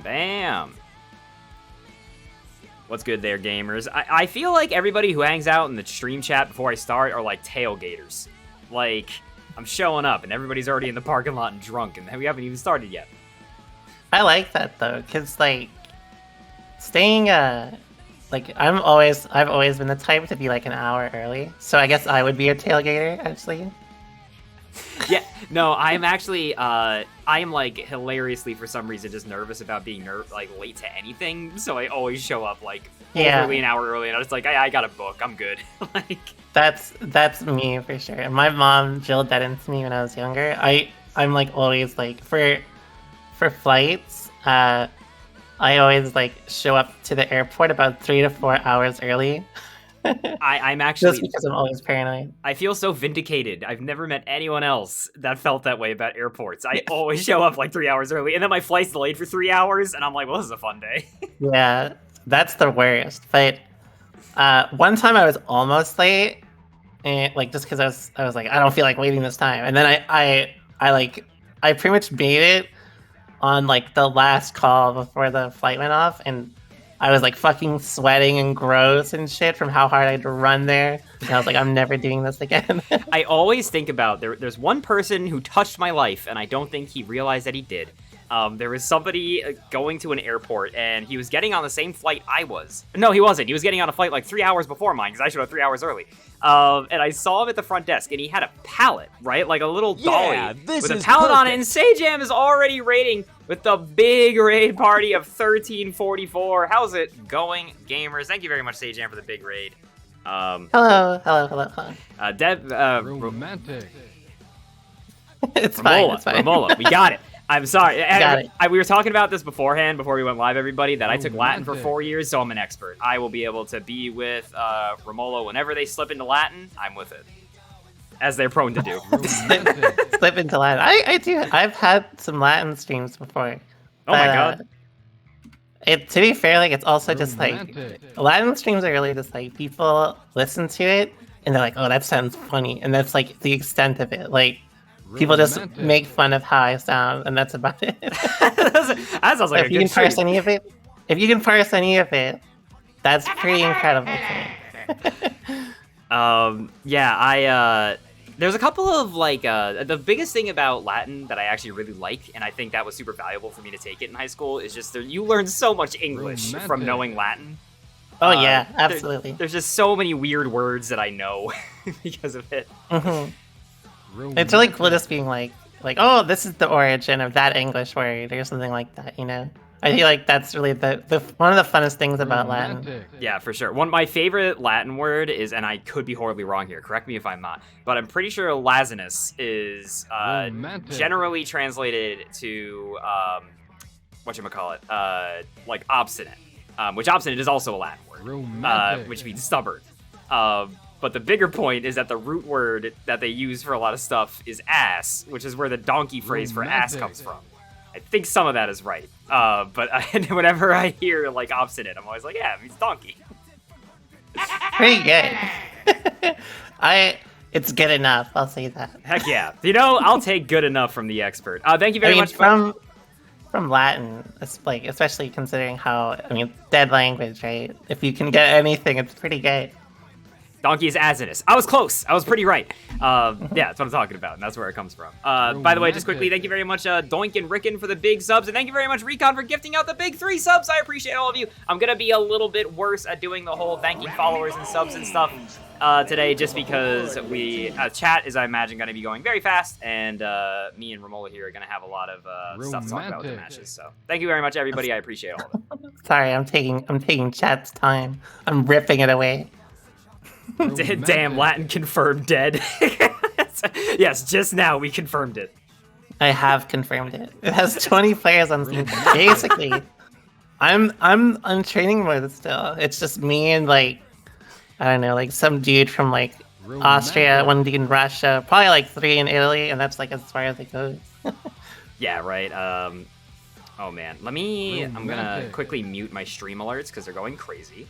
Bam, bam. What's good there, gamers? I feel like everybody who hangs out in the stream chat before I start are like tailgaters. Like, I'm showing up and everybody's already in the parking lot and drunk, and we haven't even started yet. I like that though, cause like staying like I've always been the type to be like an hour early, so I guess I would be a tailgater actually. Yeah, no, I'm actually, I am like hilariously for some reason just nervous about being like late to anything, so I always show up like overly an hour early, and I was like, I got a book, I'm good. Like that's me for sure. My mom drilled that into me when I was younger. I'm like always like for flights, I always like show up to the airport about 3 to 4 hours early. I'm actually just because I'm always paranoid. I feel so vindicated. I've never met anyone else that felt that way about airports. I always show up like 3 hours early, and then my flight's delayed for 3 hours, and I'm like, well, this is a fun day. Yeah, that's the worst. But one time I was almost late, and like just because I was like, I don't feel like waiting this time, and then I pretty much made it on like the last call before the flight went off, and I was like fucking sweating and gross and shit from how hard I had to run there. And I was like, I'm never doing this again. I always think about there's one person who touched my life, and I don't think he realized that he did. There was somebody going to an airport, and he was getting on the same flight I was. No, he wasn't. He was getting on a flight like 3 hours before mine, because I showed up 3 hours early. And I saw him at the front desk, and he had a pallet, right? Like a little dolly with a pallet on it, and Sajam is already raiding with the big raid party of 1344. How's it going, gamers? Thank you very much, Sajam, for the big raid. Hello. Deb, Romantic. It's fine. Romoolla, we got it. I'm sorry. Got it. We were talking about this beforehand, before we went live, everybody, that I took Latin for 4 years, so I'm an expert. I will be able to be with Romoolla whenever they slip into Latin. I'm with it, as they're prone to do. Slip into Latin. I do. I've had some Latin streams before. Oh my god. To be fair, like it's also just like Latin streams are really just like people listen to it and they're like, oh, that sounds funny, and that's like the extent of it. Like people just make fun of how I sound, and that's about it. That sounds like if you can parse any of it, that's pretty incredible. There's a couple of like the biggest thing about Latin that I actually really like, and I think that was super valuable for me to take it in high school, is just you learn so much English from knowing Latin. Oh yeah, absolutely. There's just so many weird words that I know because of it. Mm-hmm. It's really cool just being like, oh, this is the origin of that English word or something like that, you know? I feel like that's really the one of the funnest things about Latin. Yeah, for sure. One of my favorite Latin word is, and I could be horribly wrong here, correct me if I'm not, but I'm pretty sure laziness is generally translated to, like obstinate, which obstinate is also a Latin word, which means stubborn. But the bigger point is that the root word that they use for a lot of stuff is ass, which is where the donkey phrase for ass comes from. I think some of that is right. But whenever I hear like obstinate, I'm always like, yeah, it means donkey. Pretty good. It's good enough, I'll say that. Heck yeah. You know, I'll take good enough from the expert. Thank you very much. From Latin, it's like, especially considering how, dead language, right? If you can get anything, it's pretty good. Donkey is asinus. I was close. I was pretty right. Yeah, that's what I'm talking about, and that's where it comes from. By the way, just quickly, thank you very much, Doink and Rickon, for the big subs, and thank you very much, Recon, for gifting out the big 3 subs. I appreciate all of you. I'm gonna be a little bit worse at doing the whole thanking followers and subs and stuff today, just because chat is, I imagine, gonna be going very fast, and me and Romoolla here are gonna have a lot of stuff to talk about with the matches. So thank you very much, everybody. I appreciate all of it. Sorry, I'm taking chat's time. I'm ripping it away. Damn, Latin confirmed dead. Yes, just now we confirmed it. I have confirmed it. It has 20 players on Steam. Basically, I'm on training mode still. It's just me and like, I don't know, like some dude from like Austria, one dude in Russia, probably like 3 in Italy, and that's like as far as it goes. Yeah, right. Oh man, I'm gonna quickly mute my stream alerts because they're going crazy.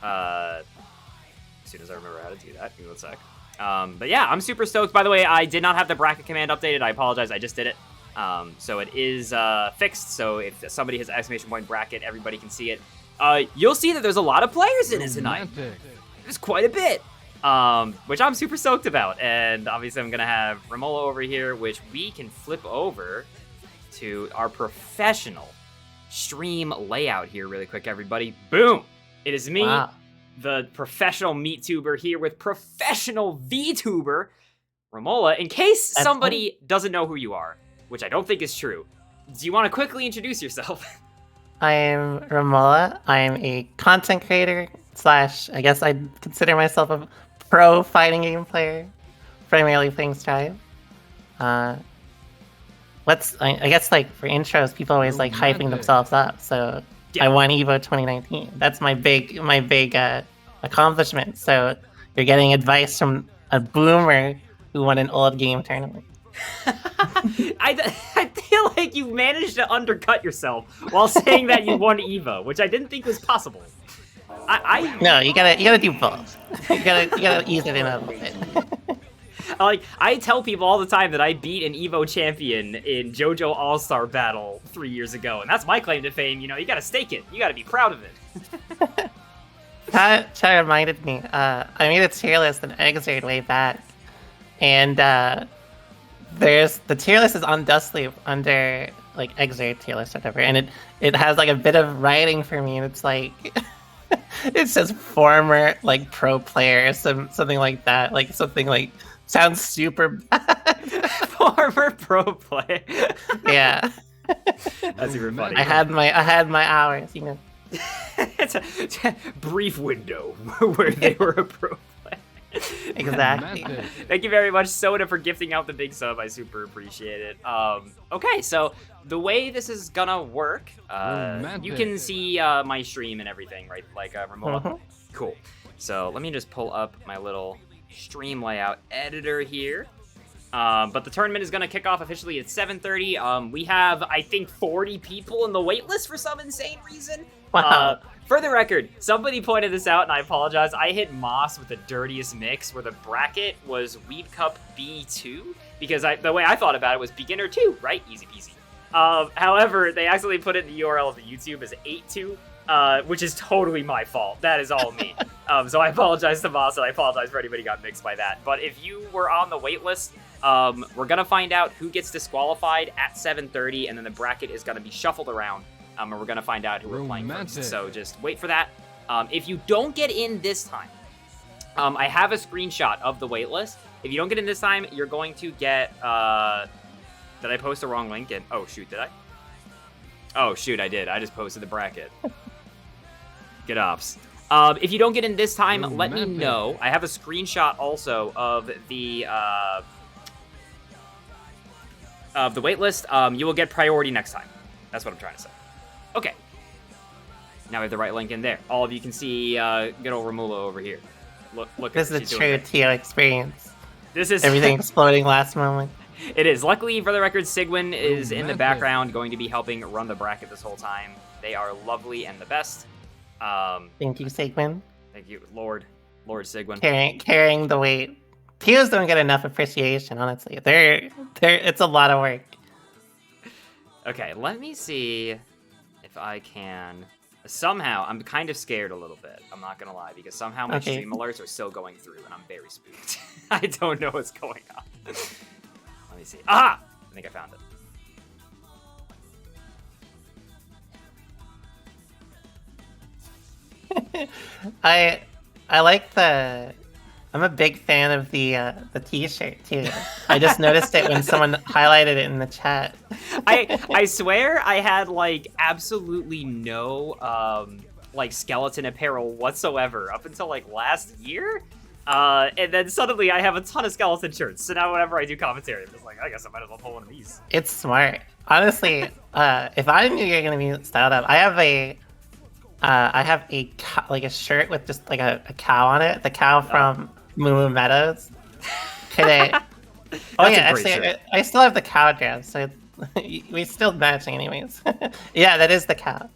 As soon as I remember how to do that. Give me 1 sec. But yeah, I'm super stoked. By the way, I did not have the bracket command updated. I apologize. I just did it. So it is fixed, so if somebody has an exclamation point bracket, everybody can see it. You'll see that there's a lot of players in it tonight. There's quite a bit, which I'm super stoked about. And obviously I'm going to have Romoolla over here, which we can flip over to our professional stream layout here really quick, everybody. Boom! It is me, the professional meat tuber, here with professional VTuber, Romoolla. In case somebody doesn't know who you are, which I don't think is true, do you want to quickly introduce yourself? I am Romoolla. I am a content creator / I guess I'd consider myself a pro fighting game player, primarily playing Strive. I guess like for intros, people always like hyping themselves up. So yeah. I won Evo 2019. That's my big accomplishment. So you're getting advice from a boomer who won an old game tournament. I feel like you managed to undercut yourself while saying that you won Evo, which I didn't think was possible. No, you gotta do both. you gotta ease it in a little bit. Like, I tell people all the time that I beat an Evo champion in JoJo All-Star Battle 3 years ago, and that's my claim to fame. You know, you gotta stake it. You gotta be proud of it. That reminded me. I made a tier list in Exert way back, and there's the tier list is on Dustleaf under like Exert tier list or whatever, and it has like a bit of writing for me, and it's like it says former like pro player, something like that, like something like sounds super bad. Former pro player. Yeah. That's super funny. I had my hours, you know. It's a brief window where they were a pro player. Exactly. Thank you very much, Soda, for gifting out the big sub. I super appreciate it. Okay, so the way this is gonna work, you can see my stream and everything, right? Like Romoolla. Cool. So let me just pull up my little stream layout editor here. But the tournament is gonna kick off officially at 7:30. We have, I think, 40 people in the waitlist for some insane reason. Wow. For the record, somebody pointed this out, and I apologize. I hit Moss with the dirtiest mix, where the bracket was Weebcup B2, because the way I thought about it was beginner 2, right? Easy peasy. However, they accidentally put it in the URL of the YouTube as 8-2, which is totally my fault. That is all me. So I apologize to Moss, and I apologize for anybody who got mixed by that. But if you were on the waitlist, we're going to find out who gets disqualified at 7:30, and then the bracket is going to be shuffled around. And we're going to find out who we're playing first. So just wait for that. If you don't get in this time, I have a screenshot of the waitlist. If you don't get in this time, you're going to get... did I post the wrong link? Oh, shoot, did I? Oh, shoot, I did. I just posted the bracket. Good ops. If you don't get in this time, let me know. I have a screenshot also of the waitlist. You will get priority next time. That's what I'm trying to say. Okay. Now we have the right link in there. All of you can see good old Romoolla over here. Look. This is a true TL experience. This is everything exploding last moment. It is. Luckily, for the record, Sigwin is in the background, going to be helping run the bracket this whole time. They are lovely and the best. Thank you, Sigwin. Thank you, Lord Sigwin. Carrying the weight. TOs don't get enough appreciation, honestly. It's a lot of work. Okay, let me see if I can... Somehow, I'm kind of scared a little bit, I'm not gonna lie, because somehow my stream alerts are still going through, and I'm very spooked. I don't know what's going on. Let me see. Ah! I think I found it. I like the... I'm a big fan of the t-shirt, too. I just noticed it when someone highlighted it in the chat. I swear I had, like, absolutely no, like, skeleton apparel whatsoever up until, like, last year. And then suddenly I have a ton of skeleton shirts. So now whenever I do commentary, I'm just like, I guess I might as well pull one of these. It's smart. Honestly, if I knew you were going to be styled up, I have a shirt with just, like, a cow on it. The cow from... Moo Meadows. Actually, I still have the cow dress, so we still matching anyways. Yeah, that is the cow.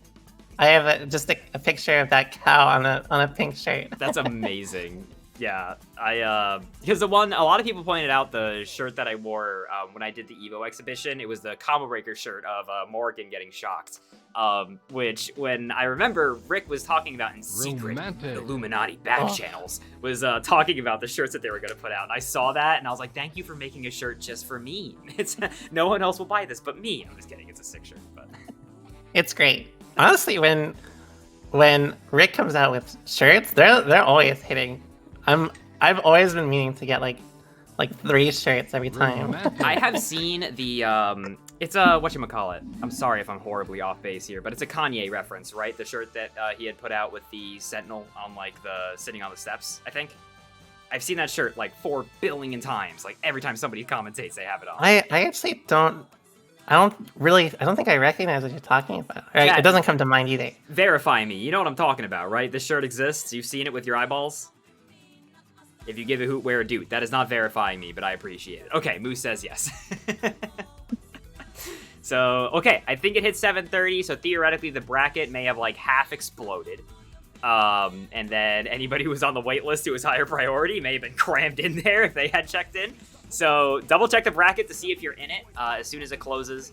I have just a picture of that cow on a pink shirt. That's amazing. Yeah, because a lot of people pointed out the shirt that I wore when I did the Evo exhibition. It was the Combo Breaker shirt of Morgan getting shocked. Which, when I remember Rick was talking about in secret, the Illuminati back channels was talking about the shirts that they were going to put out. And I saw that and I was like, thank you for making a shirt just for me. It's no one else will buy this but me. I'm just kidding. It's a sick shirt, but It's great. Honestly, when Rick comes out with shirts, they're always hitting. I've always been meaning to get like 3 shirts every time. I have seen the it's a whatchamacallit. I'm sorry if I'm horribly off base here, but it's a Kanye reference, right? The shirt that he had put out with the Sentinel on like the sitting on the steps, I think. I've seen that shirt like 4 billion times. Like every time somebody commentates, they have it on. I actually don't think I recognize what you're talking about. Right? Yeah, it doesn't come to mind either. Verify me. You know what I'm talking about, right? This shirt exists. You've seen it with your eyeballs. If you give a hoot, wear a doot. That is not verifying me, but I appreciate it. Okay, Moose says yes. So, okay, I think it hit 7:30, so theoretically the bracket may have like half exploded. And then anybody who was on the wait list who was higher priority may have been crammed in there if they had checked in. So double check the bracket to see if you're in it as soon as it closes,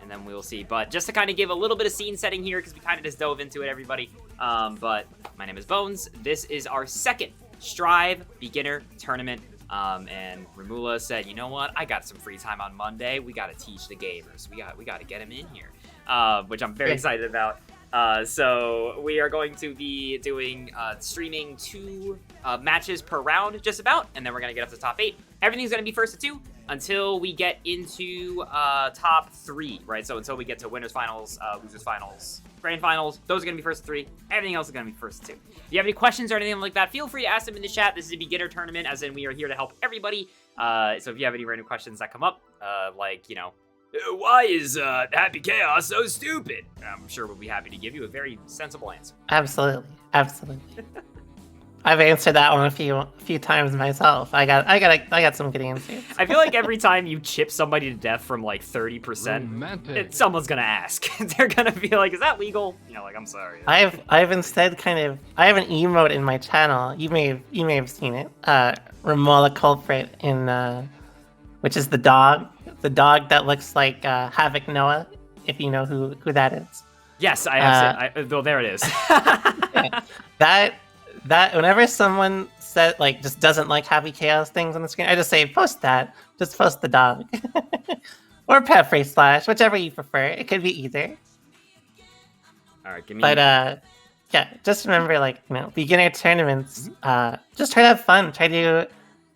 and then we'll see. But just to kind of give a little bit of scene setting here, because we kind of just dove into it, everybody. But my name is Bones. This is our second Strive Beginner Tournament. And Romoolla said, you know what? I got some free time on Monday. We got to teach the gamers. We got to get them in here, which I'm very excited about. So we are going to be doing streaming 2 matches per round, just about, and then we're gonna get up to top 8. Everything's gonna be first to 2 until we get into top 3, right? So until we get to winners finals, losers finals, grand finals, those are gonna be first to 3. Everything else is gonna be first to 2. If you have any questions or anything like that, feel free to ask them in the chat. This is a beginner tournament, as in we are here to help everybody. So if you have any random questions that come up, like, you know, why is Happy Chaos so stupid? I'm sure we'll be happy to give you a very sensible answer. Absolutely. I've answered that one a few times myself. I got some good answers. I feel like every time you chip somebody to death from like 30%, someone's gonna ask. They're gonna be like, "Is that legal?" You know, like, I'm sorry. I've instead I have an emote in my channel. You may have seen it. Romoolla culprit in which is the dog that looks like Havoc Noah, if you know who that is. Yes, I have seen. Well, there it is. Yeah. That whenever someone said like just doesn't like Happy Chaos things on the screen, I just say post that. Just post the dog. Or pet phrase slash, whichever you prefer. It could be either. All right, give me. But yeah, just remember, like, you know, beginner tournaments. Just try to have fun. Try to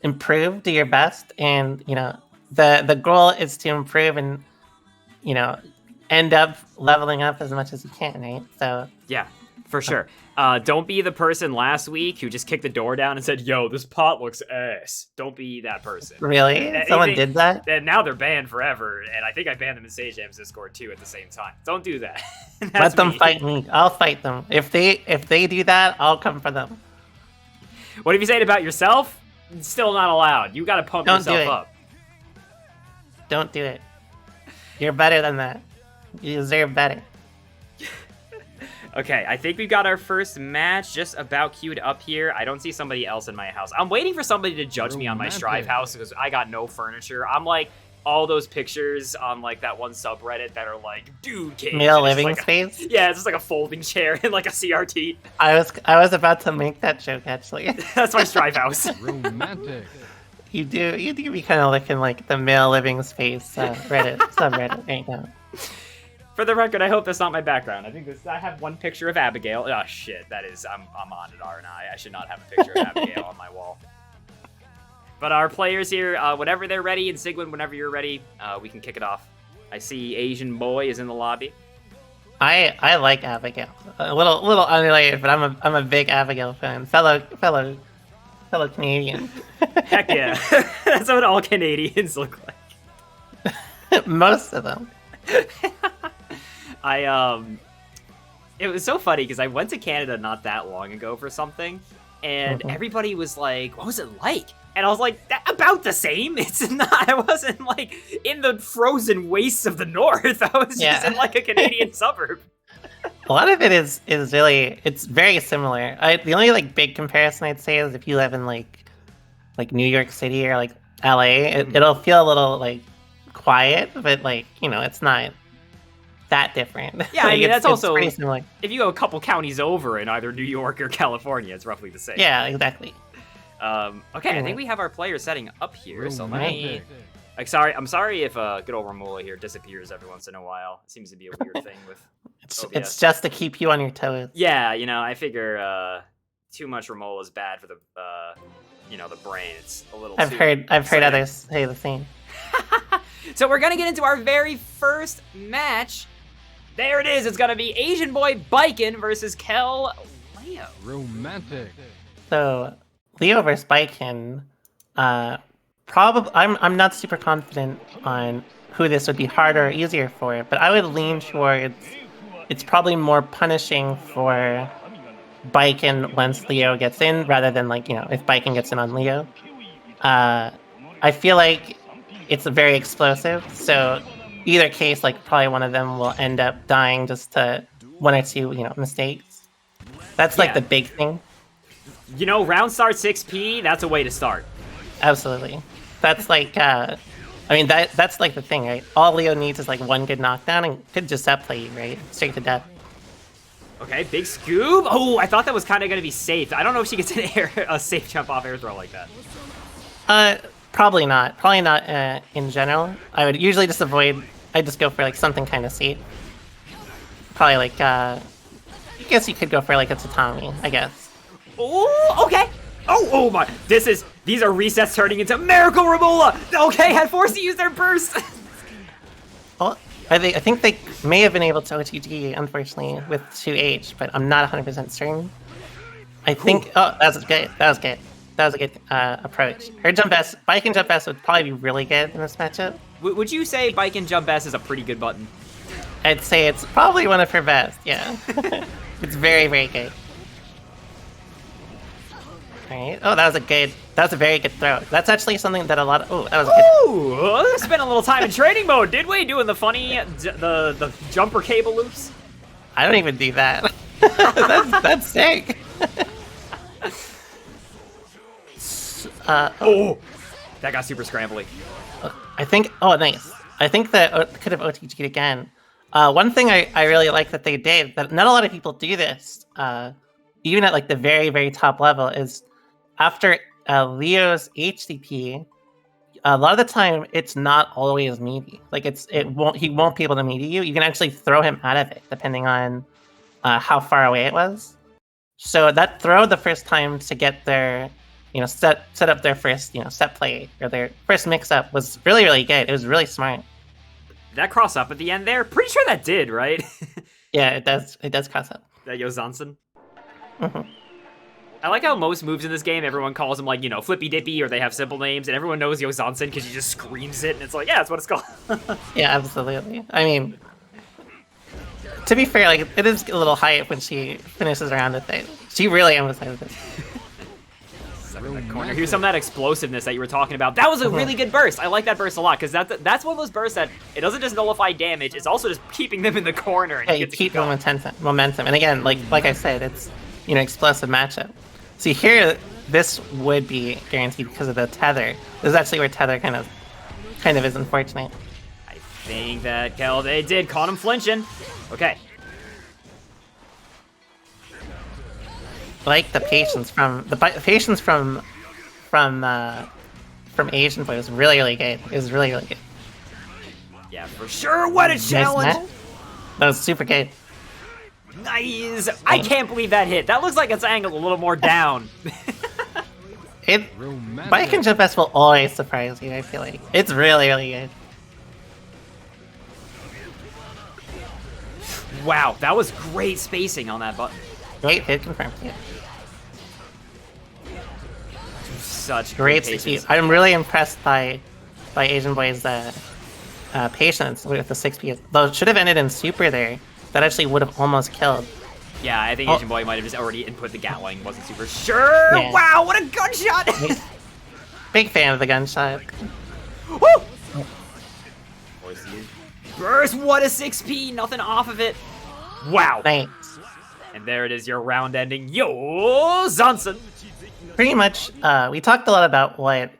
improve, do your best, and you know the goal is to improve and, you know, end up leveling up as much as you can, right? So yeah, for sure. Don't be the person last week who just kicked the door down and said, "Yo, this pot looks ass." Don't be that person. Really? Someone did that? And now they're banned forever, and I think I banned them in Sajam's Discord too at the same time. Don't do that. Let them fight me. I'll fight them. If they do that, I'll come for them. What have you said about yourself? It's still not allowed. You got to pump yourself up. Don't do it. You're better than that. You deserve better. Okay, I think we've got our first match just about queued up here. I don't see somebody else in my house. I'm waiting for somebody to judge me on my Strive house because I got no furniture. I'm like all those pictures on like that one subreddit that are like, dude, cave. Male living space? Yeah, it's just like a folding chair and like a CRT. I was about to make that joke, actually. That's my Strive house. Romantic. You do be kind of looking like the male living space subreddit right now. For the record, I hope that's not my background. I have one picture of Abigail. Oh shit, that is, I'm on it, aren't I? I should not have a picture of Abigail on my wall. But our players here, whenever they're ready, and Sigwin, whenever you're ready, we can kick it off. I see Asian Boy is in the lobby. I like Abigail. A little unrelated, but I'm a big Abigail fan. Fellow Canadian. Heck yeah. That's what all Canadians look like. Most of them. It was so funny because I went to Canada not that long ago for something, and everybody was like, "What was it like?" And I was like, "About the same. It's not. I wasn't like in the frozen wastes of the north. I was just in like a Canadian suburb." A lot of it is really, it's very similar. The only like big comparison I'd say is if you live in like New York City or like LA, it'll feel a little like quiet, but like, you know, it's not that different. Yeah, I mean, that's also pretty similar. If you go a couple counties over in either New York or California, it's roughly the same. Yeah, exactly. Okay, I think we have our players setting up here, so let me... I'm sorry if good old Romoolla here disappears every once in a while. It seems to be a weird thing with it's just to keep you on your toes. Yeah, you know, I figure too much Romoolla is bad for the you know, the brain. It's a little I've heard others say the same. So we're gonna get into our very first match. There it is. It's gonna be Asian Boy Biken versus Kel Leo. Romantic. So Leo versus Biken, probably I'm not super confident on who this would be harder or easier for, but I would lean towards it's probably more punishing for Biken once Leo gets in, rather than like, you know, if Biken gets in on Leo. I feel like it's very explosive, so either case, like probably one of them will end up dying just to one or two, you know, mistakes. That's like the big thing. You know, round start 6P, that's a way to start. Absolutely. That's like, I mean, that's like the thing, right? All Leo needs is like one good knockdown and could just play you, right? Straight to death. Okay, big Scoob. Oh, I thought that was kind of going to be safe. I don't know if she gets a safe jump off air throw like that. Probably not. Probably not in general. I would usually just avoid, I'd just go for like something kind of safe. Probably like, I guess you could go for like a tatami, I guess. Oh, okay. Oh my. These are resets turning into Miracle Romoolla. Okay, had forced to use their burst. Well, I think they may have been able to OTG, unfortunately, with 2H, but I'm not 100% certain. I think, that was good. That was good. That was a good approach. Her jump S, Biken jump S would probably be really good in this matchup. Would you say Biken jump S is a pretty good button? I'd say it's probably one of her best, yeah. It's very, very good. Alright. Oh, that was a very good throw. That's actually something that a lot of, that was good. Ooh, spent a little time in training mode, did we? Doing the funny, the jumper cable loops? I don't even do that. that's sick. Oh, that got super scrambly. I think, nice. I think that could have OTG'd again. One thing I really like that they did, that not a lot of people do this, even at like the very, very top level, is after Leo's HCP, a lot of the time it's not always meaty. Like he won't be able to meaty you. You can actually throw him out of it depending on how far away it was. So that throw the first time to get their, you know, set up their first, you know, set play or their first mix up was really, really good. It was really smart. That cross up at the end there, pretty sure that did, right? Yeah, it does. It does cross up. That Yozansen. Mm-hmm. I like how most moves in this game, everyone calls them like, you know, Flippy Dippy, or they have simple names, and everyone knows Yozansen because he just screams it, and it's like, yeah, that's what it's called. Yeah, absolutely. I mean, to be fair, like, it is a little hype when she finishes around with it. She really emphasizes it. Corner. Here's some of that explosiveness that you were talking about. That was a really good burst. I like that burst a lot, because that's one of those bursts that it doesn't just nullify damage, it's also just keeping them in the corner. And yeah, you keep momentum. And again, like I said, it's, you know, explosive matchup. See, here, this would be guaranteed because of the tether. This is actually where tether kind of is unfortunate. I think that Kel, they did. Caught him flinching. Okay. Like the patience from Asian Boy was really, really good. It was really, really good. Yeah, for sure. What a challenge! Nice. That was super good. Nice! I can't believe that hit. That looks like it's angled a little more down. Biken jump S will always surprise you, I feel like. It's really, really good. Wow, that was great spacing on that button. Great hit confirmed. Yeah. Such great speed. I'm really impressed by Asian Boy's patience with the 6P. Though it should have ended in super there. That actually would have almost killed. Yeah, I think Asian Boy might have just already input the Gatling. Wasn't super sure. Yeah. Wow, what a gunshot! Big fan of the gunshot. Woo! Burst, what a 6P! Nothing off of it. Wow. Nice. And there it is, your round ending. Yo, Johnson. Pretty much, we talked a lot about what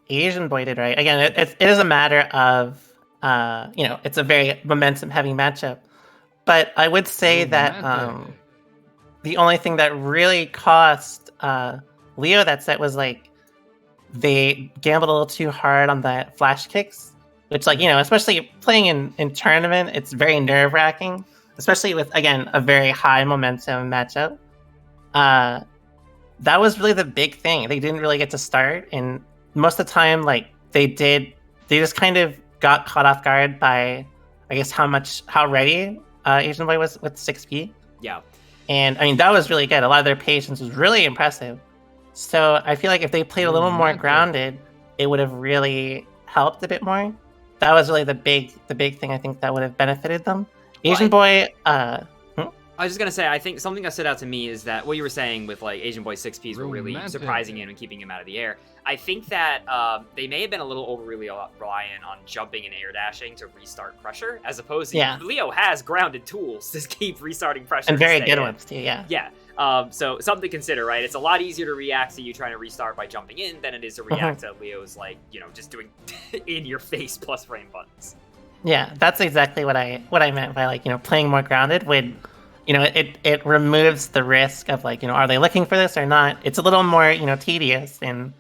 Asian Boy did right. Again, it is a matter of, it's a very momentum-heavy matchup. But I would say that the only thing that really cost Leo that set was, like, they gambled a little too hard on that flash kicks, which, like, especially playing in tournament, it's very nerve-wracking, especially with, again, a very high momentum matchup. That was really the big thing. They didn't really get to start, and most of the time, like, they just kind of got caught off guard by, I guess, how ready Asian Boy was with 6P. Yeah. And, I mean, that was really good. A lot of their patience was really impressive. So I feel like if they played a little more grounded, it would have really helped a bit more. That was really the big thing I think that would have benefited them. Asian Boy, I was just gonna say, I think something that stood out to me is that what you were saying with like Asian Boy 6Ps were really surprising him and keeping him out of the air. I think that they may have been a little overly reliant on jumping and air dashing to restart pressure, as opposed to Leo has grounded tools to keep restarting pressure. And very good ones too, yeah. Yeah. So something to consider, right? It's a lot easier to react to you trying to restart by jumping in than it is to react to Leo's, like, just doing in your face plus frame buttons. Yeah, that's exactly what I meant by, like, playing more grounded would, it removes the risk of, like, are they looking for this or not? It's a little more, tedious and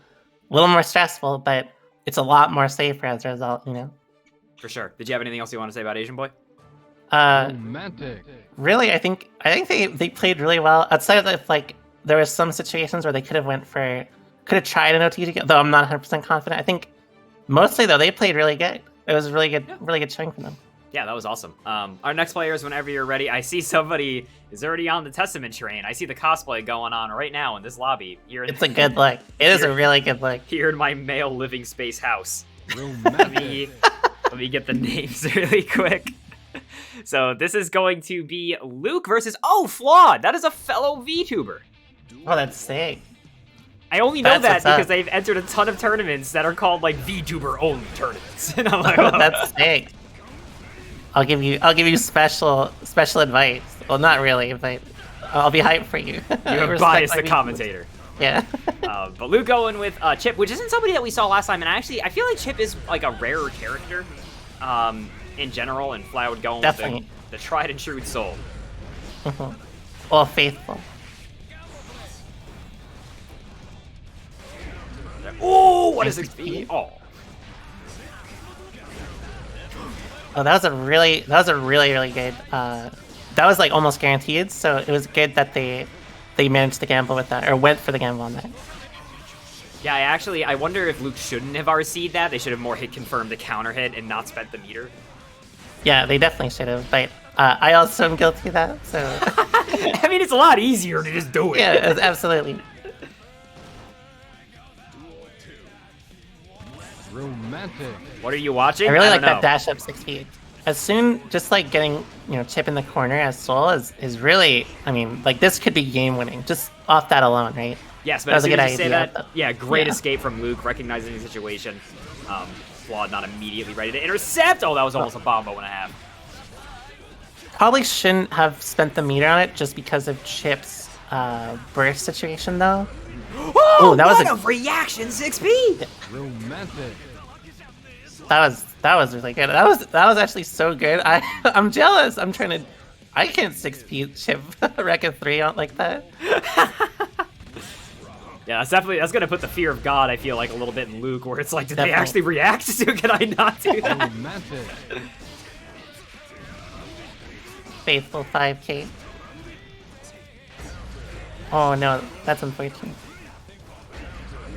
a little more stressful, but it's a lot more safer as a result, For sure. Did you have anything else you want to say about Asian Boy? Romantic. Really, I think they played really well. Outside of, like, there was some situations where they could have tried an OTG, though I'm not 100% confident. I think mostly though they played really good. It was really good showing from them. Yeah, that was awesome. Our next players, whenever you're ready. I see somebody is already on the Testament train. I see the cosplay going on right now in this lobby. It's a good look. It is a really good look. Here in my male living space house. let me get the names really quick. So this is going to be Luke versus Flawed. That is a fellow VTuber. Oh, that's sick. I only know that because they've entered a ton of tournaments that are called like VTuber only tournaments, and I'm like, oh, that's sick. I'll give you special advice. Well, not really, but I'll be hyped for you. You have biased the commentator. Yeah. But Luke going with Chip, which isn't somebody that we saw last time, and I feel like Chip is like a rarer character in general, and Floud going with the tried and true soul. Well, faithful. Oh, what is XP? Oh, that was a really good. That was like almost guaranteed, so it was good that they managed to gamble with that, or went for the gamble on that. Yeah, I wonder if Luke shouldn't have RC'd that. They should have more hit confirmed the counter hit and not spent the meter. Yeah, they definitely should have, but I also am guilty of that, so... I mean, it's a lot easier to just do it. Yeah, absolutely. Romantic. What are you watching? I really like that dash up 6 feet. As soon, just like getting, Chip in the corner as Soul is really, I mean, like this could be game winning just off that alone, right? Yes, but as soon as you say that, great escape from Luke, recognizing the situation. Flawed not immediately ready to intercept. Oh, that was almost a bombo and a half. Probably shouldn't have spent the meter on it just because of Chip's burst situation, though. Oh, that was a reaction 6P. Yeah. Romantic. That was really good. That was actually so good. I'm jealous. I can't 6P Chip wreck a 3 out like that. Yeah, that's gonna put the fear of God, I feel like, a little bit in Luke, where it's like, did they actually react? Can I not do that? Romantic. Faithful 5K. Oh no, that's unfortunate.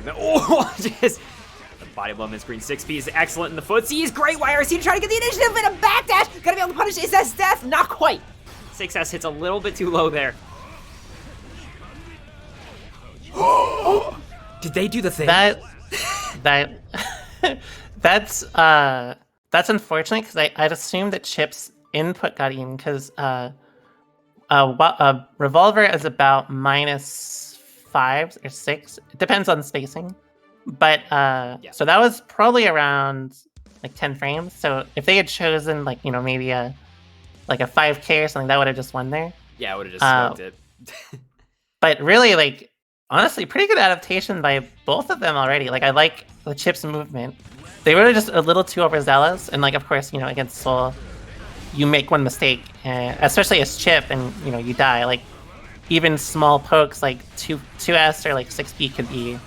Oh, just the body blow mid-screen 6P is excellent in the footsies. Great YRC to try to get the initiative and a backdash. Gotta be able to punish SS death. Not quite. 6S hits a little bit too low there. Did they do the thing? That's unfortunate because I'd assume that Chip's input got eaten because Revolver is about -5 or 6. It depends on spacing. But so that was probably around like 10 frames. So if they had chosen like maybe a like a 5K or something, that would have just won there. Yeah, I would have just smoked it. But really, like, honestly, pretty good adaptation by both of them already. Like, I like the Chip's movement. They were just a little too overzealous, and like, of course, you know, against Soul, you make one mistake, especially as Chip, and you know, you die. Like, even small pokes like 2S or like 6B could be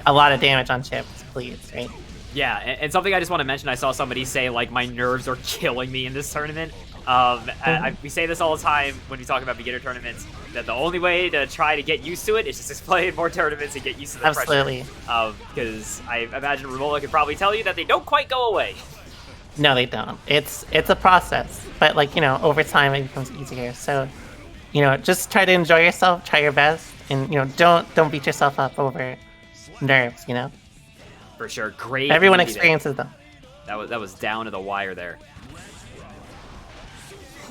a lot of damage on Chip's bleeds, right? Yeah, and something I just want to mention, I saw somebody say, like, my nerves are killing me in this tournament. We say this all the time when we talk about beginner tournaments, that the only way to try to get used to it is just to play in more tournaments and get used to the Absolutely. pressure. Because I imagine Romoolla could probably tell you that they don't quite go away. No, they don't. It's a process, but like, you know, over time it becomes easier. So, you know, just try to enjoy yourself, try your best, and you know, don't beat yourself up over nerves. You know, for sure. Great. Everyone experiences them. That was down to the wire there.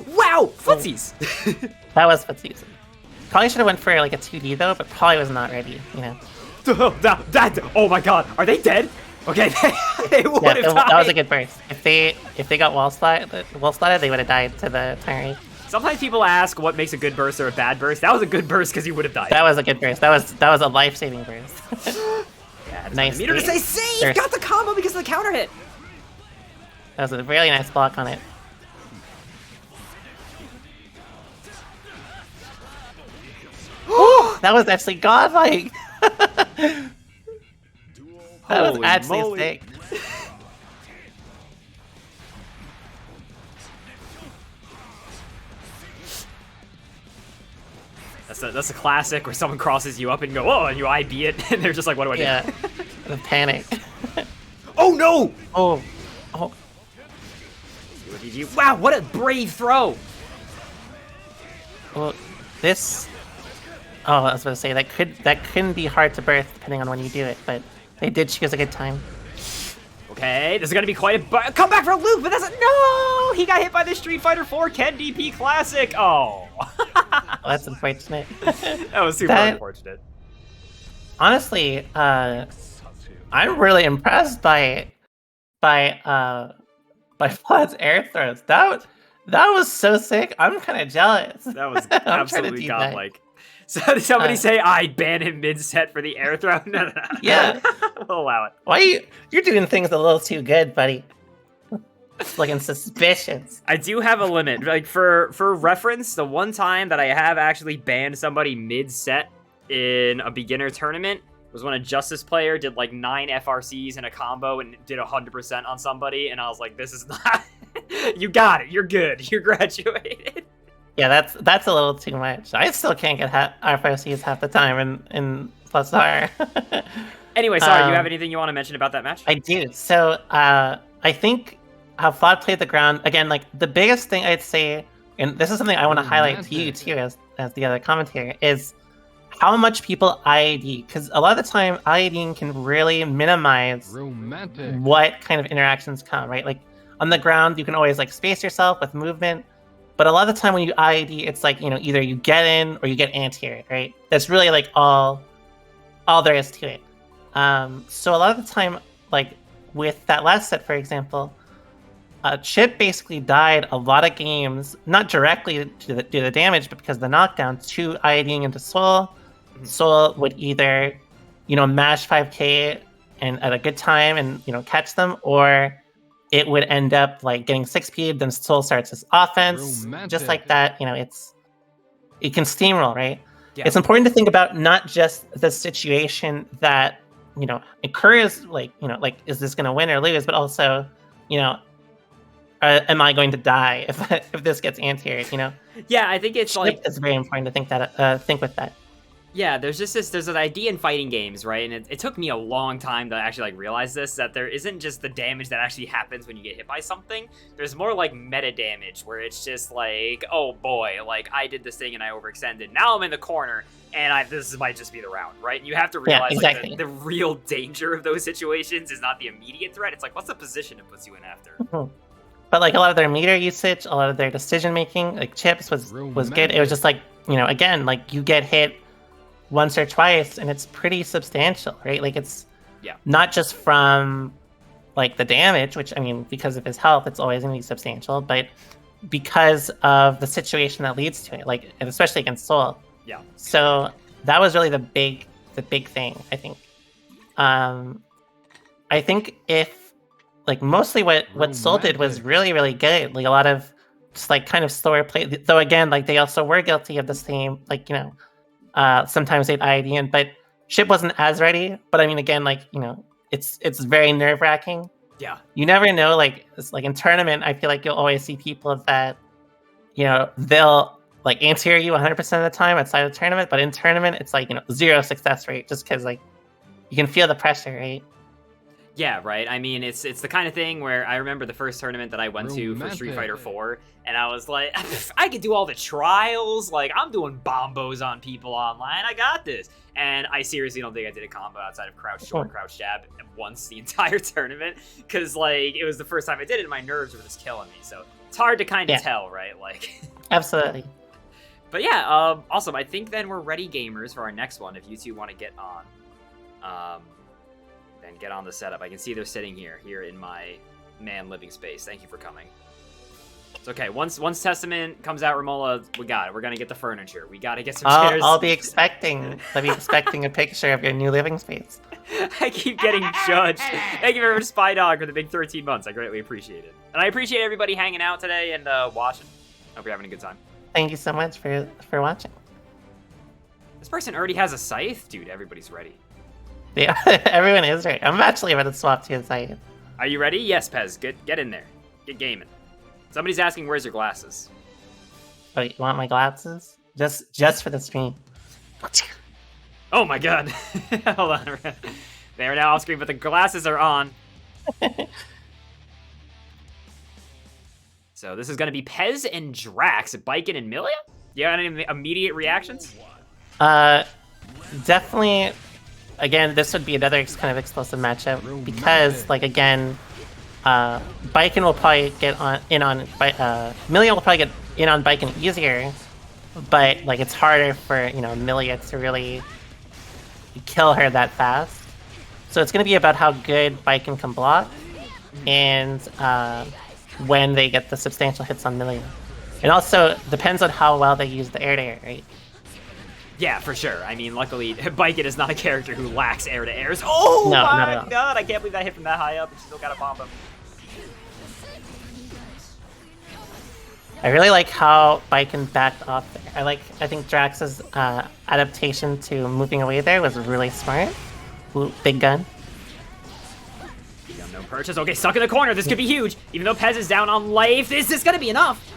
Wow, footsies. That was footsies. Probably should have went for like a 2D though, but probably was not ready. You know. Oh my God, are they dead? Okay, they would have died. That was a good burst. If they got wall slotted, they would have died to the tyrant. Sometimes people ask what makes a good burst or a bad burst. That was a good burst because he would have died. That was a good burst. That was a life-saving burst. Yeah, nice. Meter to say save. Got the combo because of the counter hit. That was a really nice block on it. That was actually godlike. That was actually sick. That's a classic where someone crosses you up and go, oh, and you IB it, and they're just like, what do I do? Yeah, the panic. Oh no! Oh. Wow, what a brave throw! Well, this. Oh, I was about to say that couldn't be hard to birth depending on when you do it, but they did choose a good time. Okay, this is gonna be quite a comeback for Luke, but that's no! He got hit by the Street Fighter 4 Ken DP Classic. Oh, that's unfortunate. That was super unfortunate. Honestly, I'm really impressed by Vlad's air throws. That was so sick. I'm kind of jealous. That was absolutely godlike. So did somebody say I'd ban him mid-set for the air throw? No. Yeah. We'll allow it. Why you're doing things a little too good, buddy. It's looking suspicious. I do have a limit. Like for reference, the one time that I have actually banned somebody mid-set in a beginner tournament was when a Justice player did like 9 FRCs in a combo and did 100% on somebody, and I was like, this is not... You got it. You're good. You're graduated. Yeah, that's a little too much. I still can't get FRCs half the time in Plus R. Anyway, sorry, do you have anything you want to mention about that match? I do. So, I think how Vlad played the ground, again, like, the biggest thing I'd say, and this is something I want to highlight to you, too, as the other commentator, is how much people IAD. Because a lot of the time, IADing can really minimize what kind of interactions come, right? Like, on the ground, you can always, like, space yourself with movement. But a lot of the time when you IAD, it's like, you know, either you get in or you get anti-air, right? That's really like all there is to it. So a lot of the time, like with that last set, for example, Chip basically died a lot of games, not directly to the damage, but because of the knockdown to IADing into Soul. Soul would either, you know, mash 5K and at a good time and, you know, catch them, or it would end up like getting 6P'd, then Soul starts his offense. Just like that, you know, it can steamroll, right? Yeah. It's important to think about not just the situation that, you know, occurs, like, you know, like, is this going to win or lose, but also, you know, am I going to die if this gets anti-aired, you know? Yeah, I think it's like... It's very important to think with that. Yeah, there's an idea in fighting games, right? And it took me a long time to actually like realize this, that there isn't just the damage that actually happens when you get hit by something. There's more like meta damage where it's just like, oh boy, like I did this thing and I overextended. Now I'm in the corner and this might just be the round, right? And you have to realize exactly. like, the real danger of those situations is not the immediate threat. It's like, what's the position it puts you in after? But like a lot of their meter usage, a lot of their decision making, like Chips was good. It was just like, you know, again, like you get hit once or twice and it's pretty substantial, right? Like it's not just from like the damage, which I mean, because of his health, it's always gonna be substantial, but because of the situation that leads to it, like, and especially against Soul. Yeah. So that was really the big thing, I think. I think if, like, mostly what Soul did was really, really good. Like, a lot of just, like, kind of slower play. Though, again, like, they also were guilty of the same, like, sometimes they'd IED in, but Ship wasn't as ready. But I mean, again, like, it's very nerve-wracking. Yeah. You never know, like, it's like in tournament, I feel like you'll always see people that, they'll, like, answer you 100% of the time outside of the tournament, but in tournament, it's like, 0 success rate, just because, like, you can feel the pressure, right? Yeah, right. I mean, it's the kind of thing where I remember the first tournament that I went to for Street Fighter 4, and I was like, I could do all the trials. Like, I'm doing bombos on people online. I got this. And I seriously don't think I did a combo outside of crouch short, crouch jab once the entire tournament, because, like, it was the first time I did it, and my nerves were just killing me. So it's hard to kind of tell, right? Like, absolutely. But yeah, awesome. I think then we're ready, gamers, for our next one. If you two want to get on. Then get on the setup. I can see they're sitting here in my man living space. Thank you for coming. It's okay. Once Testament comes out, Romoolla, we got it. We're gonna get the furniture. We gotta get some chairs. I'll be expecting a picture of your new living space. I keep getting judged. Thank you very much, Spy Dog, for the big 13 months. I greatly appreciate it. And I appreciate everybody hanging out today and watching. Hope you're having a good time. Thank you so much for watching. This person already has a scythe? Dude, everybody's ready. Yeah, everyone is right. I'm actually about to swap to a side. Are you ready? Yes, Pez. Get in there. Get gaming. Somebody's asking, where's your glasses? Oh, you want my glasses? Just for the stream. Oh my god. Hold on. They are now off screen, but the glasses are on. So this is going to be Pez and Drax, Biken and Milia? You got any immediate reactions? Definitely. Again, this would be another kind of explosive matchup because, like, again, Biken will probably get in on Milia will probably get in on Biken easier, but, like, it's harder for Milia to really kill her that fast. So it's going to be about how good Biken can block and when they get the substantial hits on Milia. And also depends on how well they use the air-to-air, right? Yeah, for sure. I mean, luckily, Biken is not a character who lacks air-to-airs. Oh no, my god, I can't believe that hit from that high up and still got a bomb him. I really like how Biken backed off there. I think Drax's adaptation to moving away there was really smart. Ooh, big gun. No purchase. Okay, stuck in the corner. This could be huge. Even though Pez is down on life, is this gonna be enough?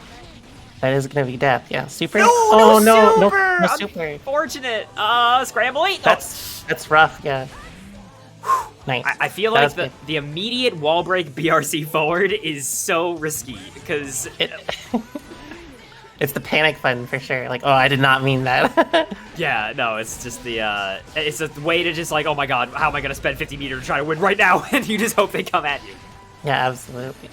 That is gonna be death. Yeah, super. No, no super. Unfortunate. Scramble 8. That's rough. Yeah. Nice. I feel like the immediate wall break BRC forward is so risky because it's the panic button for sure. Like, oh, I did not mean that. Yeah, no, it's just it's a way to just like, oh my god, how am I gonna spend 50 meters to try to win right now? And you just hope they come at you. Yeah, absolutely.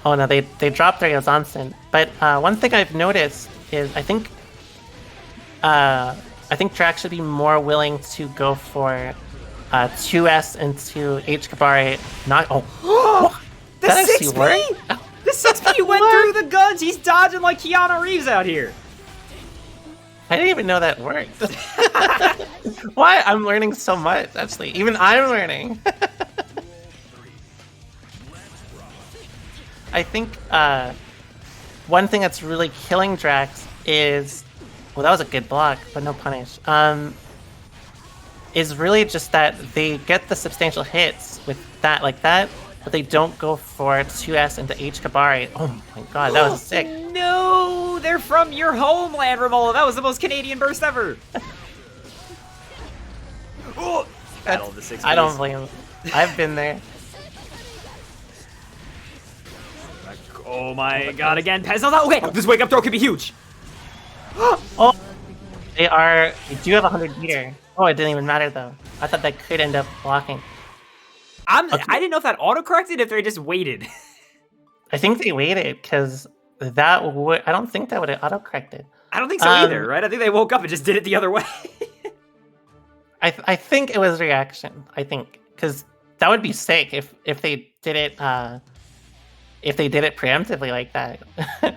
Oh no, they dropped their Yazansen. But one thing I've noticed is I think Drax should be more willing to go for 2S into H Kabari. Not The 6P! The 6P went through the guns. He's dodging like Keanu Reeves out here. I didn't even know that worked. Why? I'm learning so much. Actually, even I'm learning. I think one thing that's really killing Drax is, well, that was a good block, but no punish. Is really just that they get the substantial hits with that, like that, but they don't go for 2S into H Kabari. Oh my god, that was sick. No, they're from your homeland, Romoolla. That was the most Canadian burst ever. Battle of the 6Ps. I don't blame them. I've been there. Oh my god, again, Pez. Okay, this wake up throw could be huge. Oh, they do have 100 meter. Oh, it didn't even matter though. I thought that could end up blocking. I didn't know if that auto-corrected if they just waited. I think they waited because I don't think that would have auto-corrected. I don't think so either, right? I think they woke up and just did it the other way. I think it was reaction. I think because that would be sick if they did it. if they did it preemptively like that.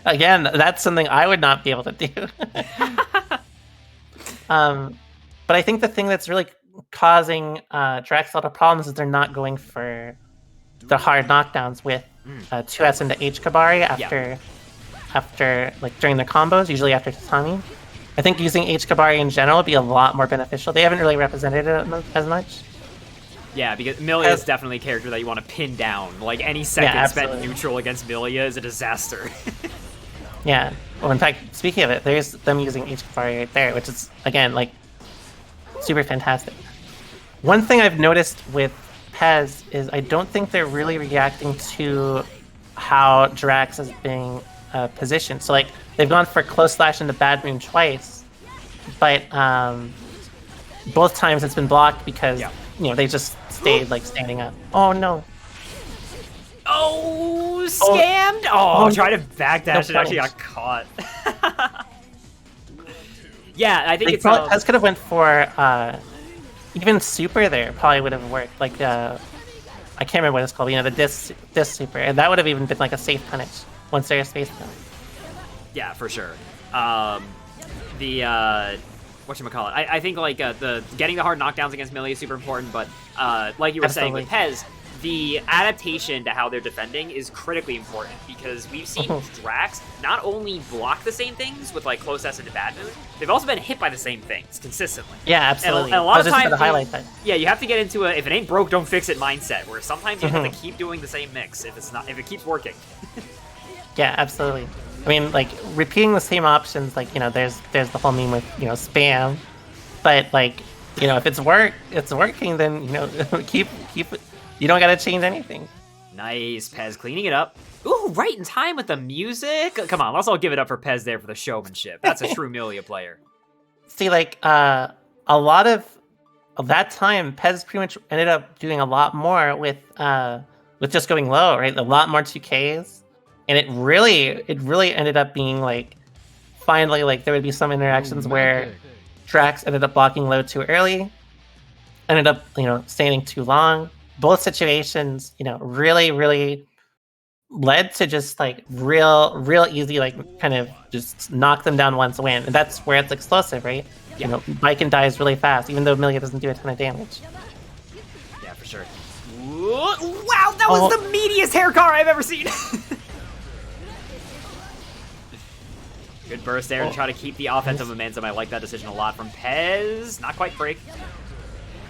Again, that's something I would not be able to do. But I think the thing that's really causing Drax a lot of problems is they're not going for the hard knockdowns with 2S into H Kabari after like during the combos, usually after Tatami. I think using H Kabari in general would be a lot more beneficial. They haven't really represented it as much. Yeah, because Milia is definitely a character that you want to pin down. Like, any second spent neutral against Milia is a disaster. Yeah. Well, in fact, speaking of it, there's them using H Kabari right there, which is, again, like, super fantastic. One thing I've noticed with Pez is I don't think they're really reacting to how Drax is being positioned. So, like, they've gone for close slash into Bad Moon twice, but both times it's been blocked because, you know, they just stayed, like, standing up. Oh, no. Oh, scammed! Oh, try to backdash it, actually got caught. Yeah, I think Pez could have went for even super there. Probably would have worked. Like I can't remember what it's called. You know, the disc super, and that would have even been like a safe punish once they're spaced out. Yeah, for sure. Whatchamacallit? I think like the getting the hard knockdowns against Millie is super important, but like you were saying with Pez, the adaptation to how they're defending is critically important because we've seen Drax not only block the same things with like close S into Bad Moon, they've also been hit by the same things consistently. Yeah, absolutely. And a lot of times, highlight that. Yeah, you have to get into a if it ain't broke, don't fix it mindset. Where sometimes you have to keep doing the same mix if it keeps working. Yeah, absolutely. I mean, like repeating the same options, like you know, there's the whole meme with spam, but like you know, if it's working, then you know, keep it. You don't gotta change anything. Nice, Pez cleaning it up. Ooh, right in time with the music. Come on, let's all give it up for Pez there for the showmanship. That's a true Milia player. See, like, a lot of that time, Pez pretty much ended up doing a lot more with just going low, right? A lot more 2Ks. And it really ended up being, like, finally, like, there would be some interactions where Drax ended up blocking low too early, ended up, standing too long. Both situations, really led to just like real easy, like kind of just knock them down once win. And that's where it's explosive, right? Yeah. Baiken dies really fast, even though Milia doesn't do a ton of damage. Yeah, for sure. Wow, that was the meatiest hair car I've ever seen. Good burst there to try to keep the offensive momentum. I like that decision a lot from Pez. Not quite break.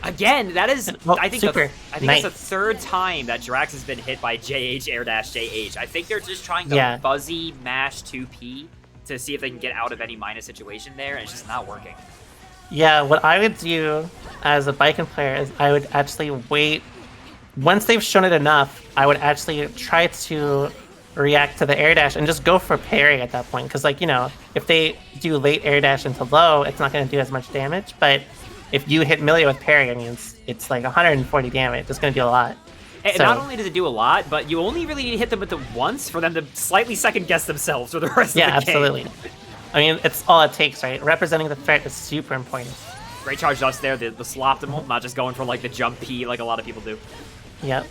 Again, that is, I think that's the third time that Drax has been hit by JH air dash JH. I think they're just trying to fuzzy mash 2P to see if they can get out of any minus situation there, and it's just not working. Yeah, what I would do as a Baiken player is I would actually wait. Once they've shown it enough, I would actually try to react to the air dash and just go for parry at that point. Because, like, if they do late air dash into low, it's not going to do as much damage, but if you hit Milia with parry, I mean, it's like 140 damage. It's going to do a lot. And not only does it do a lot, but you only really need to hit them with it once for them to slightly second-guess themselves for the rest of the game. Yeah, absolutely. I mean, it's all it takes, right? Representing the threat is super important. Great charge dust there, the sloptimal, not just going for like the jump P like a lot of people do. Yep.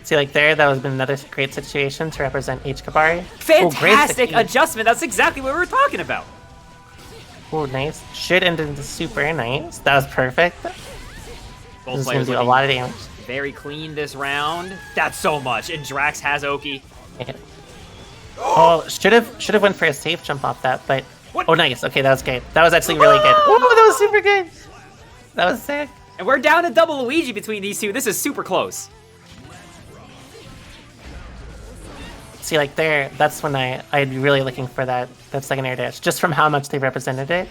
See, like there, that would have been another great situation to represent H Kabari. Fantastic adjustment. That's exactly what we were talking about. Oh, nice. Should end into super nice. That was perfect. Both this is going to do a lot of damage. Very clean this round. That's so much. And Drax has Oki. Yeah. Oh, should have went for a safe jump off that, but oh, nice. Okay, that was good. That was actually really good. Oh, that was super good. That was sick. And we're down to double Luigi between these two. This is super close. See, like there, that's when I'd be really looking for that second air dash, just from how much they represented it.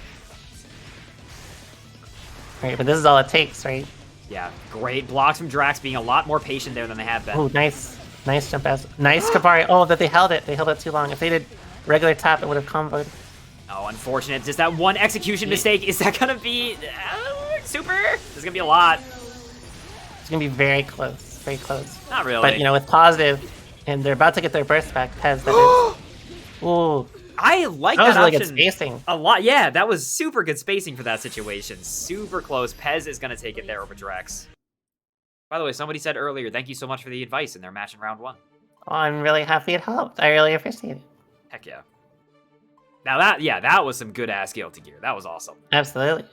Right, but this is all it takes, right? Yeah, great blocks from Drax, being a lot more patient there than they have been. Oh, nice jump pass. Nice Kabari. Oh, that they held it. They held it too long. If they did regular tap, it would have comboed. Oh, unfortunate. Just that one execution mistake. Is that gonna be super? There's gonna be a lot. It's gonna be very close. Very close. Not really. But with positive. And they're about to get their burst back. Pez, that is. Ooh. I like that that really option good spacing. A lot. Yeah, that was super good spacing for that situation. Super close. Pez is going to take it there over Drax. By the way, somebody said earlier, thank you so much for the advice in their match in round 1. I'm really happy it helped. I really appreciate it. Heck yeah. Now that was some good ass Guilty Gear. That was awesome. Absolutely.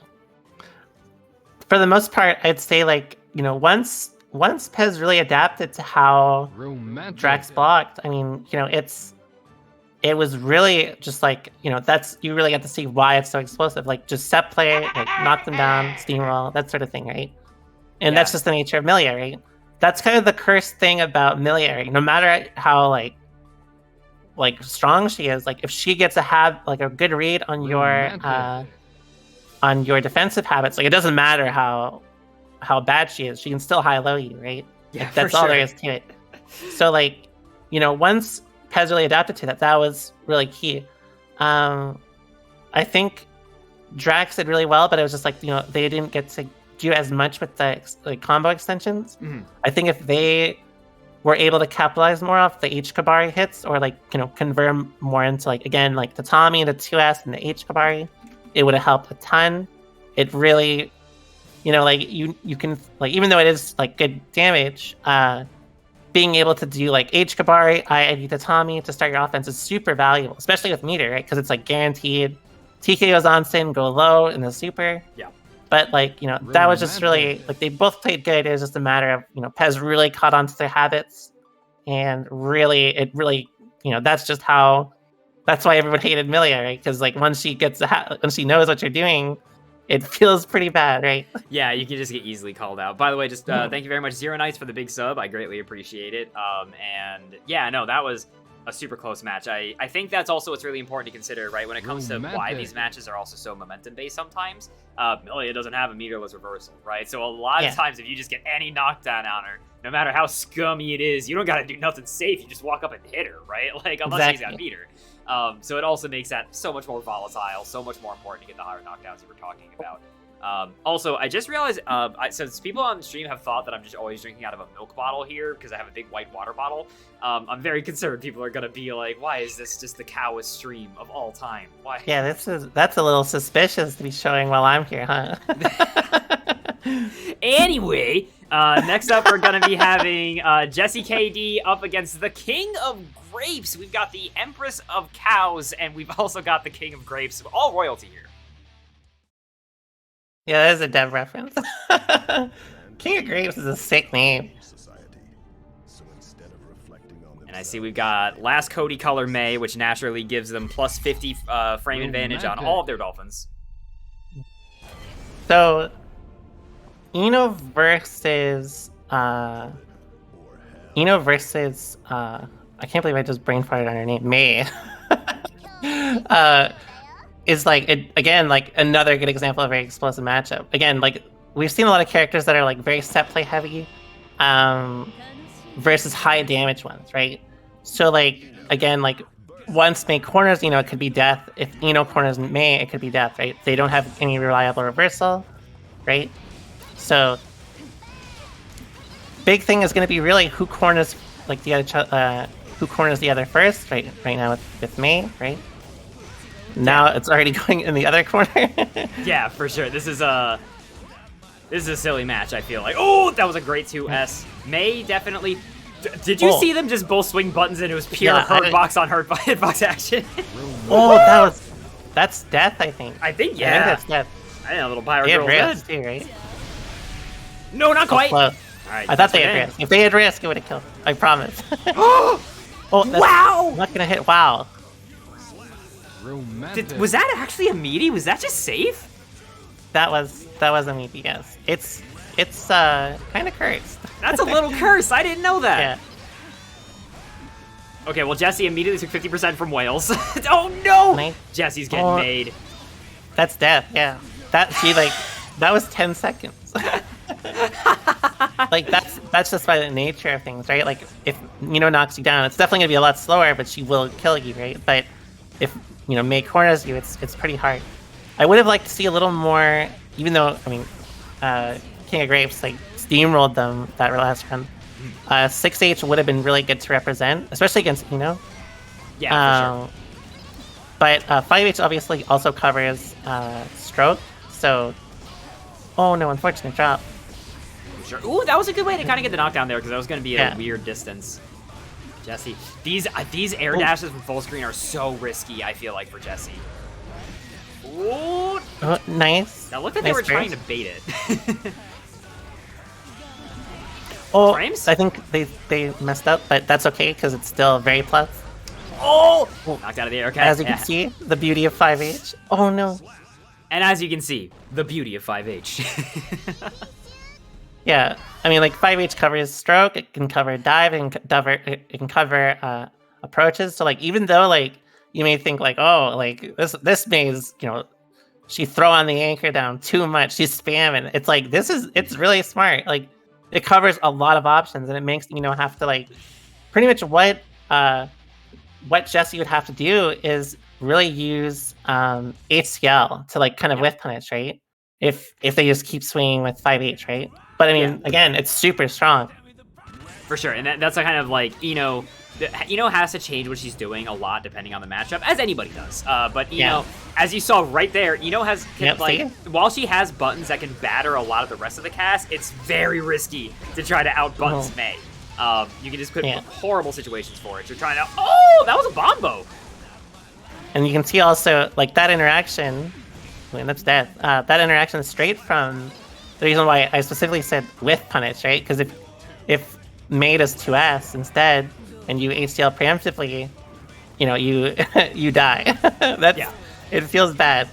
For the most part, I'd say like, you know, once Pez really adapted to how Romantic. Drax blocked, I mean, you know, it was really just like, you know, you really get to see why it's so explosive. Like just set play, like knock them down, steamroll, that sort of thing, right? And that's just the nature of Milia, right? That's kind of the cursed thing about Milia, right? No matter how like strong she is, like if she gets a good read on your defensive habits, like it doesn't matter how bad she is, she can still high-low you, right? Yeah, Like, that's all there is to it. So like, you know, once Pez really adapted to that, that was really key. I think Drax did really well, but it was just like, you know, they didn't get to do as much with the combo extensions. I think if they were able to capitalize more off the H Kabari hits, or like, you know, convert more into like, again, like the Tommy, the 2S, and the H Kabari, it would have helped a ton. It really, you know, like you can, like, even though it is like good damage, being able to do like H Kabari, IID Tatami to start your offense is super valuable, especially with meter, right? Because it's like guaranteed TKOs on Sin, go low in the super. Yeah. But like, you know, that was just really like, they both played good. It was just a matter of, you know, Pez really caught on to their habits, and it really, you know, that's why everyone hated Milia, right? Because like once she knows what you're doing, it feels pretty bad, right? Yeah, you can just get easily called out. By the way, just thank you very much, Zero Knights, for the big sub. I greatly appreciate it. And yeah, no, that was a super close match. I think that's also what's really important to consider, right? When it comes to why these matches are also so momentum-based sometimes. Milia doesn't have a meterless reversal, right? So a lot of times, if you just get any knockdown on her, no matter how scummy it is, you don't got to do nothing safe. You just walk up and hit her, right? Like, unless she's got meter. So it also makes that so much more volatile, so much more important to get the higher knockdowns you were talking about. Also, I just realized, since people on the stream have thought that I'm just always drinking out of a milk bottle here because I have a big white water bottle, I'm very concerned people are going to be like, why is this just the cowest stream of all time? Why? Yeah, that's a little suspicious to be showing while I'm here, huh? Anyway, next up we're going to be having Jesse KD up against the King of Grapes. We've got the Empress of Cows, and we've also got the King of Grapes. All royalty here. Yeah, that is a Dev reference. King of Grapes is a sick name. And I see we've got last Cody color May, which naturally gives them plus 50 frame advantage on all of their dolphins. So, Eno versus I can't believe I just brain farted on her name, May. Is like, again, like another good example of a very explosive matchup. Again, like we've seen a lot of characters that are like very set play heavy, versus high damage ones, right? So like, again, like once May corners, it could be death. If corners May, it could be death, right? They don't have any reliable reversal, right? So big thing is going to be really who corners like the other first, right? Right now with May, right? Now it's already going in the other corner. Yeah, for sure. This is a silly match, I feel like. Oh, that was a great 2S. May definitely... Did you see them just both swing buttons and it was pure hurtbox on hitbox action? That's death, I think. I think that's death. I didn't know a little Pyro They Girl had risk too, right? No, not quite. Close. All right, I thought they had risk. If they had risk, it would have killed. I promise. Wow! I'm not gonna hit wow. Was that actually a meaty? Was that just safe? That was a meaty, yes. It's kind of cursed. That's a little curse. I didn't know that. Yeah. Okay, well, Jesse immediately took 50% from Wales. Oh no! Jesse's getting made. That's death. Yeah. That was 10 seconds. Like that's just by the nature of things, right? Like if knocks you down, it's definitely gonna be a lot slower, but she will kill you, right? But if May corners you, it's pretty hard. I would have liked to see a little more, even though King of Grapes like steamrolled them that last run. 6H would have been really good to represent, especially against Eno. Yeah, for sure. But 5H obviously also covers stroke, so oh no, unfortunate drop. Sure. Ooh, that was a good way to kind of get the knockdown there because that was going to be at a weird distance. Jesse, these air dashes from full screen are so risky, I feel like, for Jesse. Ooh. Oh, nice. That looked like nice they were trying to burst. bait it. Oh, Frames? I think they messed up, but that's okay because it's still very plus. Oh! Knocked out of the air. Okay. As you can see, the beauty of 5H. Oh no. And as you can see, the beauty of 5H. Yeah, I mean, like 5H covers stroke, it can cover dive, it can cover approaches. So like, even though like you may think like, oh, like this maze, you know, she throw on the anchor down too much, she's spamming. It's like it's really smart. Like it covers a lot of options, and it makes have to like pretty much what Jesse would have to do is really use HCL to like kind of whiff punish, right? If they just keep swinging with 5H, right? But I mean, again, it's super strong. For sure, and that's a kind of like, Eno has to change what she's doing a lot depending on the matchup, as anybody does. But Eno, as you saw right there, Eno while she has buttons that can batter a lot of the rest of the cast, it's very risky to try to out-buttons Mei. You can just put horrible situations for it. You're trying to, oh, that was a bombo! And you can see also, like, that interaction, I mean, that's death. That interaction is straight from the reason why I specifically said with punish, right? Because if Mei does 2S instead, and you HCL preemptively, you you die. It feels bad.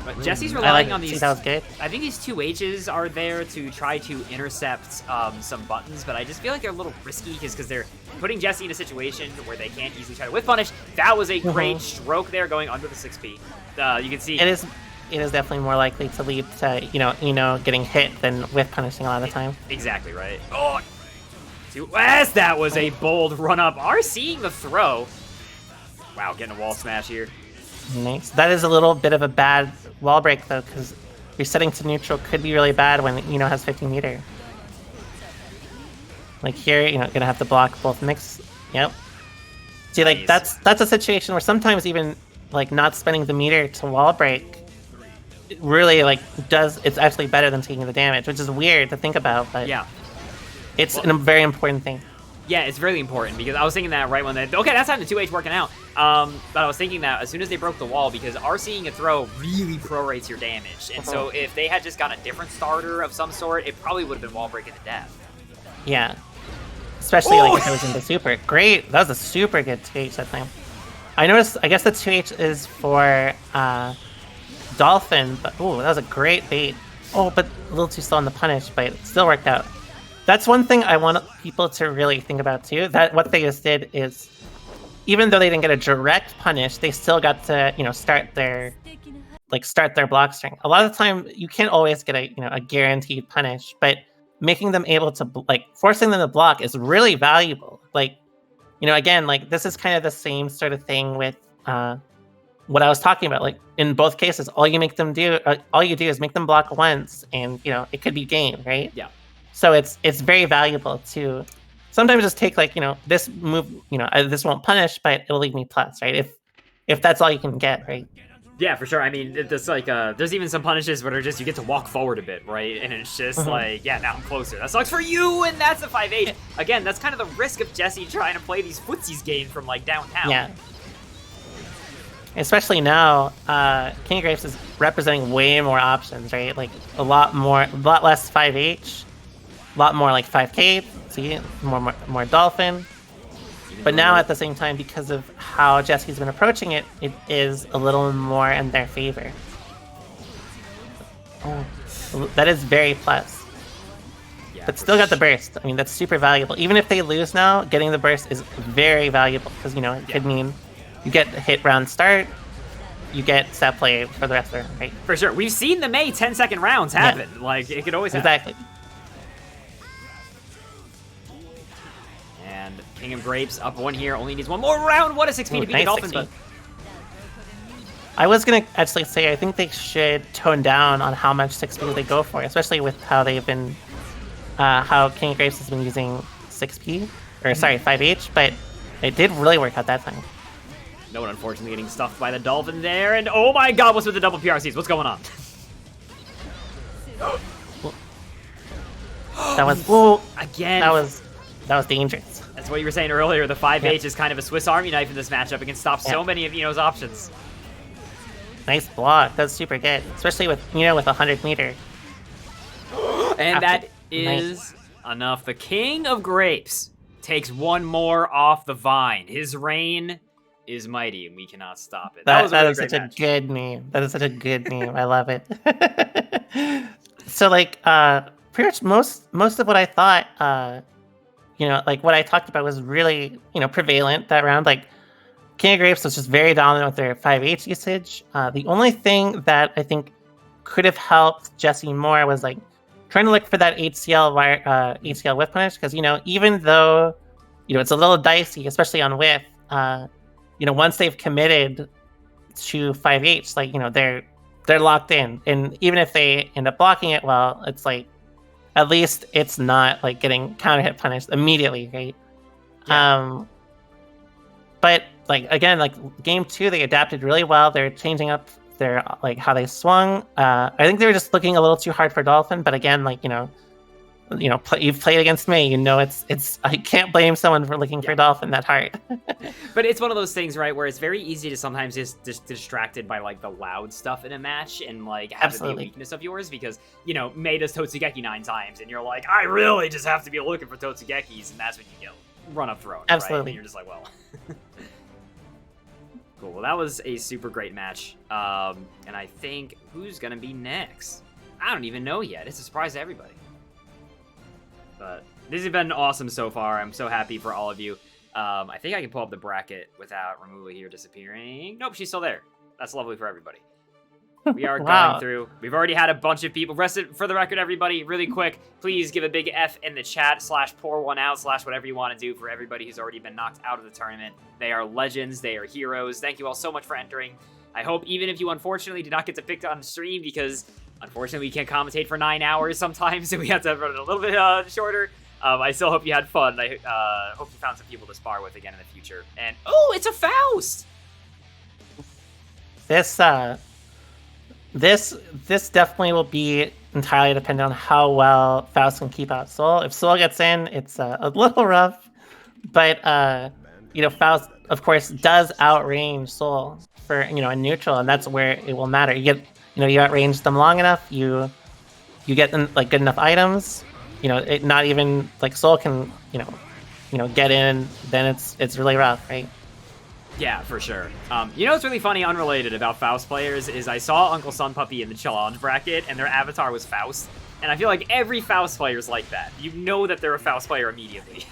But Jesse's relying on these. That was good. I think these 2Hs are there to try to intercept some buttons, but I just feel like they're a little risky because they're putting Jesse in a situation where they can't easily try to whiff punish. That was a great stroke there, going under the 6P. You can see it is definitely more likely to lead to getting hit than whiff punishing a lot of the time. Exactly right. Oh, 2S. That was a bold run up. Are seeing the throw. Wow, getting a wall smash here. Nice. That is a little bit of a bad wall break though, because resetting to neutral could be really bad when has 50 meter. Like here, gonna have to block both mix. Yep. See, like that's a situation where sometimes even like not spending the meter to wall break really it's actually better than taking the damage, which is weird to think about, but it's a very important thing. Yeah, it's really important because I was thinking that right when okay, that's how the 2H working out. But I was thinking that as soon as they broke the wall, because seeing a throw really prorates your damage, and so if they had just got a different starter of some sort, it probably would have been wall breaking to death. Yeah, especially like if it was into super. Great, that was a super good 2H that time. I noticed. I guess the 2H is for Dolphin, but that was a great bait. Oh, but a little too slow on the punish, but it still worked out. That's one thing I want people to really think about too. That what they just did is, even though they didn't get a direct punish, they still got to start their block string. A lot of the time, you can't always get a guaranteed punish, but making them able to forcing them to block is really valuable. Again, this is kind of the same sort of thing with what I was talking about. Like in both cases, all you do is make them block once, and it could be game, right? Yeah. So it's very valuable to sometimes just take this move, this won't punish, but it'll leave me plus, right? If that's all you can get, right? Yeah, for sure. I mean, it's there's even some punishes where you get to walk forward a bit, right? And it's just now I'm closer. That sucks for you, and that's a 5H. Again, that's kind of the risk of Jesse trying to play these footsies games from downtown. Yeah. Especially now, King of Grapes is representing way more options, right? Like a lot less 5H. A lot more 5K, see, more Dolphin. But now at the same time, because of how Jesse's been approaching it, it is a little more in their favor. Oh, that is very plus. Yeah, but still got the burst. I mean, that's super valuable. Even if they lose now, getting the burst is very valuable because, it could mean you get the hit round start, you get set play for the rest of the round, right? For sure. We've seen the Mei 10-second rounds happen. Yeah. It could always happen. Exactly. And King of Grapes up one here, only needs one more round. What a 6P to beat the Dolphin, but I was gonna actually say I think they should tone down on how much 6P they go for, especially with how they've been, how King of Grapes has been using 6P, or sorry, 5H, but it did really work out that time. No one unfortunately getting stuffed by the Dolphin there, and oh my god, what's with the double PRCs? What's going on? That was, again. That was That was dangerous. That's what you were saying earlier. The 5H is kind of a Swiss Army knife in this matchup. It can stop so many of Eno's options. Nice block. That's super good, especially with with 100 meter. And that is enough. The King of Grapes takes one more off the vine. His reign is mighty, and we cannot stop it. That was a really great match. A good name. That is such a good name. I love it. So like, pretty much most of what I thought, like what I talked about was really prevalent that round. Like, King of Grapes was just very dominant with their 5H usage. The only thing that I think could have helped Jesse more was like trying to look for that HCL whiff punish, because even though it's a little dicey, especially on whiff, once they've committed to 5H, like they're locked in, and even if they end up blocking it, well, it's like at least it's not like getting counter hit punished immediately, right? Yeah. But like again, like game 2, they adapted really well. They're changing up their like how they swung. I think they were just looking a little too hard for Dolphin. But again, like you've played against me. It's I can't blame someone for looking for Dolphin that hard. But it's one of those things, right, where it's very easy to sometimes just distracted by like the loud stuff in a match and like have it be a weakness of yours, because May does Totsugeki 9 times, and you're like, I really just have to be looking for Totsugekis, and that's when you run up throwing. Absolutely, right? And you're just like, well. Cool. Well, that was a super great match. And I think who's gonna be next? I don't even know yet. It's a surprise to everybody. But this has been awesome so far. I'm so happy for all of you. I think I can pull up the bracket without Romoolla here disappearing. Nope, she's still there. That's lovely for everybody. We are going through. We've already had a bunch of people. For the record, everybody, really quick, please give a big F in the chat / pour one out / whatever you want to do for everybody who's already been knocked out of the tournament. They are legends. They are heroes. Thank you all so much for entering. I hope even if you unfortunately did not get to pick on stream, because unfortunately we can't commentate for 9 hours sometimes, so we have to run it a little bit shorter. I still hope you had fun. I hope you found some people to spar with again in the future. And oh, it's a Faust! This definitely will be entirely dependent on how well Faust can keep out Soul. If Soul gets in, it's a little rough, but Faust, of course, does outrange Soul for a neutral, and that's where it will matter. You outrange them long enough, you get them like good enough items. Not even like Soul can get in, then it's really rough, right? Yeah, for sure. What's really funny, unrelated, about Faust players is I saw Uncle Sun Puppy in the challenge bracket, and their avatar was Faust. And I feel like every Faust player is like that. You know that they're a Faust player immediately.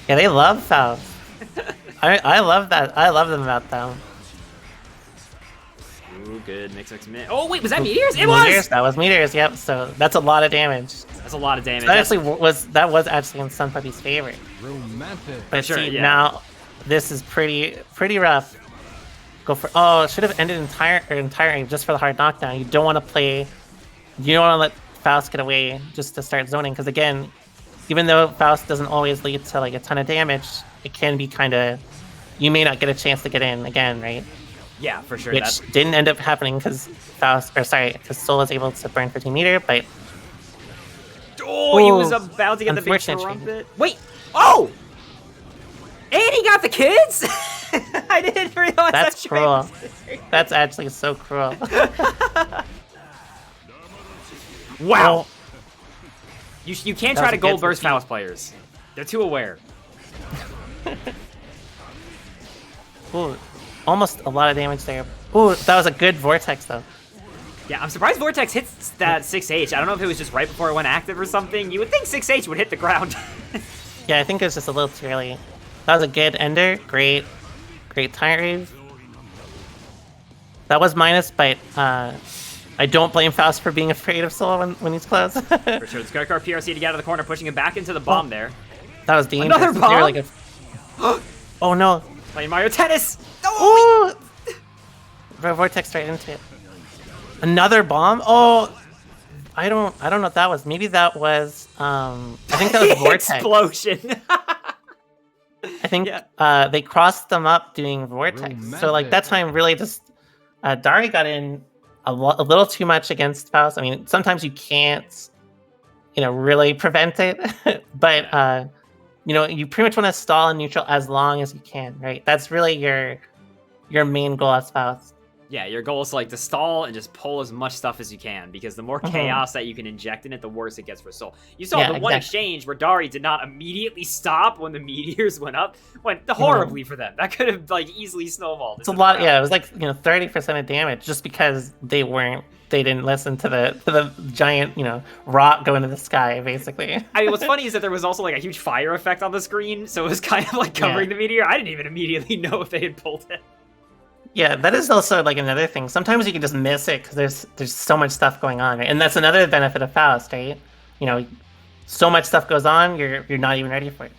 Yeah, they love Faust. I love that. I love them about them. Ooh, good. Mix. Oh, wait, was that Meteors? It was! That was Meteors, yep. So that's a lot of damage. That's a lot of damage. So that was actually in Sun Puppy's favor. Romantic. But sure, now this is pretty rough. Go for it should have ended entire just for the hard knockdown. You don't want to let Faust get away just to start zoning, because again, even though Faust doesn't always lead to like a ton of damage, it can be you may not get a chance to get in again, right? Yeah, for sure. Which didn't end up happening because Soul was able to burn 15 meter, but he was about to get the big trumpet. Wait! Oh! And he got the kids? I didn't realize that's cruel. That's actually so cruel. Wow. You can't try to gold burst Faust players. They're too aware. Ooh, almost a lot of damage there. Ooh, that was a good Vortex though. Yeah, I'm surprised Vortex hits that 6H. I don't know if it was just right before it went active or something. You would think 6H would hit the ground. Yeah, I think it was just a little too early. That was a good ender. Great Tyrant Rave. That was minus, but I don't blame Faust for being afraid of Soul when he's close. For sure. The Skycar PRC to get out of the corner, pushing him back into the bomb there. That was dangerous. Another bomb? Oh no. Playing Mario Tennis! Oh! Vortex right into it. Another bomb? Oh, I don't know what that was. Maybe that was I think that was Vortex. Explosion. I think they crossed them up doing Vortex. So like that time really just Dari got in a little too much against Faust. I mean, sometimes you can't really prevent it, but you know, you pretty much want to stall in neutral as long as you can, right? That's really your main goal as Faust. Yeah, your goal is like to stall and just pull as much stuff as you can, because the more chaos that you can inject in it, the worse it gets for Soul. You saw the one exchange where Dari did not immediately stop when the meteors went up. Went horribly for them. That could have like easily snowballed. It's a lot. Yeah, it was like 30% of damage just because they didn't listen to the giant rock going to the sky basically. I mean, what's funny is that there was also like a huge fire effect on the screen, so it was kind of like covering the meteor. I didn't even immediately know if they had pulled it. Yeah, that is also like another thing. Sometimes you can just miss it because there's so much stuff going on, right? And that's another benefit of Faust, right? You know, so much stuff goes on, you're not even ready for it.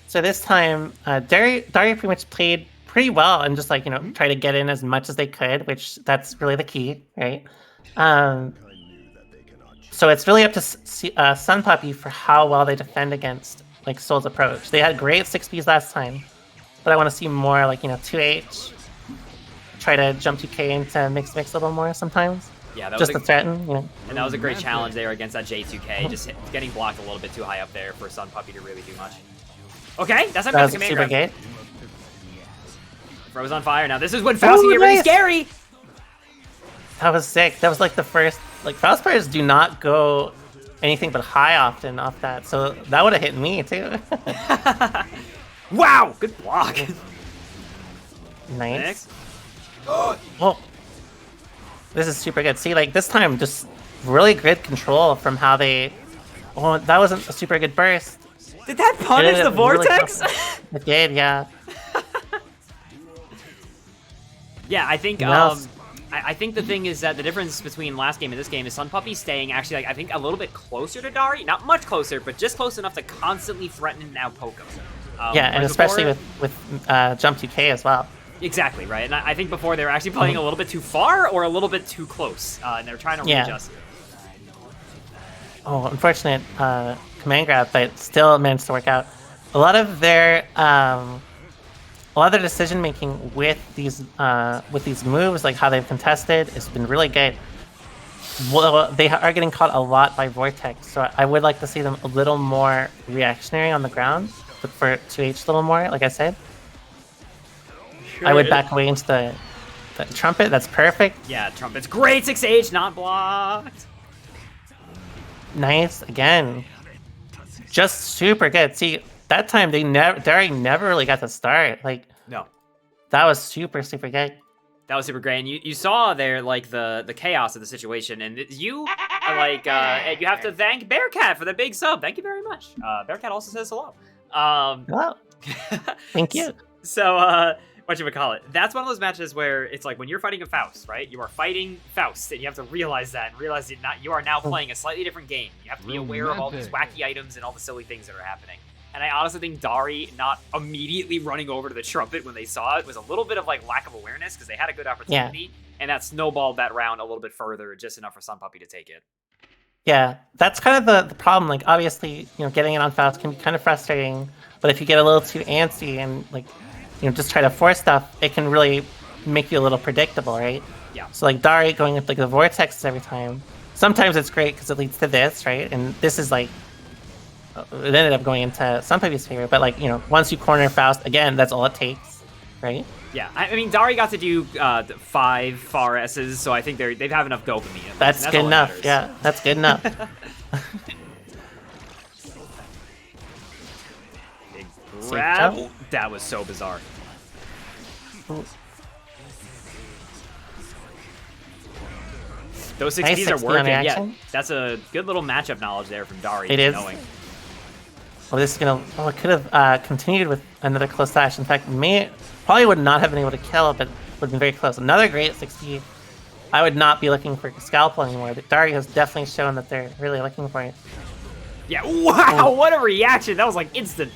So this time, Dari pretty much played pretty well and just like try to get in as much as they could, which that's really the key, right? So it's really up to Sun Puppy for how well they defend against like Soul's approach. They had great 6Bs last time, but I want to see more like 2H. Try to jump 2K into mix a little more sometimes. Yeah, that just was to threaten. And that was a great challenge there against that J2K. Just getting blocked a little bit too high up there for Sun Puppy to really do much. Okay, that's not the command grab. Good. Froze on fire. Now this is when Faust can get really scary. That was sick. That was like the first. Like Faust players do not go anything but high often off that, so that would have hit me too. Wow, good block. Nice. Next. Oh, this is super good. See, like this time, just really good control from how they. Oh, that wasn't a super good burst. Did that punish the vortex? Really it did, yeah. Yeah, I think I think the thing is that the difference between last game and this game is Sun Puppy staying actually, like, I think a little bit closer to Dari. Not much closer, but just close enough to constantly threaten and now poke him. Yeah, and especially with Jump 2K as well. Exactly, right. And I think before they were actually playing a little bit too far or a little bit too close, and they're trying to readjust. Oh, unfortunate command grab, but still managed to work out. A lot of their decision making with these moves, like how they've contested, has been really good. Well, they are getting caught a lot by Vortex, so I would like to see them a little more reactionary on the ground. Look for 2H a little more, like I said. Sure. I would back away into the trumpet. That's perfect. Yeah, trumpet's great. 6H, not blocked. Nice again. Just super good. See, that time Dari never really got to start. Like, no, that was super good. That was super great. And you saw there like the chaos of the situation, and you like you have to thank Bearcat for the big sub. Thank you very much. Bearcat also says hello. Hello. Thank you. So whatchamacallit, that's one of those matches where it's like when you're fighting a Faust, right? You are fighting Faust, and you have to realize that and realize that you are now playing a slightly different game. You have to be aware of all these wacky items and all the silly things that are happening. And I honestly think Dari not immediately running over to the trumpet when they saw it was a little bit of like lack of awareness, because they had a good opportunity, and that snowballed that round a little bit further, just enough for Sun Puppy to take it. Yeah, that's kind of the problem. Like, obviously, getting it on Faust can be kind of frustrating, but if you get a little too antsy and like, just try to force stuff, it can really make you a little predictable, right? Yeah. So like Dari going with like the vortexes every time. Sometimes it's great because it leads to this, right? And this is like, it ended up going into Sun Puppy's favor. But like, once you corner Faust, again, that's all it takes, right? Yeah, I mean, Dari got to do 5 far S's, so I think they have enough dopamine. That's good enough. Yeah, that's good enough. Big grab. Ooh, that was so bizarre. Ooh. Those 6Ps are working. Yeah, that's a good little matchup knowledge there from Dari. It is. Well, this is gonna. Well, it could have continued with another close slash. In fact, probably would not have been able to kill, but would have been very close. Another great 6P. I would not be looking for Scalpel anymore. Dari has definitely shown that they're really looking for it. Yeah, wow, what a reaction. That was like instant.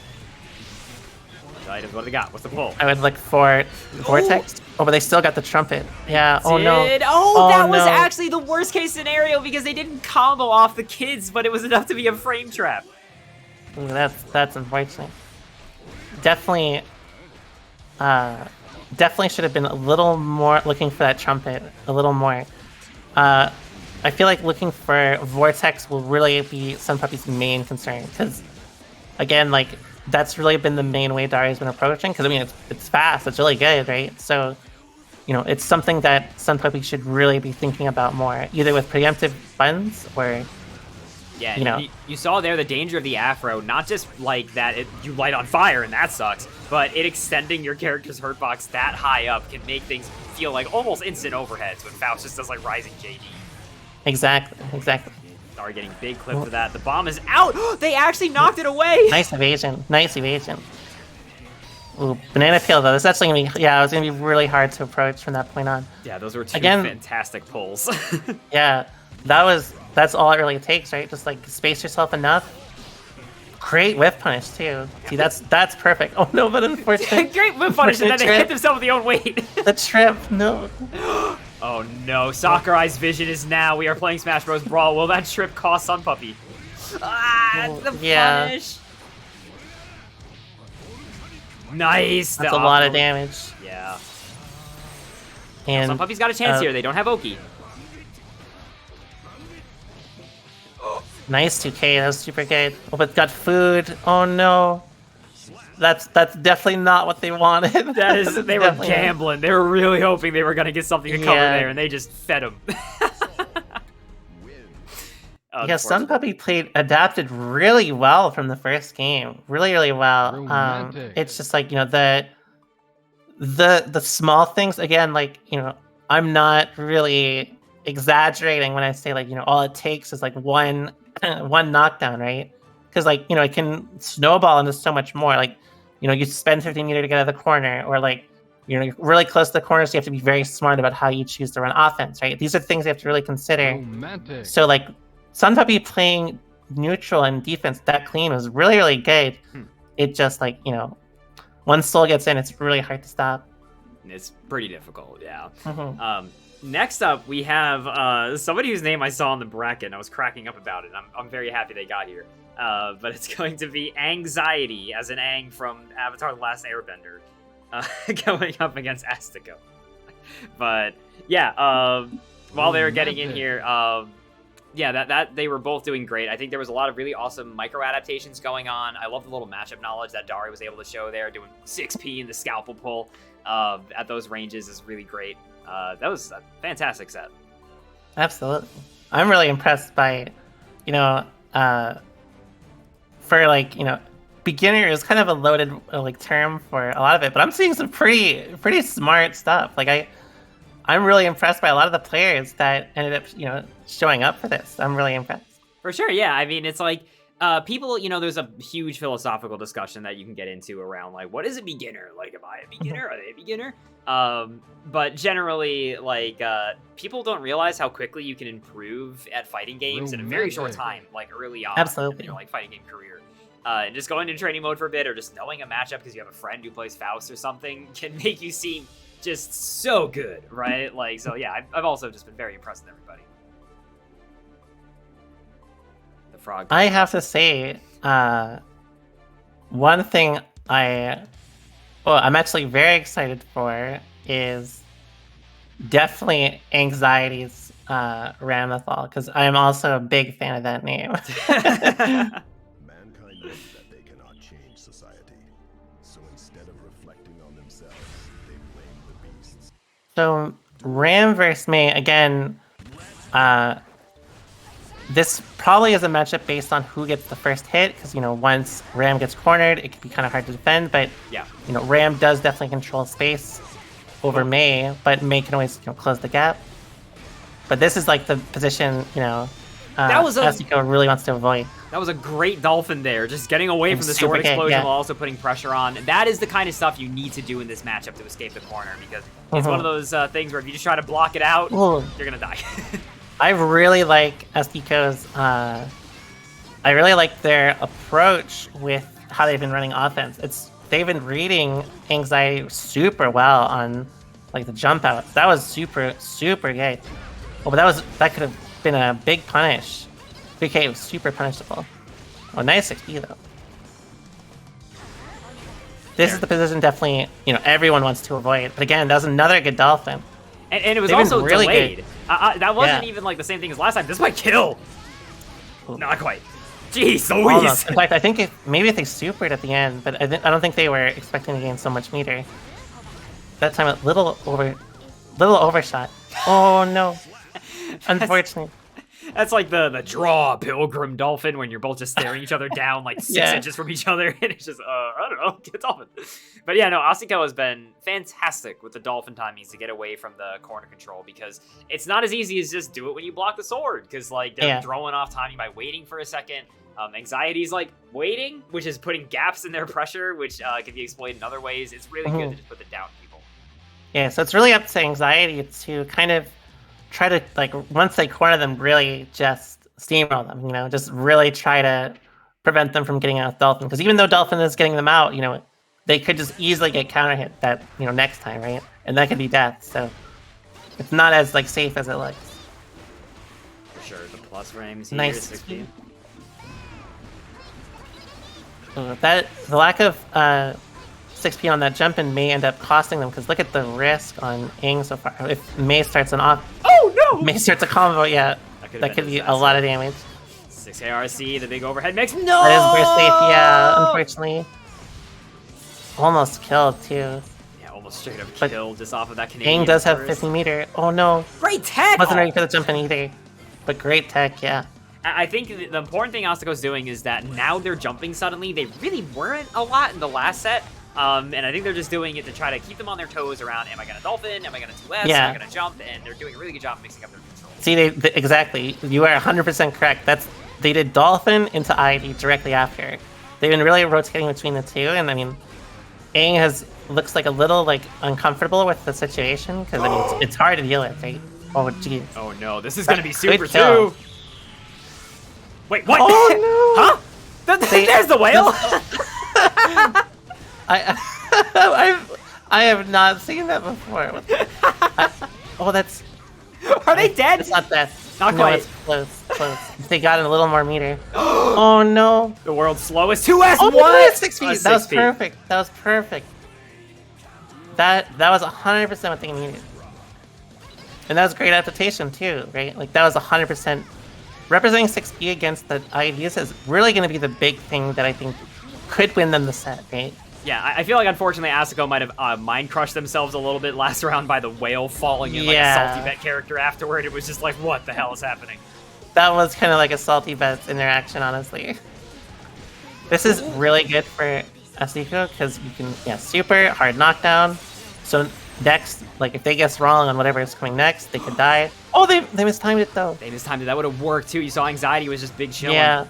Items, what do they got? What's the pull? I would look for Vortex. Oh, but they still got the trumpet. Yeah, oh no. Oh, that was actually the worst case scenario, because they didn't combo off the kids, but it was enough to be a frame trap. Ooh, that's unfortunate. Definitely should have been a little more looking for that trumpet. A little more. I feel like looking for Vortex will really be Sun Puppy's main concern, because again, like that's really been the main way Dari's been approaching. Because I mean, it's fast, it's really good, right? So you know, it's something that Sun Puppy should really be thinking about more, either with preemptive buttons or. Yeah, you know, you saw there the danger of the Afro, not just like that you light on fire and that sucks, but it extending your character's hurt box that high up can make things feel like almost instant overheads when Faust just does like Rising JD. Exactly. Sorry, getting big clip for that. The bomb is out! They actually knocked it away! Nice evasion. Ooh, banana peel though. This is actually gonna be, yeah, it was gonna be really hard to approach from that point on. Yeah, those were two Again, fantastic pulls. Yeah, that's all it really takes, right? Just like space yourself enough. Great whiff punish too. See, that's perfect. Oh no, but unfortunately. Great whiff punish, and then they hit themselves with their own weight. The trip, no. Oh no, Sakurai's vision is now. We are playing Smash Bros. Brawl. Will that trip cost Sun Puppy? The punish. Nice. That's a lot of damage. Yeah. And Sun Puppy's got a chance here. They don't have Oki. Nice 2K, that was super good. Oh, but got food. Oh no. That's definitely not what they wanted. They were gambling. They were really hoping they were gonna get something to cover there, and they just fed him. Yeah, Sun Puppy adapted really well from the first game. Really well. It's just like, you know, the small things, again, like, you know, I'm not really exaggerating when I say, like, you know, all it takes is like one knockdown, right? Because, like, you know, it can snowball into so much more. Like, you know, you spend 15 meter to get out of the corner, or like, you know, you're really close to the corner, so you have to be very smart about how you choose to run offense, right? These are things you have to really consider. Romantic. So, like, Sun Puppy playing neutral and defense that clean was really good. It just, like, you know, once Soul gets in, it's really hard to stop. It's pretty difficult, yeah. Next up, we have somebody whose name I saw in the bracket, and I was cracking up about it. I'm very happy they got here. But it's going to be Anxiety, as an Aang from Avatar: The Last Airbender, going up against Astico. But, yeah, while they were getting in here, yeah, that they were both doing great. I think there was a lot of really awesome micro-adaptations going on. I love the little matchup knowledge that Dari was able to show there, doing 6P in the scalpel pull at those ranges is really great. That was a fantastic set. Absolutely. I'm really impressed by, you know, for, like, you know, beginner is kind of a loaded like term for a lot of it, but I'm seeing some pretty smart stuff. Like, I'm really impressed by a lot of the players that ended up, you know, showing up for this. I'm really impressed. For sure, yeah. I mean, it's like, people, you know, there's a huge philosophical discussion that you can get into around, like, what is a beginner? Like, am I a beginner? Are they a beginner? But generally, like, people don't realize how quickly you can improve at fighting games in a very short time, like, early on in your, like, fighting game career. And just going into training mode for a bit, or just knowing a matchup because you have a friend who plays Faust or something, can make you seem just so good, right? Like, so yeah, I've also just been very impressed with everybody. The frog. I have to say, one thing I'm actually very excited for is definitely Anxiety's Ramethal, because I am also a big fan of that name. Mankind knows that they cannot change society, so instead of reflecting on themselves, they blame the beasts. So Ram versus May, again, this probably is a matchup based on who gets the first hit, because, you know, once Ram gets cornered, it can be kind of hard to defend, but, yeah, you know, Ram does definitely control space over May, but May can always, you know, close the gap. But this is like the position, you know, Astico really wants to avoid. That was a great dolphin there, just getting away from the sword explosion while also putting pressure on. And that is the kind of stuff you need to do in this matchup to escape the corner, because it's one of those things where if you just try to block it out, you're gonna die. I really like Astico's, I really like their approach with how they've been running offense. They've been reading Anxiety super well on, like, the jump out. That was super good. Oh, but that could have been a big punish. 3K was super punishable. Oh, nice XP though. This is the position definitely, you know, everyone wants to avoid. But again, that was another good dolphin. And it was also really delayed. Good. That wasn't Yeah. even like the same thing as last time. This might kill. Not quite. Jeez Almost. Louise. In fact, I think maybe if they supered at the end, but I don't think they were expecting to gain so much meter. That time, a little overshot. Oh no! Unfortunate. That's like the draw Pilgrim Dolphin when you're both just staring each other down like 6 Yeah. inches from each other, and it's just I don't know, get Dolphin. But yeah, no, Asiko has been fantastic with the Dolphin timings to get away from the corner control, because it's not as easy as just do it when you block the sword, because like they're throwing off timing by waiting for a second. Anxiety's like waiting, which is putting gaps in their pressure, which can be exploited in other ways. It's really good to just put it down people. Yeah, so it's really up to Anxiety to kind of try to, like, once they corner them, really just steamroll them, you know, just really try to prevent them from getting out with Dolphin. Because even though Dolphin is getting them out, you know, they could just easily get counter hit that, you know, next time, right? And that could be death, so it's not as, like, safe as it looks. For sure, the plus frames here, Nice 60. The lack of 6P on that jump in may end up costing them, because look at the risk on Aang so far. If Mei starts an off, Mei starts a combo, yeah, that could be a lot of damage. 6 ARC, the big overhead mix. No! That is burst safe, yeah, unfortunately. Almost killed too. Yeah, almost straight up But killed just off of that Canadian. Aang does have burst. 50 meter. Oh no. Great tech! Wasn't ready for the jump in either. But great tech, yeah. I think the important thing Astiko's doing is that now they're jumping suddenly. They really weren't a lot in the last set. And I think they're just doing it to try to keep them on their toes around, am I going to Dolphin? Am I going to 2S? Yeah. Am I going to jump? And they're doing a really good job mixing up their control. See, exactly. You are 100% correct. They did Dolphin into ID directly after. They've been really rotating between the two, and I mean, Aang looks like a little like uncomfortable with the situation, because I mean it's hard to deal with, right? Oh geez. Oh no, this is going to be super Good kill. too. Wait, what? Oh no! Huh? There's the whale! I have not seen that before. That's. Are they dead? It's not that. Not no, quite. it's close. If they got a little more meter. Oh no! The world's slowest 2S. Oh, what? 6 feet. Oh, That was 6 feet. perfect. That was perfect. That was 100% what they needed, and that was great adaptation too, right? Like that was 100%. Representing 6E against the IDs is really going to be the big thing that I think could win them the set, right? Yeah, I feel like unfortunately Asiko might have mind crushed themselves a little bit last round by the whale falling in like a salty bet character afterward. It was just like, what the hell is happening? That was kind of like a salty bet interaction, honestly. This is really good for Asiko because you can, super hard knockdown. So next, like if they guess wrong on whatever is coming next, they could die. Oh, they mistimed it though. They mistimed it. That would have worked too. You saw Anxiety was just big chilling. Yeah.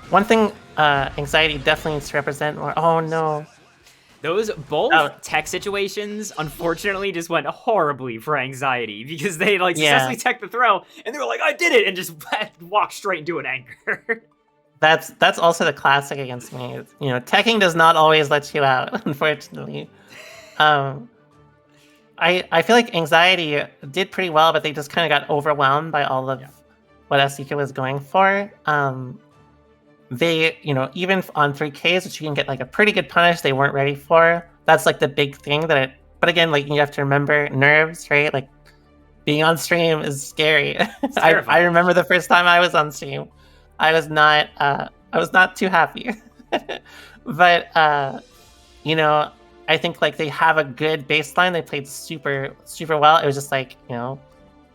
One thing Anxiety definitely needs to represent more. Oh no. Those both tech situations, unfortunately, just went horribly for Anxiety because they like successfully teched the throw and they were like, I did it, and just walked straight into an anchor. That's also the classic against me. You know, teching does not always let you out, unfortunately. I feel like Anxiety did pretty well, but they just kind of got overwhelmed by all of what Asika was going for. They, you know, even on 3Ks, which you can get like a pretty good punish, they weren't ready for. That's like the big thing but again, like you have to remember nerves, right? Like being on stream is scary. I remember the first time I was on stream, I was not too happy. But you know, I think like they have a good baseline. They played super well. It was just like, you know,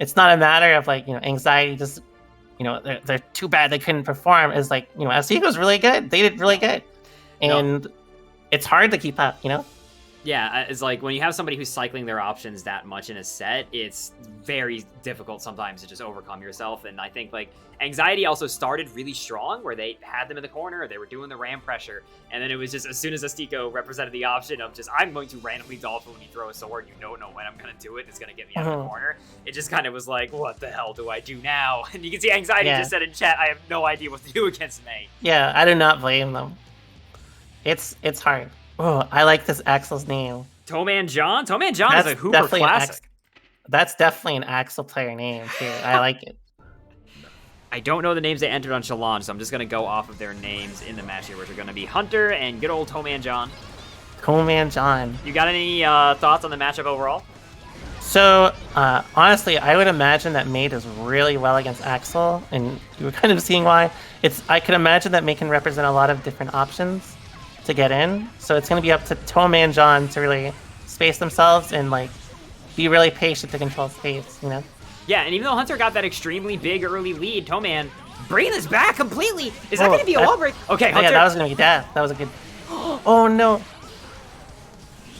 it's not a matter of like, you know, Anxiety just, you know, they're too bad they couldn't perform. It's like, you know, Asiko's really good. They did really good. And it's hard to keep up, you know? Yeah, it's like when you have somebody who's cycling their options that much in a set, it's very difficult sometimes to just overcome yourself. And I think like Anxiety also started really strong where they had them in the corner, they were doing the ram pressure, and then it was just as soon as Astiko represented the option of just I'm going to randomly Dolphin when you throw a sword, you don't know when I'm going to do it, it's going to get me out of the corner. It just kind of was like, what the hell do I do now? And you can see Anxiety just said in chat, I have no idea what to do against Mei. Yeah, I do not blame them. It's hard. Oh, I like this Axel's name. Toeman John? Toeman John is a Hooper classic. That's definitely an Axel player name, too. I like it. I don't know the names they entered on Shalon, so I'm just going to go off of their names in the match here, which are going to be Hunter and good old Toeman John. Toeman John. You got any thoughts on the matchup overall? So, honestly, I would imagine that May does really well against Axel, and you were kind of seeing why. I could imagine that May can represent a lot of different options to get in, so it's going to be up to Tomei and John to really space themselves and, like, be really patient to control space, you know? Yeah, and even though Hunter got that extremely big early lead, Toman bringing this back completely. Is that Oh, going to be a wall break? Okay, Hunter. Yeah, that was going to be death. That was a good... Oh, no.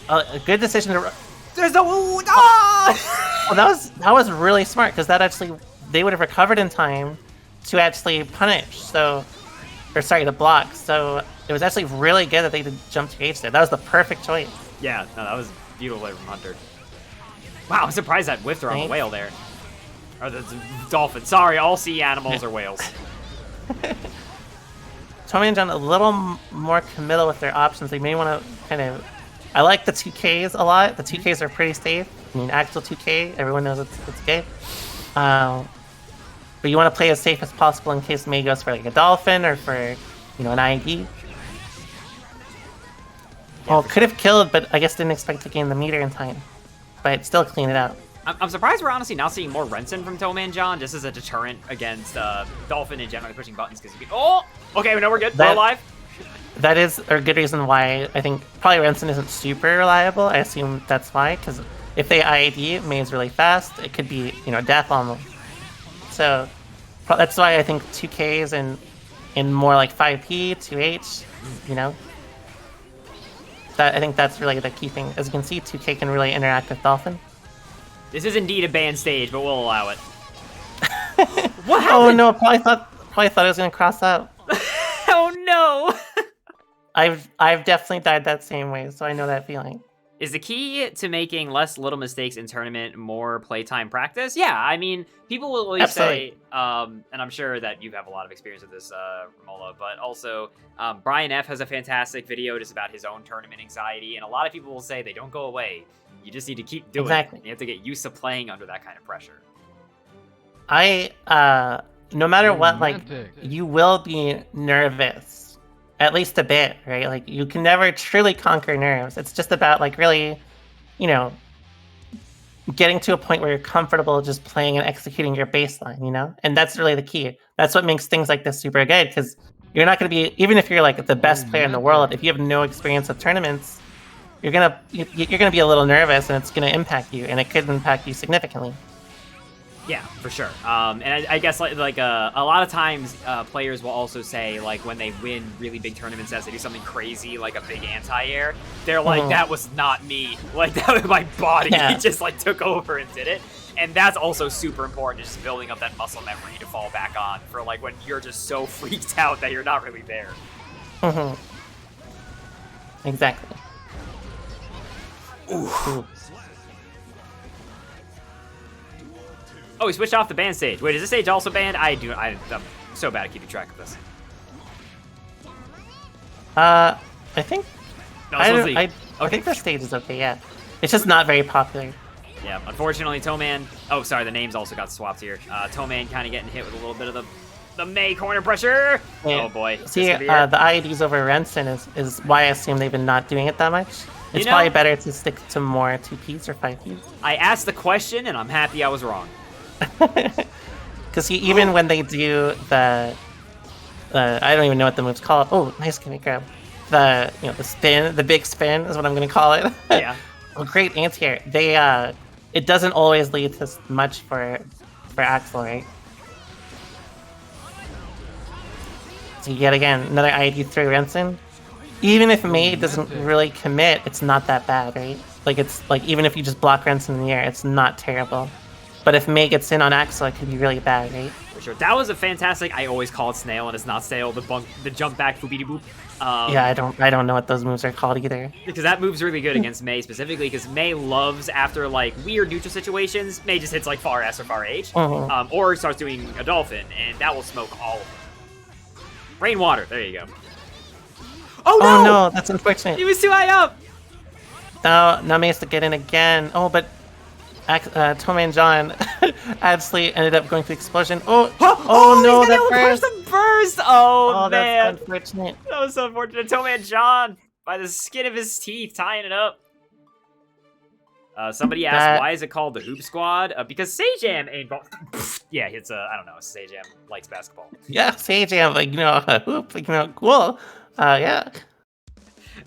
A good decision to... There's no... Ah! Well, that was really smart, because that actually... They would have recovered in time to actually punish, so... Or, sorry, to block, so... It was actually really good that they did jump to H there. That was the perfect choice. Yeah, no, that was beautiful play from Hunter. Wow, I'm surprised that whiffed her on the whale there. Or the dolphin. Sorry, all sea animals are whales. Tomei and John a little more committal with their options. They may want to kind of... I like the 2Ks a lot. The 2Ks are pretty safe. I mean, actual 2K, everyone knows it's good. But you want to play as safe as possible in case May goes for like a dolphin or for, you know, an IED. Well, could have killed, but I guess didn't expect to gain the meter in time. But still clean it out. I'm surprised we're honestly now seeing more Renson from Toman John, just as a deterrent against Dolphin and generally pushing buttons because you can... Oh! Okay, no, we're good. We're alive. That is a good reason why I think probably Renson isn't super reliable. I assume that's why, because if they IAD, May's really fast. It could be, you know, death on them. So that's why I think 2Ks and more like 5P, 2H, you know. I think that's really the key thing. As you can see, 2K can really interact with Dolphin. This is indeed a banned stage, but we'll allow it. What happened? Oh no, probably thought it was gonna cross out. Oh no! I've definitely died that same way, so I know that feeling. Is the key to making less little mistakes in tournament more playtime practice? Yeah, I mean, people will always say, and I'm sure that you have a lot of experience with this, Romoolla, but also Brian F. has a fantastic video just about his own tournament anxiety, and a lot of people will say they don't go away. You just need to keep doing it. You have to get used to playing under that kind of pressure. No matter what, like, you will be nervous. At least a bit, right? Like, you can never truly conquer nerves. It's just about, like, really, you know, getting to a point where you're comfortable just playing and executing your baseline, you know? And that's really the key. That's what makes things like this super good, because you're not going to be, even if you're, like, the best player in the world, if you have no experience with tournaments, you're gonna be a little nervous, and it's gonna impact you, and it could impact you significantly. Yeah, for sure. And I guess like a lot of times players will also say, like, when they win really big tournament sets, they do something crazy, like a big anti-air. They're like, that was not me. Like, that was my body. It just, like, took over and did it. And that's also super important, just building up that muscle memory to fall back on for, like, when you're just so freaked out that you're not really there. Exactly. Ooh. Oh, we switched off the band stage. Wait, is this stage also banned? I'm so bad at keeping track of this. I think... No, I think the stage is okay, yeah. It's just not very popular. Yeah, unfortunately, Toman... Oh, sorry, the names also got swapped here. Toman kind of getting hit with a little bit of the May corner pressure. Yeah. Oh, boy. See, the IEDs over Renson is why I assume they've been not doing it that much. It's probably better to stick to more 2Ps or 5Ps. I asked the question, and I'm happy I was wrong. Because even when they do the I don't even know what the move's called. Oh, nice gimmick grab. The spin, the big spin is what I'm gonna call it. Yeah. Well, great anti-air. They it doesn't always lead to much for Axel, right? So yet again, another IED through Renson. Even if May doesn't really commit, it's not that bad, right? Like, it's like, even if you just block Renson in the air, it's not terrible. But if May gets in on Axel, it could be really bad, right? For sure. That was a fantastic, I always call it snail, and it's not snail, the jump back foobity boop. Yeah, I don't know what those moves are called either. Because that move's really good against May specifically, because May loves, after, like, weird neutral situations, May just hits, like, far S or far H, or starts doing a dolphin, and that will smoke all of them. Rainwater, there you go. Oh no! Oh no, that's unfortunate. He was too high up! Now May has to get in again. Oh, but Tomei and John absolutely ended up going to explosion. Oh no, that burst! Oh man, that's unfortunate. That was so unfortunate. Tomei and John by the skin of his teeth tying it up. Somebody asked, why is it called the Hoop Squad? Because Sajam ain't... yeah, it's I don't know, Sajam likes basketball. Yeah, Sajam, like, hoop, cool. Yeah.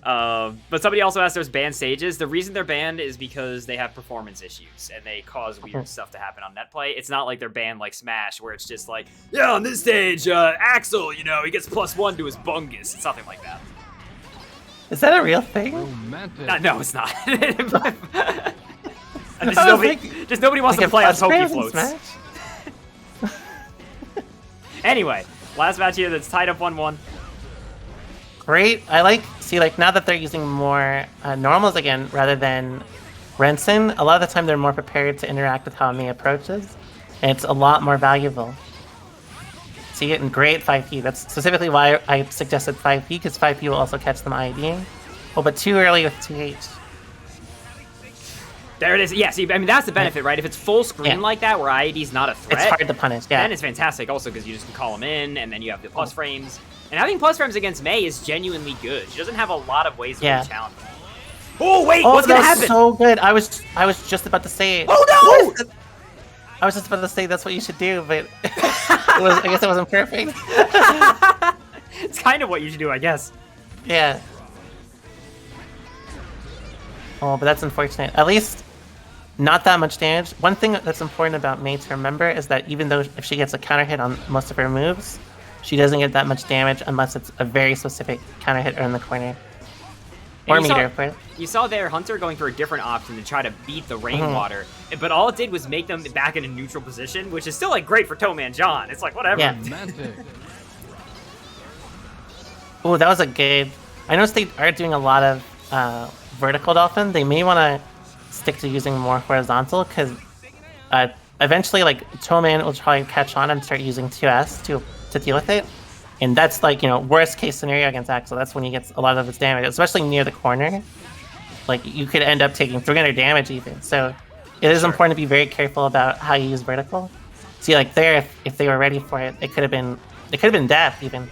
But somebody also asked, there's banned stages. The reason they're banned is because they have performance issues, and they cause weird stuff to happen on net play. It's not like they're banned like Smash, where it's just like, yeah, on this stage, Axel, he gets +1 to his bungus. It's nothing like that. Is that a real thing? Romantic. No, it's not. Just nobody wants to play on Poke Floats. Anyway, last match here that's tied up 1-1. Great. I like now that they're using more normals again rather than Renson, a lot of the time they're more prepared to interact with how Mei approaches, and it's a lot more valuable. So you get in great 5P. That's specifically why I suggested 5P, because 5P will also catch them IDing. Oh, but too early with 2H. There it is. Yeah, see, I mean, that's the benefit, right? If it's full screen like that, where IED's not a threat, it's hard to punish, then it's fantastic also, because you just can call them in, and then you have the plus frames. And having plus frames against Mei is genuinely good. She doesn't have a lot of ways to challenge. Oh, wait, what's going to happen? So good. I was just about to say... Oh, no! I was just about to say that's what you should do, but I guess it wasn't perfect. It's kind of what you should do, I guess. Yeah. Oh, but that's unfortunate. At least not that much damage. One thing that's important about Mei to remember is that even though if she gets a counter hit on most of her moves, she doesn't get that much damage unless it's a very specific counter hit in the corner. Or meter, of course. You saw there Hunter going for a different option to try to beat the rainwater, but all it did was make them back in a neutral position, which is still like great for Toman John. It's like, whatever. Yeah. Oh, that was a good... I noticed they are doing a lot of vertical dolphin. They may want to stick to using more horizontal, because eventually, like, Toman will try and catch on and start using 2S to deal with it. And that's like, worst case scenario against Axel. That's when he gets a lot of his damage, especially near the corner. Like, you could end up taking 300 damage even. So it is important to be very careful about how you use vertical. See, like there, if they were ready for it, it could have been death even.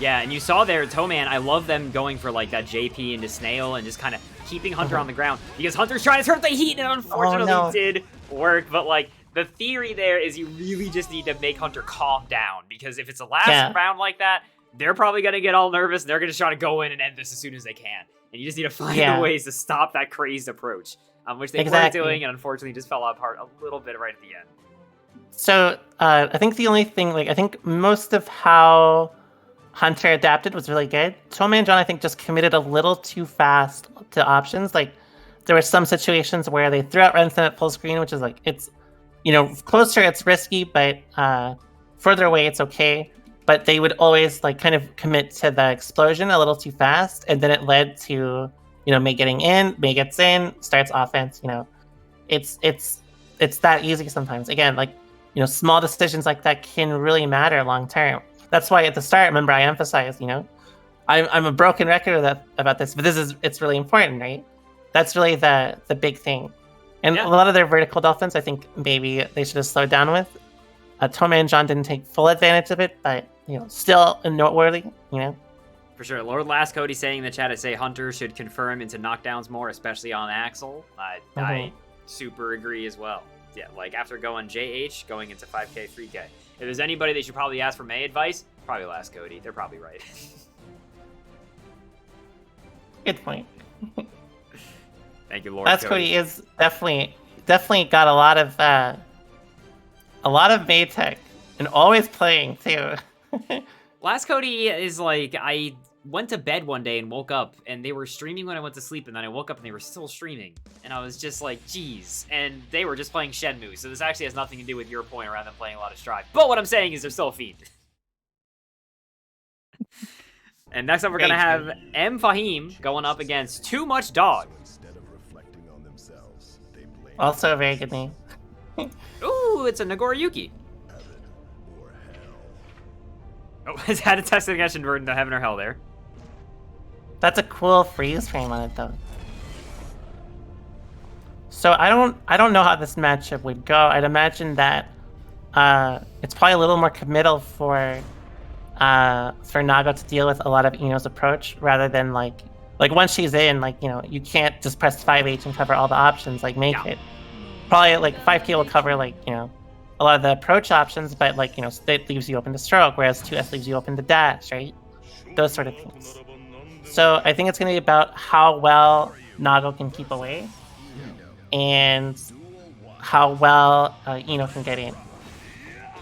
Yeah, and you saw there, Toman, I love them going for like that JP into Snail and just kind of keeping Hunter on the ground, because Hunter's trying to turn the heat, and unfortunately did work, but like, the theory there is you really just need to make Hunter calm down, because if it's a last round like that, they're probably going to get all nervous, and they're going to try to go in and end this as soon as they can. And you just need to find the ways to stop that crazed approach, which they weren't doing, and unfortunately just fell apart a little bit right at the end. So, I think the only thing, I think most of how Hunter adapted was really good. Toman John, I think, just committed a little too fast to options. Like, there were some situations where they threw out Renson at full screen, which is like, it's... closer it's risky, but further away it's okay. But they would always like kind of commit to the explosion a little too fast, and then it led to Mei getting in. Mei gets in, starts offense. It's that easy sometimes. Again, like small decisions like that can really matter long term. That's why at the start, remember, I emphasized, I'm a broken record about this, but it's really important, right? That's really the big thing. And a lot of their vertical dolphins, I think maybe they should have slowed down with. Toman John didn't take full advantage of it, but still noteworthy. For sure. Lord Last Cody saying in the chat, I say Hunter should confirm into knockdowns more, especially on Axel. I super agree as well. Yeah, like after going JH, going into 5K, 3K. If there's anybody they should probably ask for Mei advice, probably Last Cody. They're probably right. Good point. Thank you, Lord. Last Cody is definitely got a lot of Mei tech, and always playing too. Last Cody is like, I went to bed one day and woke up, and they were streaming when I went to sleep, and then I woke up and they were still streaming, and I was just like, geez. And they were just playing Shenmue, so this actually has nothing to do with your point around them playing a lot of Strive. But what I'm saying is they're still a fiend. And next up, we're gonna have M. Fahim going up against Too Much Dog. Also a very good name. Ooh, it's a Nagoriyuki. Oh, it's had a test against Inverted to Heaven or Hell there. That's a cool freeze frame on it though. So I don't know how this matchup would go. I'd imagine that it's probably a little more committal for Nago to deal with a lot of Ino's approach rather than like like once she's in, like, you know, you can't just press 5H and cover all the options, like make it. Probably like 5K will cover like, you know, a lot of the approach options, but like, you know, it leaves you open to stroke, whereas 2S leaves you open to dash, right? Those sort of things. So I think it's going to be about how well Nago can keep away and how well Ino can get in.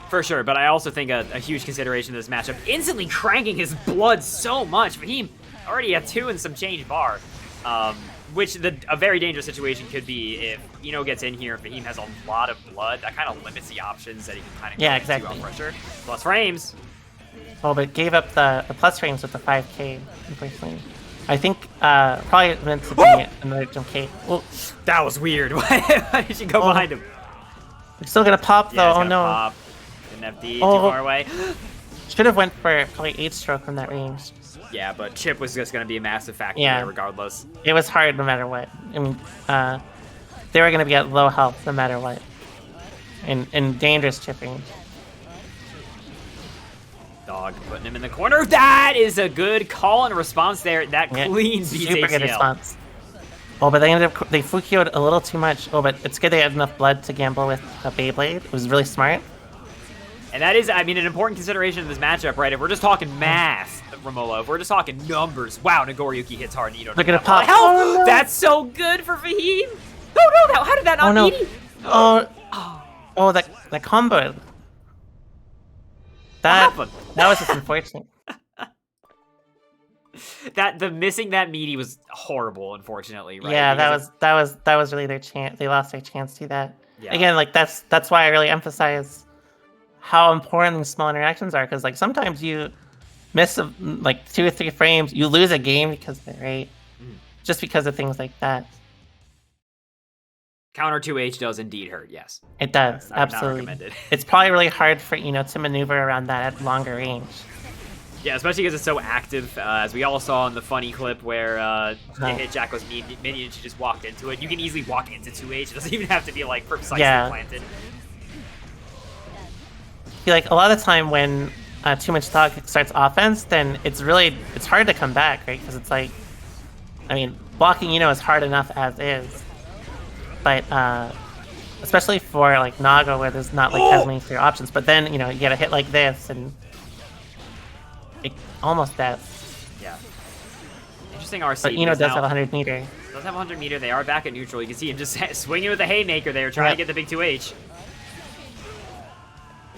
For sure, but I also think a huge consideration of this matchup, instantly cranking his blood so much. Fahim already at 2 and some change bar, which a very dangerous situation could be if Ino gets in here. Fahim has a lot of blood. That kind of limits the options that he can kind of Yeah, exactly. out pressure. Plus frames. Oh, but gave up the plus frames with the 5K, unfortunately. I think probably meant to be another jump K. Well, that was weird. Why did you go behind him? We're still gonna pop though. Oh no. Pop. Didn't have D, too far away. Should have went for probably 8 stroke from that range. Yeah, but chip was just going to be a massive factor there regardless. It was hard no matter what. I mean, they were going to be at low health no matter what. In dangerous chip range. Dog putting him in the corner. That is a good call and response there. That clean beats super ACL. Good response. Oh, but they Fukio'd a little too much. Oh, but it's good they had enough blood to gamble with a Beyblade. It was really smart. And that is, I mean, an important consideration of this matchup, right? If we're just talking math, Romoolla, if we're just talking numbers, wow, Nagoriyuki hits hard and you don't Look at it pop. Oh, no. That's so good for Fahim. No, how did that not beat him? Oh, that combo. That was just unfortunate. The missing that meaty was horrible, unfortunately, right? Yeah, that was really their chance. They lost their chance to that. Yeah. Again, like that's why I really emphasize how important these small interactions are, because like sometimes you miss like 2 or 3 frames, you lose a game because of it, right? Just because of things like that. Counter 2H does indeed hurt, yes. It does, I would not absolutely. recommend it. It's probably really hard for to maneuver around that at longer range. Yeah, especially because it's so active, as we all saw in the funny clip where the hit Jack was minion and she just walked into it. You can easily walk into 2H. It doesn't even have to be like precisely planted. I feel like a lot of the time when too much dog starts offense, then it's hard to come back, right? Because it's like, I mean, blocking is hard enough as is, but especially for like Nago where there's not like as many clear options. But then you get a hit like this and it almost death. Yeah. Interesting RC. But does have 100 meter. Does have 100 meter. They are back at neutral. You can see him just swinging with the haymaker there, trying to get the big 2H.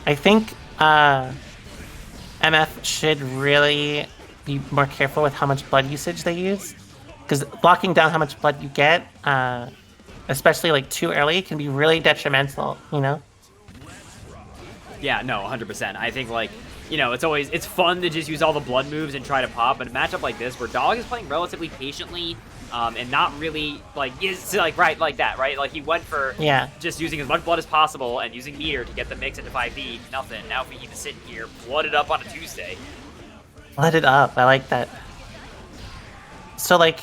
I think MF should really be more careful with how much blood usage they use, because blocking down how much blood you get, especially like too early, can be really detrimental. Yeah, no, 100%. I think like it's fun to just use all the blood moves and try to pop, but a matchup like this where Dog is playing relatively patiently. And not really like like that, right? Like he went for just using as much blood as possible and using meter to get the mix into 5B. Nothing. Now Fahim is sitting here, blooded up on a Tuesday. Blooded up. I like that. So like,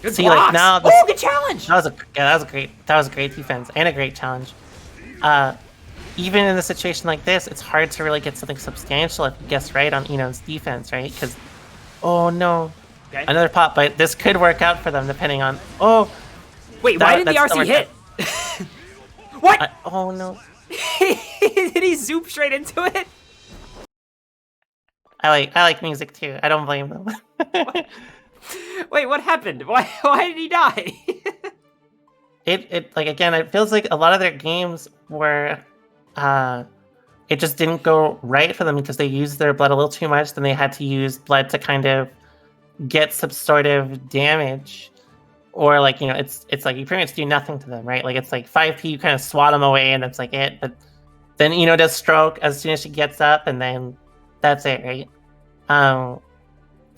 good blocks. Like now. Good challenge. That was a great defense and a great challenge. Even in a situation like this, it's hard to really get something substantial if you guess right on Ino's defense, right? Because, oh no. Okay. Another pop, but this could work out for them depending on. Wait, why didn't the RC hit? What? Oh no! Did he zoom straight into it? I like music too. I don't blame them. Wait, what happened? Why did he die? It like again, it feels like a lot of their games were, it just didn't go right for them because they used their blood a little too much. Then they had to use blood to kind of get some sort of damage, or like it's like you pretty much do nothing to them, right? Like it's like 5P, you kind of swat them away and that's like it. But then does stroke as soon as she gets up, and then that's it, right?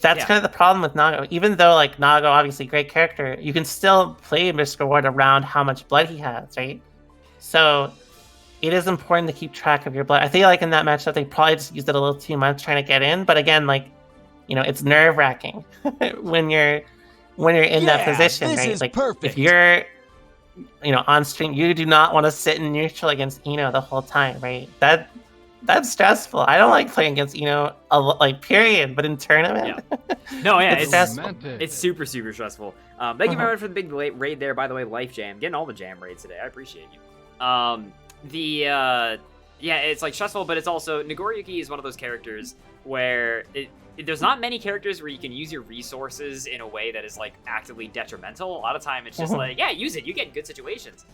That's kind of the problem with Nago. Even though like Nago, obviously great character, you can still play Mr. Ward around how much blood he has, right? So it is important to keep track of your blood. I feel like in that matchup they probably just used it a little too much trying to get in, but again, like it's nerve-wracking when you're in that position, this right? Is like perfect. If you're on stream, you do not want to sit in neutral against Ino the whole time, right? That's stressful. I don't like playing against, like period, but in tournament. No, yeah, It's it's stressful. Romantic. It's super, super stressful. Thank you very much for the big raid there, by the way, Life Jam. Getting all the jam raids today. I appreciate you. Yeah, it's like stressful, but it's also, Nagoriyuki is one of those characters where there's not many characters where you can use your resources in a way that is like actively detrimental. A lot of time it's just like, yeah, use it. You get in good situations.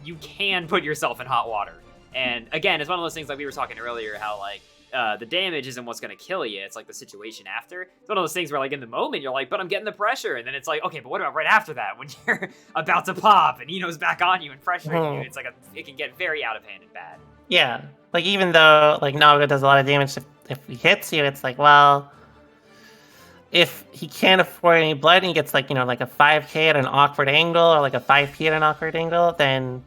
You can put yourself in hot water. And again, it's one of those things like we were talking earlier, how like, the damage isn't what's going to kill you. It's like the situation after. It's one of those things where like in the moment you're like, but I'm getting the pressure. And then it's like, okay, but what about right after that when you're about to pop and Ino's back on you and pressuring you? It's like it can get very out of hand and bad. Yeah, like even though like Naga does a lot of damage if he hits you, it's like, well, if he can't afford any blood and he gets like, like a 5k at an awkward angle or like a 5p at an awkward angle, then,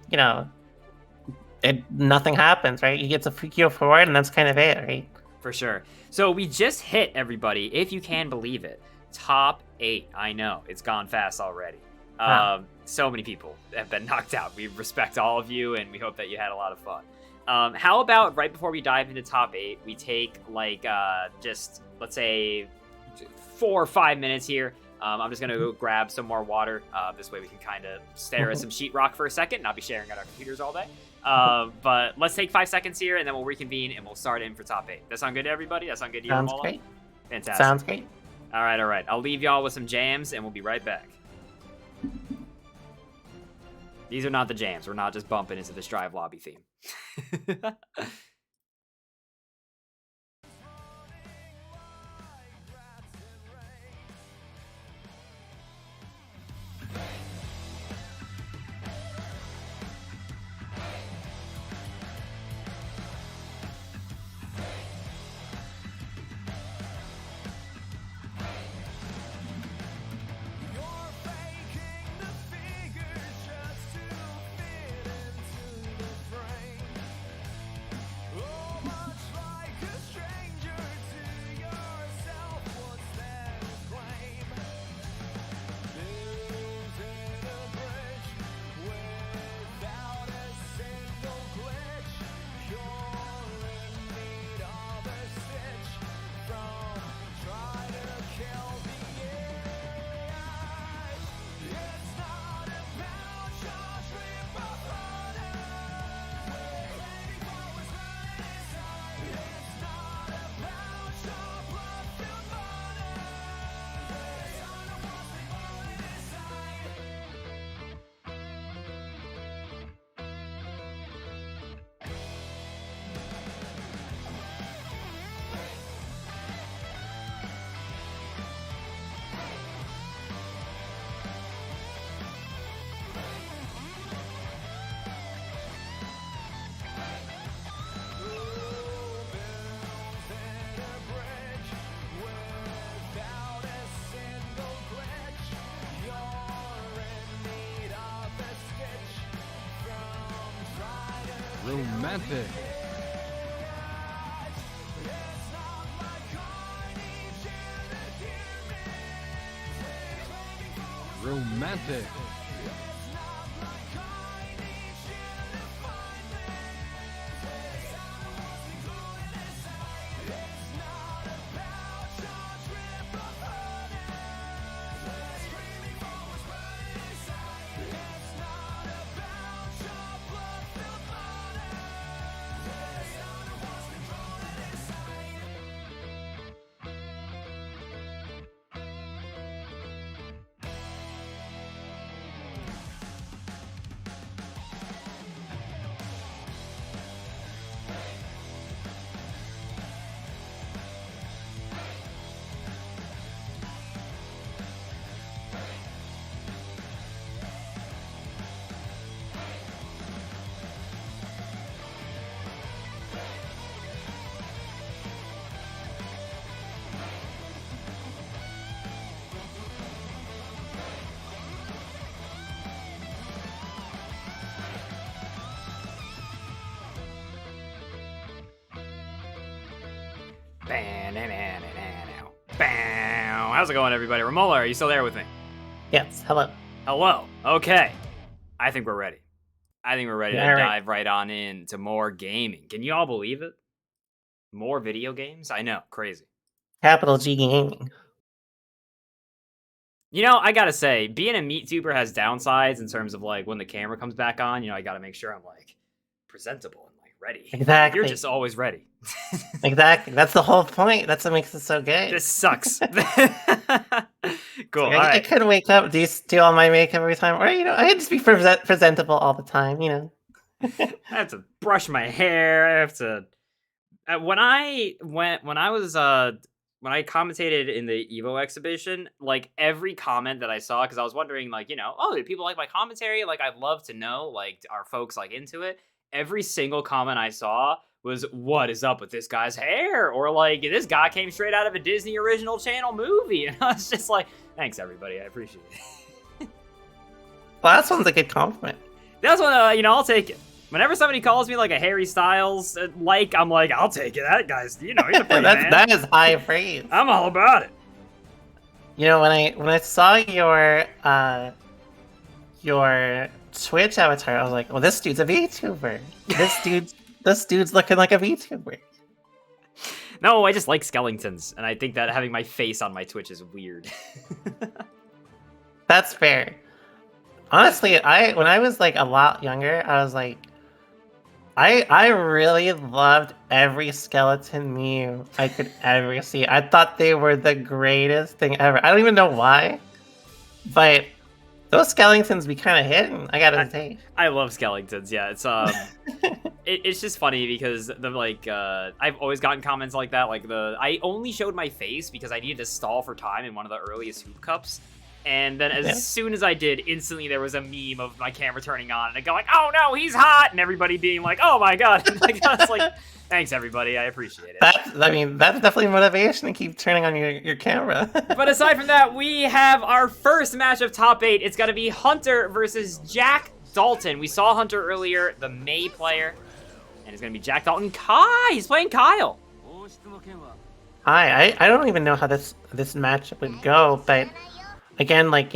nothing happens, right? He gets a free kill forward and that's kind of it, right? For sure. So we just hit, everybody, if you can believe it, top 8. I know, it's gone fast already. Wow. So many people have been knocked out. We respect all of you and we hope that you had a lot of fun. How about right before we dive into top 8, we take like just, let's say, 4 or 5 minutes here. I'm just going to go grab some more water. This way we can kind of stare at some sheetrock for a second, not be sharing at our computers all day. But let's take 5 seconds here, and then we'll reconvene, and we'll start in for top 8. That sound good to everybody? That sound good to you, Sounds Romoolla? great. Fantastic. Sounds great. All right. I'll leave y'all with some jams, and we'll be right back. These are not the jams. We're not just bumping into the Strive lobby theme. Romantic. Romantic. How's it going, everybody? Romoolla, are you still there with me? Yes, hello. Hello. Okay. I think we're ready. I think we're ready to All right. dive right on into more gaming. Can you all believe it? More video games? I know, crazy. Capital G Gaming. You know, I gotta say, being a meat tuber has downsides in terms of like when the camera comes back on. You know, I gotta make sure I'm like presentable and like ready. Exactly. You're just always ready. Exactly. That's the whole point. That's what makes it so good. This sucks. Cool. Like, All I right. could wake up, do all my makeup every time, or I could just be presentable all the time. I have to brush my hair. I have to. When I commentated in the Evo exhibition, like every comment that I saw, because I was wondering, like, oh, do people like my commentary? Like, I'd love to know, like, are folks like into it? Every single comment I saw was, "What is up with this guy's hair?" Or like, "This guy came straight out of a Disney original channel movie," and I was just like, "Thanks, everybody, I appreciate it." Well, that sounds like a good compliment. That's what I'll take it. Whenever somebody calls me like a Harry Styles, I'm like, I'll take it. That guy's, he's a pretty man. That is high praise. I'm all about it. When I saw your Twitch avatar, I was like, well, this dude's a VTuber. This dude's looking like a VTuber. No, I just like skeletons, and I think that having my face on my Twitch is weird. That's fair. Honestly, when I was like a lot younger, I was like, I really loved every skeleton meme I could ever see. I thought they were the greatest thing ever. I don't even know why, but those skeletons be kind of hitting. I gotta say. I love skeletons. Yeah, it's it's just funny because I've always gotten comments like that. Like I only showed my face because I needed to stall for time in one of the earliest hoop cups. And then as soon as I did, instantly there was a meme of my camera turning on and it going, "Oh no, he's hot!" and everybody being like, "Oh my god!" And I was like, "Thanks, everybody, I appreciate it." That's definitely motivation to keep turning on your camera. But aside from that, we have our first match of top 8. It's going to be Hunter versus Jack Dalton. We saw Hunter earlier, the May player, and it's going to be Jack Dalton. Kai, he's playing Kyle. Hi, I don't even know how this matchup would go, but again, like,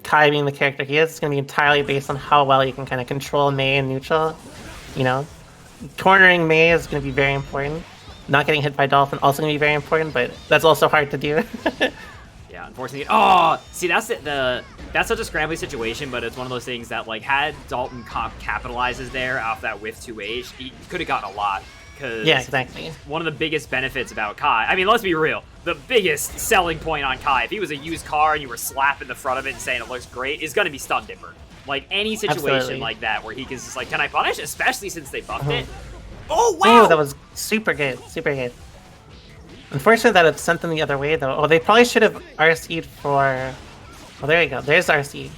Kai being the character he is, it's going to be entirely based on how well you can kind of control May and neutral. Cornering May is going to be very important. Not getting hit by Dolphin also going to be very important, but that's also hard to do. Yeah, unfortunately. Oh, see, that's that's such a scrambly situation, but it's one of those things that, like, had Dalton capitalizes there off that whiff 2H, he could have gotten a lot. Yeah, exactly. One of the biggest benefits about Kai, I mean, let's be real, the biggest selling point on Kai, if he was a used car and you were slapping the front of it and saying it looks great, is going to be Stun Dipper. Like, any situation Absolutely. like that where he can just like, can I punish? Especially since they buffed it. Oh, wow! Oh, that was super good. Super good. Unfortunate that it sent them the other way, though. Oh, they probably should have RC'd for... Oh, there you go. There's RC.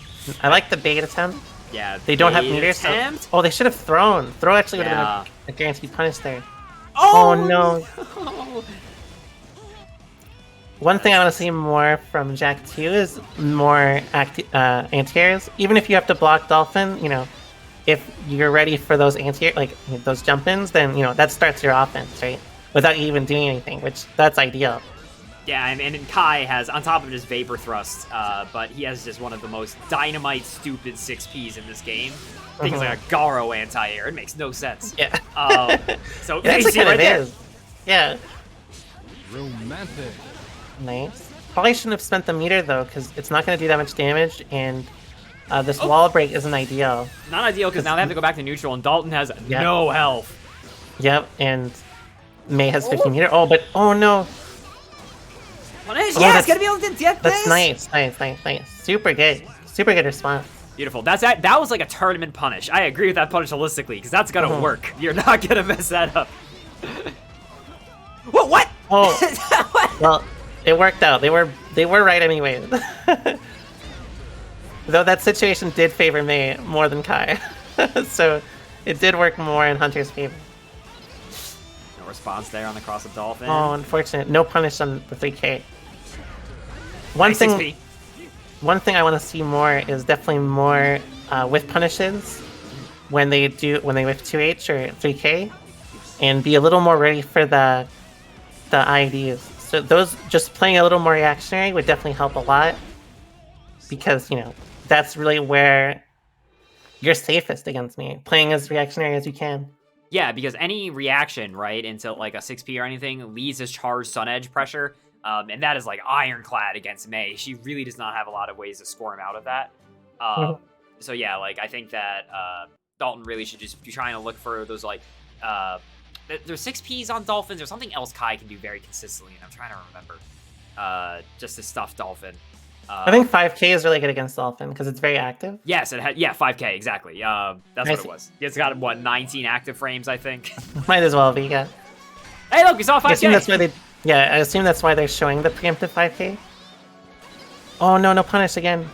I like the bait attempt. Yeah, They don't have meters, so... Oh, they should have thrown. Throw actually would have been a guaranteed punish there. Oh no. One thing I want to see more from Jack too is more anti-airs. Even if you have to block Dolphin, if you're ready for those anti-air, like those jump-ins, then that starts your offense, right? Without you even doing anything, which that's ideal. Yeah, and Kai has, on top of just Vapor Thrust, but he has just one of the most dynamite, stupid 6Ps in this game. I think it's like a Garo anti-air. It makes no sense. Yeah. So yeah, you see right there. Yeah. Romantic. Nice. Probably shouldn't have spent the meter though, because it's not going to do that much damage, and this wall break isn't ideal. Not ideal because now they have to go back to neutral, and Dalton has no health. Yep, and May has 50 meter. Oh, but oh no. Punish. Yeah, it's gonna be able to get this. That's nice. Super good response. Beautiful. That was like a tournament punish. I agree with that punish holistically because that's gonna work. You're not gonna mess that up. What? Oh, well, it worked out. They were right anyway. Though that situation did favor May more than Kai, so it did work more in Hunter's favor. No response there on the cross of Dolphin. Oh, unfortunate. No punish on the 3K. One thing I want to see more is definitely more whiff punishes when they whiff 2H or 3K, and be a little more ready for the IEDs. So those, just playing a little more reactionary would definitely help a lot, because that's really where you're safest against me, playing as reactionary as you can. Yeah, because any reaction, right, into like a 6P or anything leads to charged Sun Edge pressure. And that is like ironclad against Mei. She really does not have a lot of ways to score him out of that. So yeah, like I think that Dalton really should just be trying to look for those like there's 6Ps on Dolphins. There's something else Kai can do very consistently, and I'm trying to remember. Just to stuff Dolphin. I think 5K is really good against Dolphin because it's very active. Yes, it had 5K exactly. That's what it was. It's got what 19 active frames, I think. Might as well be, yeah. Hey, look, we saw 5K. I assume that's why they. Yeah, I assume that's why they're showing the preemptive 5K. Oh no, no punish again.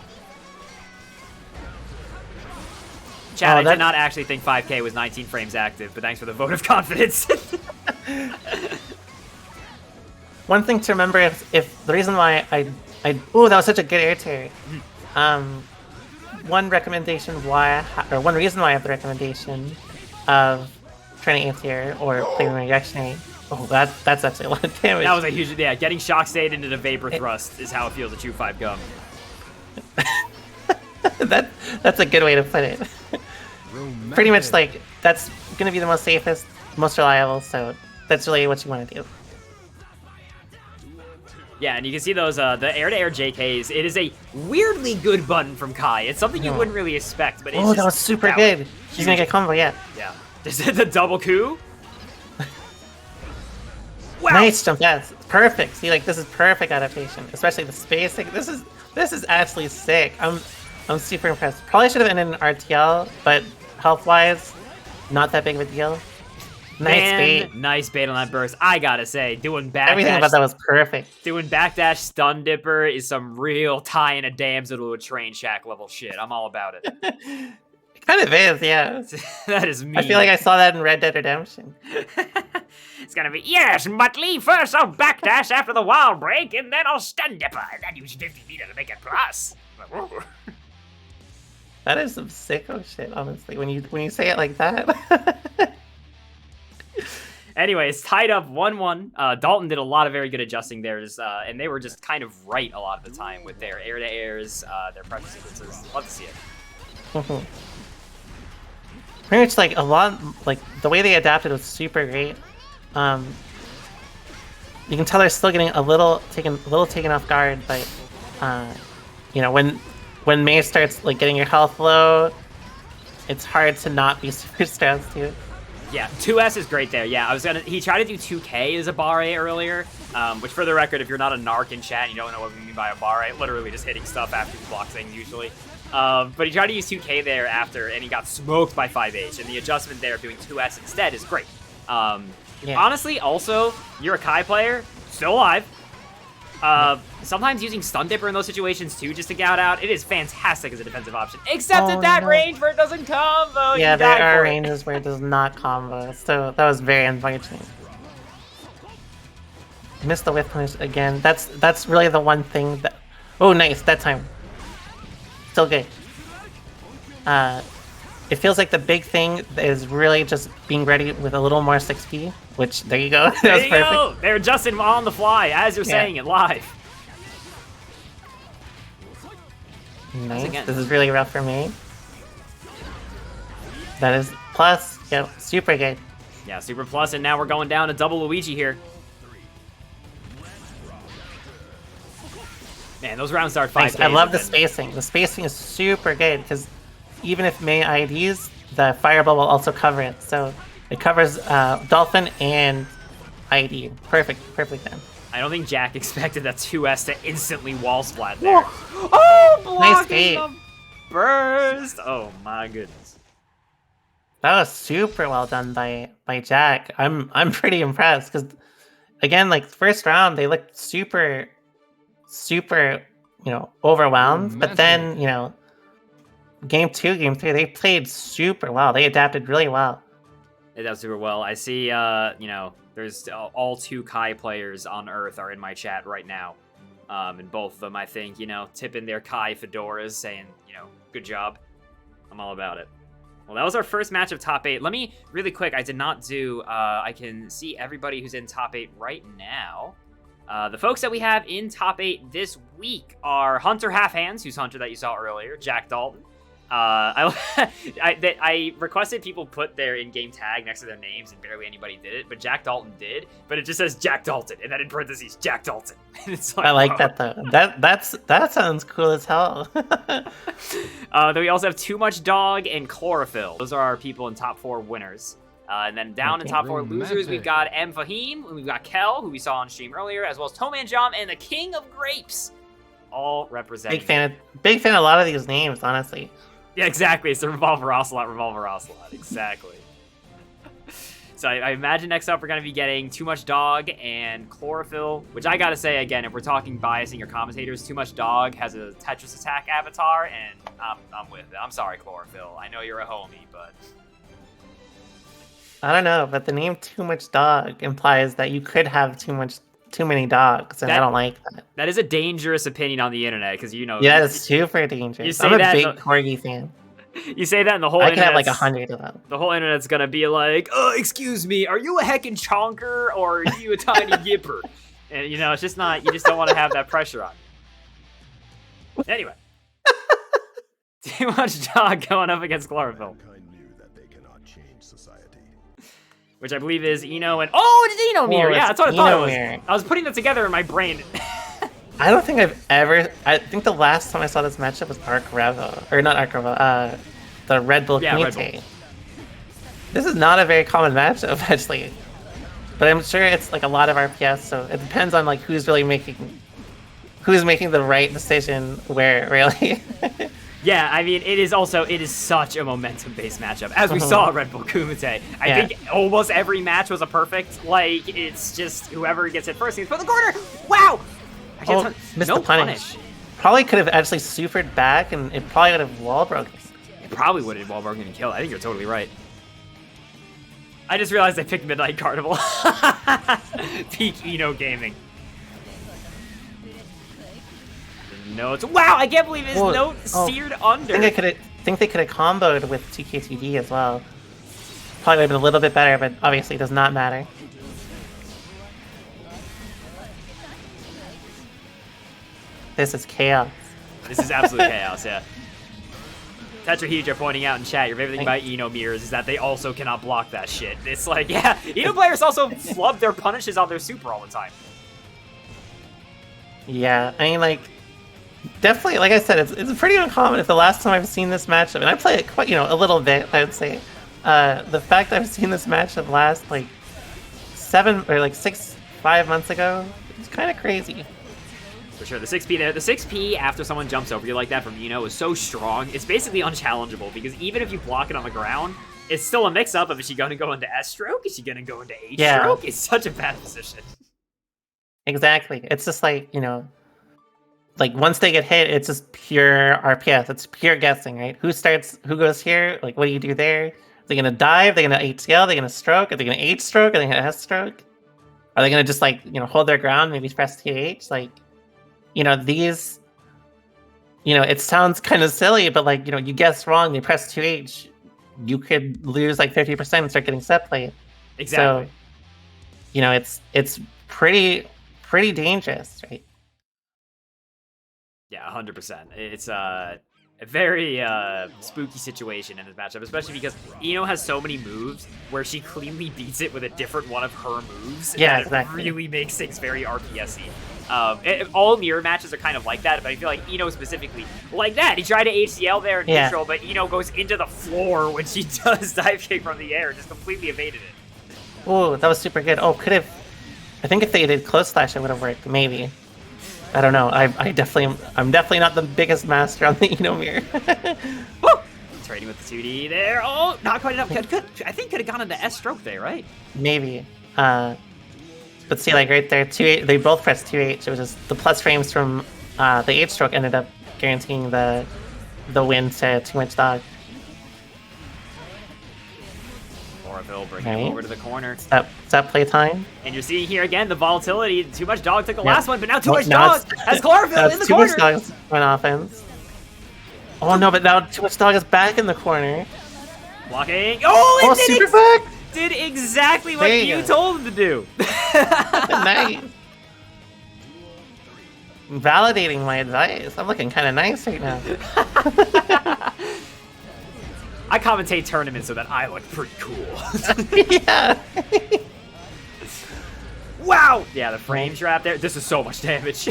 Chad, I did not actually think 5K was 19 frames active, but thanks for the vote of confidence. One thing to remember if the reason why oh, that was such a good air tear. One recommendation one reason why I have the recommendation of trying to air tear or playing reactionary. Oh, that's actually a lot of damage. That was a huge, getting shock stayed into the vapor thrust is how it feels to chew 5 gum. That's a good way to put it. Pretty much like that's gonna be the most safest, most reliable. So that's really what you want to do. Yeah, and you can see those the air-to-air JKs. It is a weirdly good button from Kai. It's something you wouldn't really expect, but it's that was super good. He's gonna get combo, yeah. Yeah. This is the double coup. Wow. Nice jump, yes, perfect. See, like this is perfect adaptation, especially the spacing. This is actually sick. I'm super impressed. Probably should have ended in RTL, but health-wise, not that big of a deal. Nice bait. Nice bait on that burst. I gotta say, doing backdash. Everything about that was perfect. Doing backdash stun dipper is some real tying a damsel to a train shack level shit. I'm all about it. It kind of is, yeah. That is mean. I feel like I saw that in Red Dead Redemption. It's gonna be, yes, Muttley, first I'll backdash after the wild break, and then I'll stun dipper, and then use 50 meter to make it plus. That is some sicko shit, honestly, when you say it like that. Anyway, it's tied up 1-1. Dalton did a lot of very good adjusting there, and they were just kind of right a lot of the time with their air-to-airs, their pressure sequences. Love to see it. Pretty much like a lot, like the way they adapted was super great. You can tell they're still getting a little taken off guard, but you know, when Mei starts like getting your health low, it's hard to not be super stressed too. Yeah, 2S is great there. Yeah, he tried to do 2K as a barre earlier, which for the record, if you're not a narc in chat and you don't know what we mean by a barre, literally just hitting stuff after you block things usually. But he tried to use 2K there after, and he got smoked by 5H, and the adjustment there of doing 2S instead is great. Yeah. Honestly, also, you're a Kai player, still alive. Sometimes using Stun Dipper in those situations too, just to gout out, it is fantastic as a defensive option. Except at that range where it doesn't combo. Yeah, there are ranges where it does not combo, so that was very unfortunate. Missed the whiff punish again. That's really the one thing that. Oh, nice that time. Still good. It feels like the big thing is really just being ready with a little more 6P, which, there you go. That was perfect. Go. They're adjusting on the fly as you're saying it live. Nice. This is really rough for me. That is plus. Yeah, super good. Yeah, super plus, and now we're going down to double Luigi here. Man, those rounds start 5 Nice. I love the spacing. The spacing is super good because even if Mei IDs, the fireball will also cover it. So it covers Dolphin and ID. Perfect then. I don't think Jack expected that 2S to instantly wall splat there. Oh, blocking the burst! Oh my goodness. That was super well done by Jack. I'm pretty impressed because again, like first round, they looked super, overwhelmed. But then, game 2, game 3, they played super well. They adapted really well. They adapted super well. I see, there's all 2 Kai players on Earth are in my chat right now. And both of them, I think, tipping their Kai fedoras, saying, good job. I'm all about it. Well, that was our first match of top 8. Let me, really quick, I did not do, I can see everybody who's in top 8 right now. The folks that we have in top 8 this week are Hunter Half Hands, who's Hunter that you saw earlier, Jack Dalton, I requested people put their in-game tag next to their names, and barely anybody did it. But Jack Dalton did. But it just says Jack Dalton, and then in parentheses Jack Dalton. And it's like, I like that though. That sounds cool as hell. Then we also have Too Much Dog and Chlorophyll. Those are our people in top 4 winners. And then down in top 4 losers, we've got M. Fahim, and we've got Kel, who we saw on stream earlier, as well as Toman Jam and the King of Grapes, all representing. Big fan of a lot of these names, honestly. Yeah, exactly. It's the Revolver Ocelot, exactly. So I imagine next up we're going to be getting Too Much Dog and Chlorophyll, which I gotta say, again, if we're talking biasing your commentators, Too Much Dog has a Tetris Attack avatar, and I'm with it. I'm sorry, Chlorophyll. I know you're a homie, but... I don't know, but the name Too Much Dog implies that you could have too many dogs, and I don't like that. That is a dangerous opinion on the internet, because you know... Yeah, it's super dangerous. I'm a big Corgi fan. You say that, and the whole I internet... can have like 100 of them. The whole internet's gonna be like, excuse me, are you a heckin' chonker, or are you a tiny yipper? And, you know, it's just not... You just don't want to have that pressure on you. Anyway. Too Much Dog going up against Chlorophyll. Mankind knew that they cannot change society. Which I believe is Eno and... Oh, it's Eno Mirror! Yeah, that's what I thought it was. Mirror. I was putting that together in my brain. I don't think I've ever... I think the last time I saw this matchup was Arc Revo. Or not Arc Revo, the Red Bull Community. Red Bull. This is not a very common matchup, actually. But I'm sure it's like a lot of RPS, so it depends on like who's making the right decision where, really. Yeah, I mean, it is such a momentum-based matchup. As we saw at Red Bull Kumite, I think almost every match was a perfect, like, it's just whoever gets it first gets put in the corner. Wow! Missed the punish. Probably could have actually supered back, and it probably would have wall broken. It probably would have wall broken and killed. I think you're totally right. I just realized I picked Midnight Carnival. Peak Eno gaming. Notes. Wow, I can't believe his note seared under. I think they could have comboed with TKTD as well. Probably would have been a little bit better, but obviously it does not matter. This is chaos. This is absolute chaos, yeah. Tetrahedra pointing out in chat, your favorite thing about Eno mirrors is that they also cannot block that shit. It's like, yeah, Eno players also flub their punishes on their super all the time. Yeah, I mean, like, definitely, like I said, it's pretty uncommon. If the last time I've seen this matchup, and I play it quite, a little bit, I would say, the fact that I've seen this matchup last like 5 months ago, it's kind of crazy. For sure, the 6P there, the 6P after someone jumps over you like that from Eno is so strong. It's basically unchallengeable because even if you block it on the ground, it's still a mix-up of is she going to go into S stroke? Is she going to go into H stroke? It's such a bad position. Exactly. It's just like, like once they get hit, it's just pure RPS. It's pure guessing, right? Who goes here? Like, what do you do there? Are they going to dive? Are they going to HCL? Are they going to stroke? Are they going to H stroke? Are they going to S stroke? Are they going to just like, hold their ground, maybe press TH? Like, these, it sounds kind of silly, but like, you guess wrong, they press 2H, you could lose like 50% and start getting set played. Exactly. So, it's pretty dangerous, right? Yeah, 100%. It's a very spooky situation in this matchup, especially because Eno has so many moves where she cleanly beats it with a different one of her moves. Yeah, that it really makes things very RPS-y. All mirror matches are kind of like that, but I feel like Eno specifically like that. He tried to HCL there in neutral, but Eno goes into the floor when she does dive kick from the air, just completely evaded it. Oh, that was super good. Oh, I think if they did close slash, it would have worked. Maybe. I don't know. I'm definitely not the biggest master on the Eno mirror. Woo! Trading with the 2D there. Oh, not quite enough. I think could have gone into S stroke there, right? Maybe. But see, like right there, 2H, they both pressed 2H. It was just the plus frames from the H stroke ended up guaranteeing the win to Too Much Dog. Chlorophyll bringing him over to the corner. Is that playtime? And you're seeing here again the volatility. Too Much Dog took the last one, but now Too Much Dog has Chlorophyll in the corner. Too Much Dog on offense. Oh no, but now Too Much Dog is back in the corner. Blocking. Oh, super back! Did exactly what you told him to do. Nice. Validating my advice. I'm looking kind of nice right now. I commentate tournaments so that I look pretty cool. Yeah. Wow! Yeah, the frame trap there. This is so much damage.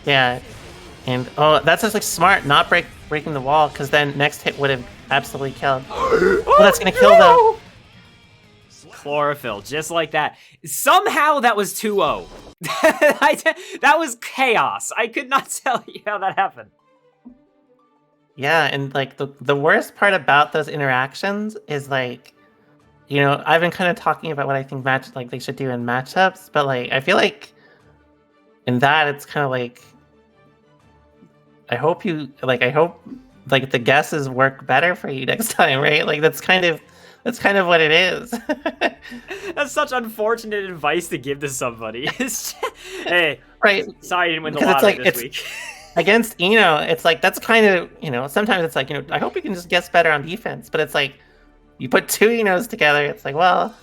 Yeah. And oh, that's just like smart, not breaking the wall, because then next hit would have absolutely killed. Oh, that's gonna kill though. Chlorophyll, just like that. Somehow that was 2-0. That was chaos. I could not tell you how that happened. Yeah, and like the worst part about those interactions is like, you know, I've been kind of talking about what I think they should do in matchups, but like I feel like in that it's kind of like I hope like the guesses work better for you next time, right? Like that's kind of what it is. That's such unfortunate advice to give to somebody. Hey, right. Sorry you didn't win the Because it's lottery like this week. Against Eno, it's like that's kind of, you know, sometimes it's like, you know, I hope you can just guess better on defense, but it's like you put two Enos together, it's like, well.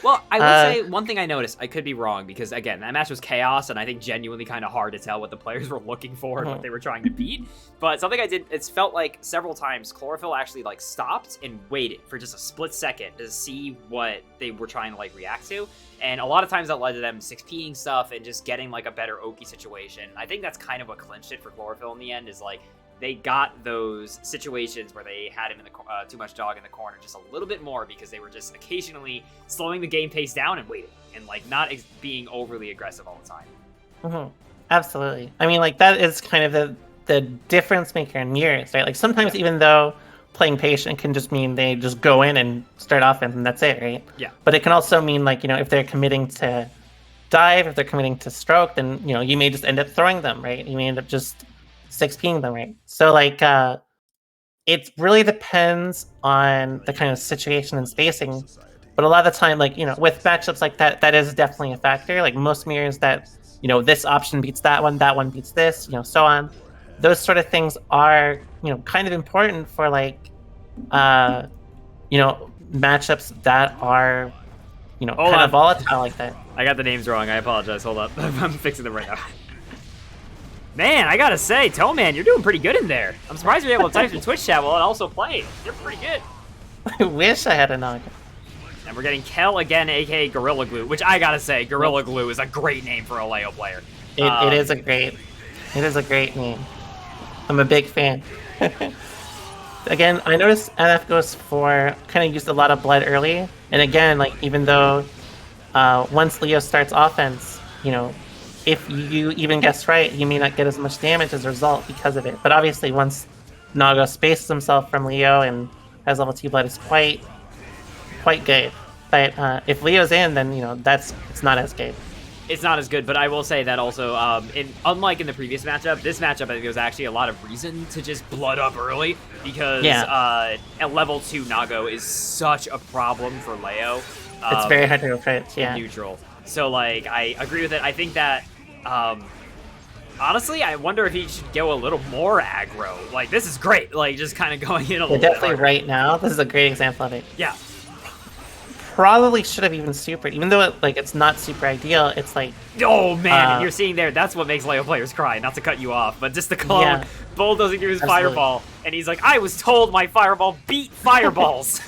Well, I would say one thing I noticed, I could be wrong, because again, that match was chaos, and I think genuinely kind of hard to tell what the players were looking for and what they were trying to beat. But something I did, it's felt like several times Chlorophyll actually like stopped and waited for just a split second to see what they were trying to like react to. And a lot of times that led to them 6P'ing stuff and just getting like a better Oki situation. I think that's kind of what clinched it for Chlorophyll in the end, is like they got those situations where they had him in the too much dog in the corner just a little bit more, because they were just occasionally slowing the game pace down and waiting and like not being overly aggressive all the time. Absolutely. I mean, like that is kind of the difference maker in mirrors, right? Like sometimes even though playing patient can just mean they just go in and start offense and that's it, right? Yeah. But it can also mean like, you know, if they're committing to dive, if they're committing to stroke, then, you know, you may just end up throwing them, right? You may end up just 6P'ing them, right? So like it really depends on the kind of situation and spacing. But a lot of the time, like, you know, with matchups like that, that is definitely a factor. Like most mirrors that, you know, this option beats that one beats this, you know, so on. Those sort of things are, you know, kind of important for like, you know, matchups that are, you know, kind of volatile like that. I got the names wrong. I apologize. Hold up. I'm fixing them right now. Man, I gotta say, Toeman, you're doing pretty good in there. I'm surprised you're able to type your Twitch chat while and also play. You're pretty good. I wish I had a Naga. And we're getting Kel again, aka Gorilla Glue, which I gotta say, Gorilla Glue is a great name for a Leo player. It is a great name. I'm a big fan. Again, I noticed NF Ghost 4 kind of used a lot of blood early, and again, like even though once Leo starts offense, you know, if you even guess right, you may not get as much damage as a result because of it. But obviously, once Naga spaces himself from Leo and has level 2 blood, it's quite good. But if Leo's in, then, you know, it's not as good. It's not as good, but I will say that also, unlike in the previous matchup, this matchup I think there was actually a lot of reason to just blood up early, because a level 2 Nago is such a problem for Leo. It's very hard to approach, yeah. Neutral. So, like, I agree with it. I think that, honestly, I wonder if he should go a little more aggro. Like, this is great. Like, just kind of going in a little bit definitely harder. right now, this is a great example of it. Yeah. Probably should have even supered, even though it's not super ideal. It's like, oh man, and you're seeing there, that's what makes Leo players cry. Not to cut you off, but just the clone, Bull doesn't use Fireball, and he's like, I was told my Fireball beat Fireballs.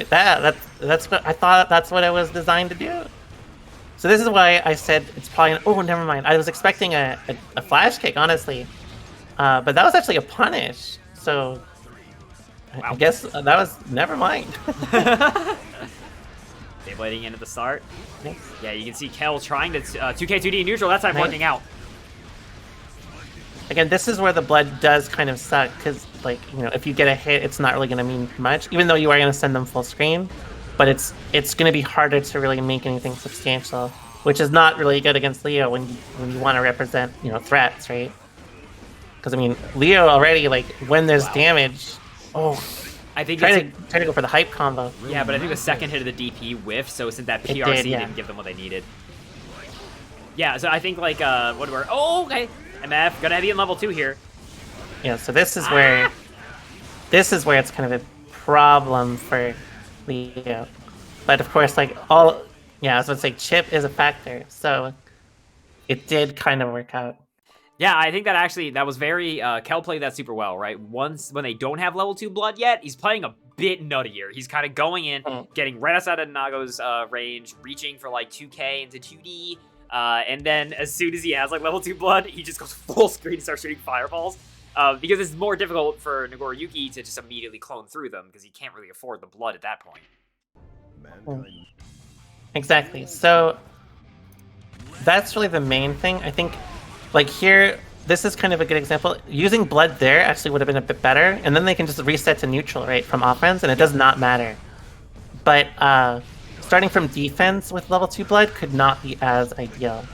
that's what I thought. That's what it was designed to do. So this is why I said it's probably. Oh, never mind. I was expecting a flash kick, honestly, but that was actually a punish. So I guess that was never mind. Blading in at the start. Yes. Yeah, you can see Kel trying to 2K2D neutral. That time working out. Again, this is where the blood does kind of suck, because, like, you know, if you get a hit, it's not really going to mean much, even though you are going to send them full screen. But it's going to be harder to really make anything substantial, which is not really good against Leo when you want to represent, you know, threats, right? Because I mean, Leo already, like, when there's damage, I think try to go for the hype combo. Yeah, but I think the second hit of the DP whiffed, so since that PRC didn't give them what they needed. Yeah, so I think like okay. MF gonna be in level 2 here. Yeah, so this is where it's kind of a problem for Leo. But of course, like I was gonna say, chip is a factor, so it did kind of work out. Yeah, I think that was very Kel played that super well, right? Once when they don't have level 2 blood yet, he's playing a bit nuttier. He's kind of going in, getting right outside of Nago's range, reaching for like 2k into 2D, and then as soon as he has like level 2 blood, he just goes full screen and starts shooting fireballs. Because it's more difficult for Nagoriyuki to just immediately clone through them because he can't really afford the blood at that point. Mankind Exactly. So that's really the main thing. I think, like here, this is kind of a good example. Using blood there actually would have been a bit better, and then they can just reset to neutral, right, from offense, and it does not matter. But starting from defense with level 2 blood could not be as ideal.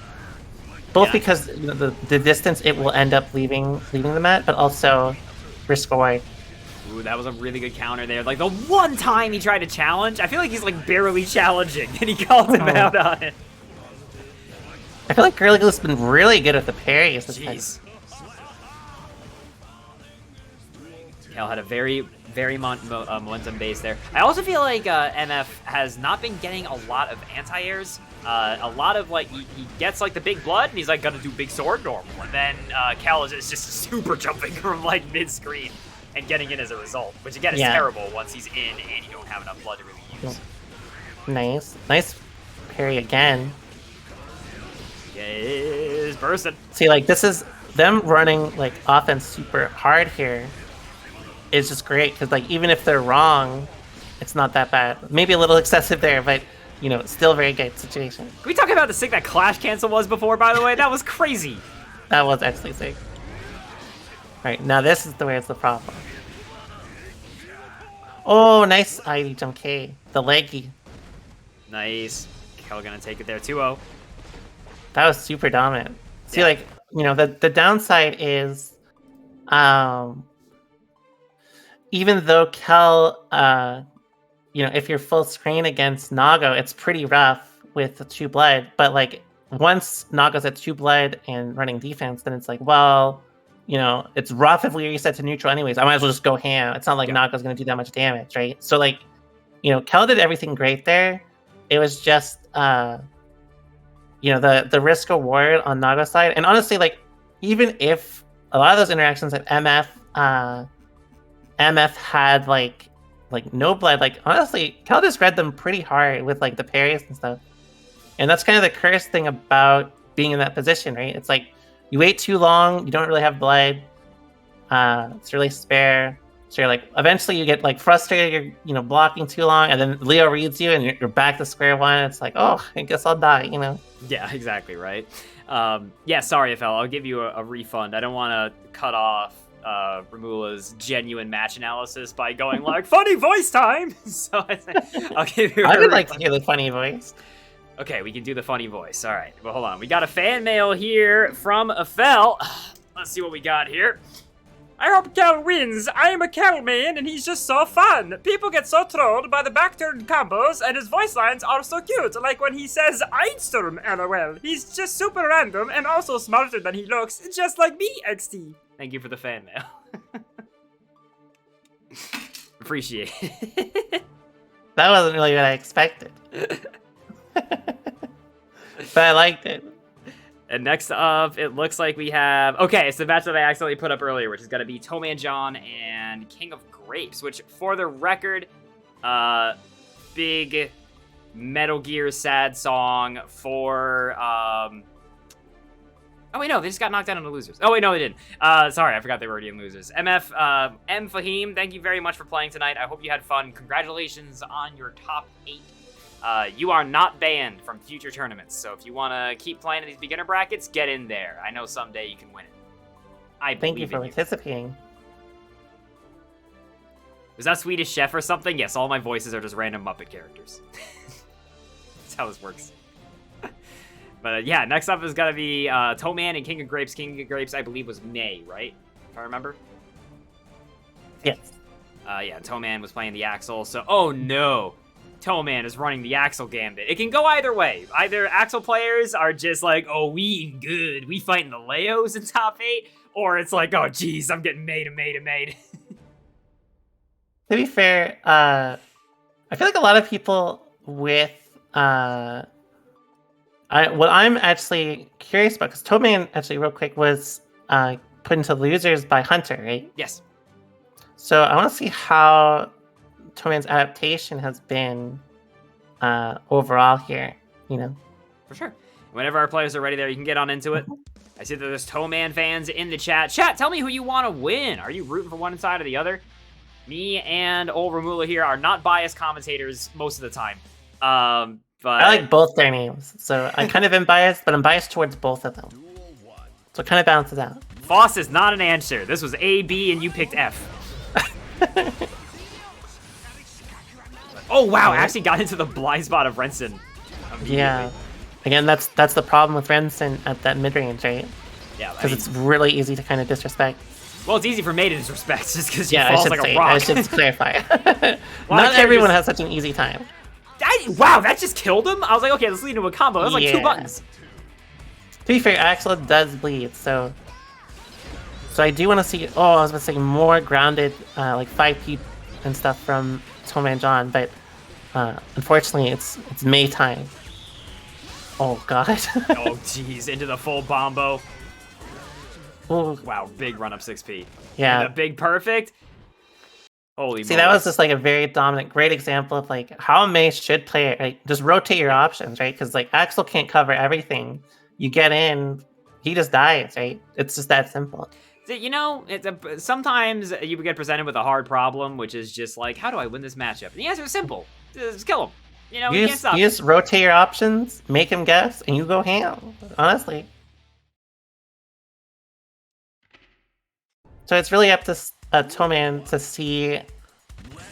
Both because the distance it will end up leaving them at, but also risk away. Ooh, that was a really good counter there. Like, the one time he tried to challenge, I feel like he's, like, barely challenging, and he called him out on it. I feel like Girly Glue's been really good at the parries this time. Jeez. Kel had a very momentum base there. I also feel like MF has not been getting a lot of anti-airs. A lot of, like, he gets, like, the big blood, and he's, like, gonna do big sword normal. And then Kel is just super jumping from, like, mid-screen and getting in as a result. Which, again, is terrible once he's in and you don't have enough blood to really use. Nice parry again. Is bursting. See, like, this is them running, like, offense super hard here. Is just great, because, like, even if they're wrong, it's not that bad. Maybe a little excessive there, but, you know, still very good situation. Can we talk about the sick that Clash Cancel was before, by the way? That was crazy. That was actually sick. Alright, now this is where it's the problem. Oh, nice ID jump K. The leggy. Nice. Kel gonna take it there, 2-0. That was super dominant. See, like, you know, the downside is, even though Kel, you know, if you're full screen against Nago, it's pretty rough with the 2 blood. But, like, once Nago's at 2 blood and running defense, then it's like, well, you know, it's rough if we reset to neutral anyways. I might as well just go ham. It's not like Nago's going to do that much damage, right? So, like, you know, Kel did everything great there. It was just, you know, the risk reward on Nago's side. And honestly, like, even if a lot of those interactions at MF had like no blood, like, honestly, Kel just read them pretty hard with, like, the parries and stuff. And that's kind of the cursed thing about being in that position, right? It's like you wait too long, you don't really have blood, it's really spare. So you're like, eventually you get, like, frustrated, you're, you know, blocking too long, and then Leo reads you and you're back to square one. It's like, oh, I guess I'll die, you know? Yeah, exactly, right? Yeah, sorry, FL, I'll give you a refund. I don't want to cut off Romoolla's genuine match analysis by going, like, funny voice time! So I'll give you a I would like refund. to hear the funny voice. Okay, we can do the funny voice. All right, well, hold on. We got a fan mail here from FL. Let's see what we got here. I hope Kel wins. I am a Kel man, and he's just so fun. People get so trolled by the back-turned combos, and his voice lines are so cute. Like when he says, Einsturm, LOL. He's just super random, and also smarter than he looks, just like me, XT. Thank you for the fan mail. Appreciate it. That wasn't really what I expected. But I liked it. And next up, it looks like we have... Okay, it's the match that I accidentally put up earlier, which is going to be Toman John and King of Grapes, which, for the record, big Metal Gear sad song for... Oh, wait, no, they just got knocked out on the losers. Oh, wait, no, they didn't. Sorry, I forgot they were already in losers. MF, M. Fahim, thank you very much for playing tonight. I hope you had fun. Congratulations on your top 8. You are not banned from future tournaments, so if you want to keep playing in these beginner brackets, get in there. I know someday you can win it. Thank you for participating. Is that Swedish Chef or something? Yes, all my voices are just random Muppet characters. That's how this works. But yeah, next up is going to be Toman and King of Grapes. King of Grapes, I believe, was May, right? If I remember. Yes. Yeah, Toman was playing the Axel, so... Oh, no! Toman is running the Axel Gambit. It can go either way. Either Axel players are just like, oh, we eating good. We fighting the Leos in top 8. Or it's like, oh, geez, I'm getting made. To be fair, I feel like a lot of people with... what I'm actually curious about, because Toman, actually, real quick, was put into losers by Hunter, right? Yes. So I want to see how Toman's adaptation has been overall here. You know. For sure. Whenever our players are ready there, you can get on into it. I see that there's Toman fans in the chat. Chat, tell me who you want to win. Are you rooting for one side or the other? Me and old Romoolla here are not biased commentators most of the time. But I like both their names, so I kind of am biased, but I'm biased towards both of them. So it kind of balances out. Foss is not an answer. This was A, B, and you picked F. Oh, wow. Actually got into the blind spot of Renson. Yeah. Again, that's the problem with Renson at that mid-range, right? Yeah, Because it's really easy to kind of disrespect. well, it's easy for May to disrespect just because she Yeah, falls like a rock. I should clarify. Well, Not everyone has such an easy time. Wow, that just killed him? I was like, okay, let's lead into a combo. That was like 2 buttons. To be fair, Axel does bleed, so I do want to see. Oh, I was about to say more grounded, like 5P and stuff from Toman John, but unfortunately, it's May time. Oh god. Oh, jeez, into the full bombo. Ooh. Wow, big run up 6P. Yeah. And the big perfect. Holy See, that was just like a very dominant, great example of like how May should play it. Right? Just rotate your options, right? Because like Axel can't cover everything. You get in, he just dies, right? It's just that simple. You know, sometimes you get presented with a hard problem, which is just like, how do I win this matchup? And the answer is simple. Just kill him. You know, you can't stop. You just rotate your options, make him guess, and you go ham. Honestly. So it's really up to Toman to see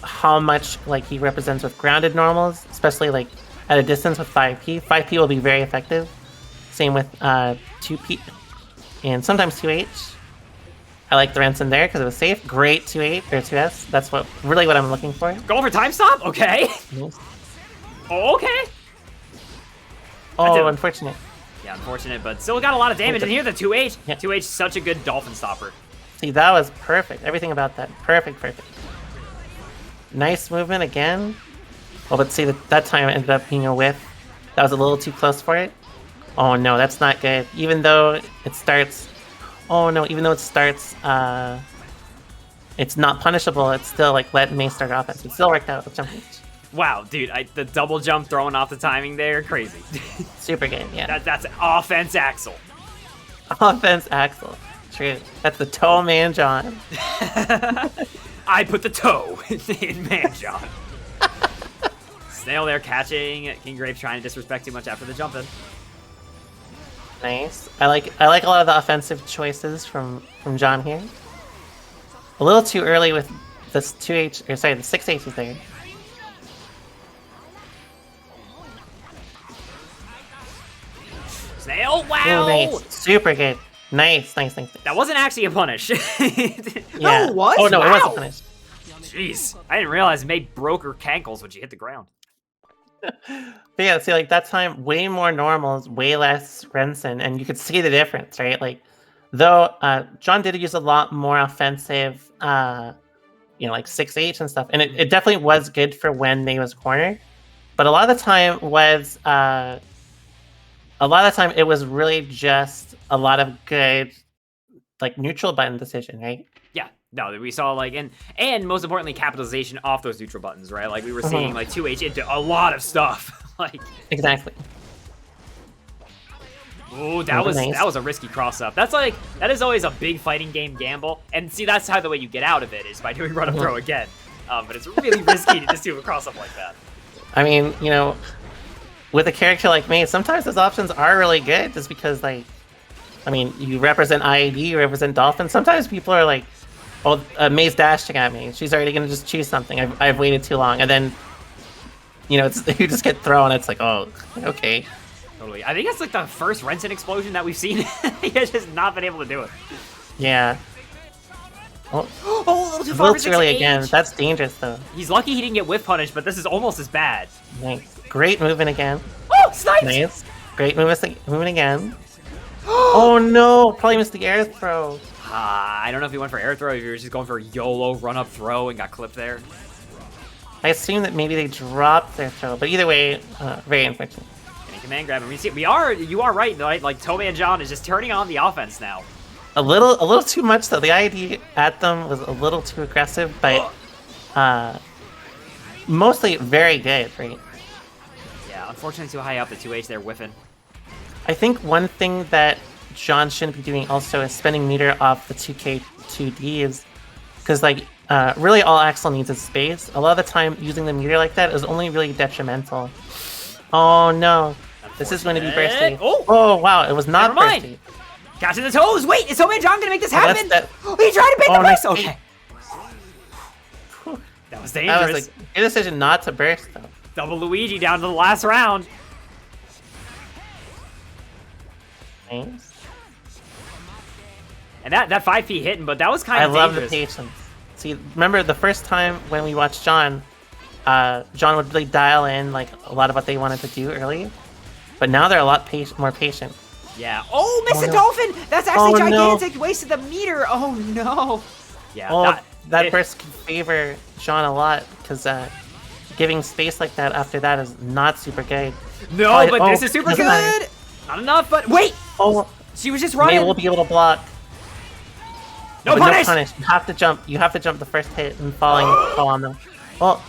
how much like he represents with grounded normals, especially like at a distance with 5P. 5P will be very effective. Same with 2P and sometimes 2H. I like the Renson there because it was safe. Great 2-8 or 2S. That's really what I'm looking for. Going for time stop? Okay. Yes. Oh, okay. Oh, unfortunate. Yeah, unfortunate, but still got a lot of damage. And here the 2H. Yeah. 2H, such a good dolphin stopper. See, that was perfect. Everything about that. Perfect, perfect. Nice movement again. Oh, but see, that time it ended up being a whiff. That was a little too close for it. Oh no, that's not good. Even though it starts... Oh no, even though it starts, it's not punishable, it's still like let May start offense. It still worked out with jumping. Wow, dude, the double jump throwing off the timing there, crazy. Super game, yeah. That's offense Axel. Offense Axel. True. That's the toe man John. I put the toe in man John. Snail there catching. King Grape trying to disrespect too much after the jump in. Nice. I like a lot of the offensive choices from John here. A little too early with this 2H, or sorry, the 6H is there. Snail, wow! Oh, nice. Super good. Nice. That wasn't actually a punish. Yeah. No, it was? Oh no, wow. it wasn't punished. Jeez, I didn't realize it made broke her cankles when she hit the ground. But yeah, see, like that time, way more normals, way less Renson, and you could see the difference, right? Like, though John did use a lot more offensive, like 6H and stuff, and it definitely was good for when May was cornered. But a lot of the time it was really just a lot of good, like neutral button decision, right? Yeah, no, we saw like and most importantly capitalization off those neutral buttons, right? Like we were seeing like 2H into a lot of stuff. Like exactly. Oh, that was a risky cross up. That is always a big fighting game gamble. And see, that's how the way you get out of it is by doing run up throw again. But it's really risky to just do a cross up like that. I mean, with a character like May, sometimes those options are really good just because you represent IAD, you represent Dolphin. Sometimes people are like, oh, May's dashing at me. She's already going to just choose something. I've waited too long. And then, you just get thrown. It's like, oh, okay. Totally. I think that's like the first Renson explosion that we've seen. He has just not been able to do it. Yeah. Oh, a little too a far little too early again. That's dangerous, though. He's lucky he didn't get whiff punished, but this is almost as bad. Nice. Great movement again. Oh, sniped! Nice. Great movement again. Oh no! Probably missed the air throw. I don't know if he went for air throw, if he was just going for a YOLO run-up throw and got clipped there. I assume that maybe they dropped their throw, but either way, very unfortunate. Any command grab. You are right, though. Like, Toman John is just turning on the offense now. A little too much though. The ID at them was a little too aggressive, but mostly very good, right? Yeah, unfortunately too high up. The 2H there whiffing. I think one thing that John shouldn't be doing also is spending meter off the 2K 2Ds, because like really all Axel needs is space. A lot of the time using the meter like that is only really detrimental. Oh no, this is going to be bursty. Oh wow, it was not bursty. Catching the toes. Wait, is Homie John gonna make this happen? He tried to bait the nice. burst. Okay. That was dangerous. That was a good decision not to burst though. Double Luigi down to the last round. Nice. And that 5P hitting, but that was kind of dangerous. dangerous. Love the patience. See, remember the first time when we watched John, John would really dial in like a lot of what they wanted to do early, but now they're a lot more patient. Yeah. Oh, missed the dolphin! That's actually gigantic. No. Wasted the meter. Oh no. Yeah. Oh, that burst can favor John a lot because giving space like that after that is not super good. No, but this is super good. Not enough, but wait. Oh, she was just running. May will be able to block. No punish. No punish. You have to jump. You have to jump the first hit and fall on them. Oh.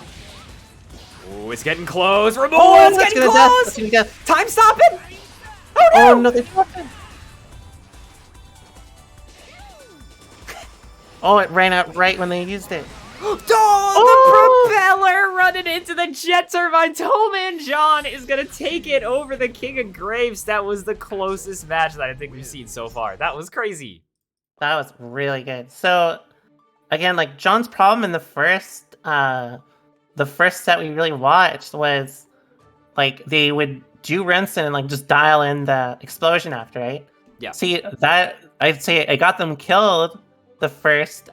Oh, it's getting close. Romoolla, it's getting close. Time stopping. Oh no! Oh no, they dropped it. Oh, it ran out right when they used it. Oh, the propeller running into the jet turbine. Toman John is gonna take it over the King of Graves. That was the closest match that I think we've seen so far. That was crazy. That was really good. So, again, like John's problem in the first set we really watched was like they would do Renson and like just dial in the explosion after, right? Yeah. See, that I'd say it got them killed the first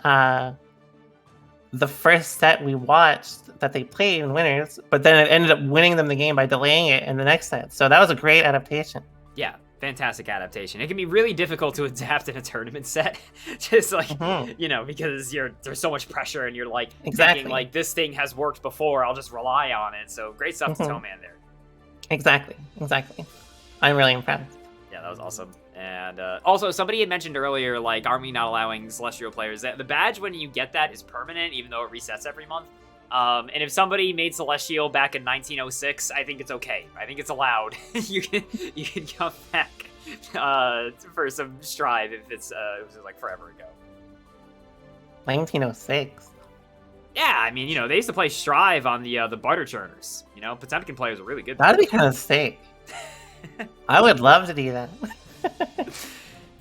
set we watched that they played in winners, but then it ended up winning them the game by delaying it in the next set. So that was a great adaptation. Yeah, fantastic adaptation. It can be really difficult to adapt in a tournament set, just like you know, because there's so much pressure and you're like thinking like this thing has worked before, I'll just rely on it. So great stuff to Toman there. Exactly. I'm really impressed. Yeah, that was awesome. And also, somebody had mentioned earlier, like, are we not allowing Celestial players? The badge, when you get that, is permanent, even though it resets every month. And if somebody made Celestial back in 1906, I think it's okay. I think it's allowed. you can come back for some Strive if it was like forever ago. 1906. Yeah, I mean, you know, they used to play Strive on the butter churners. You know, Potemkin players are really good. That'd be kind of sick. I would love to do that.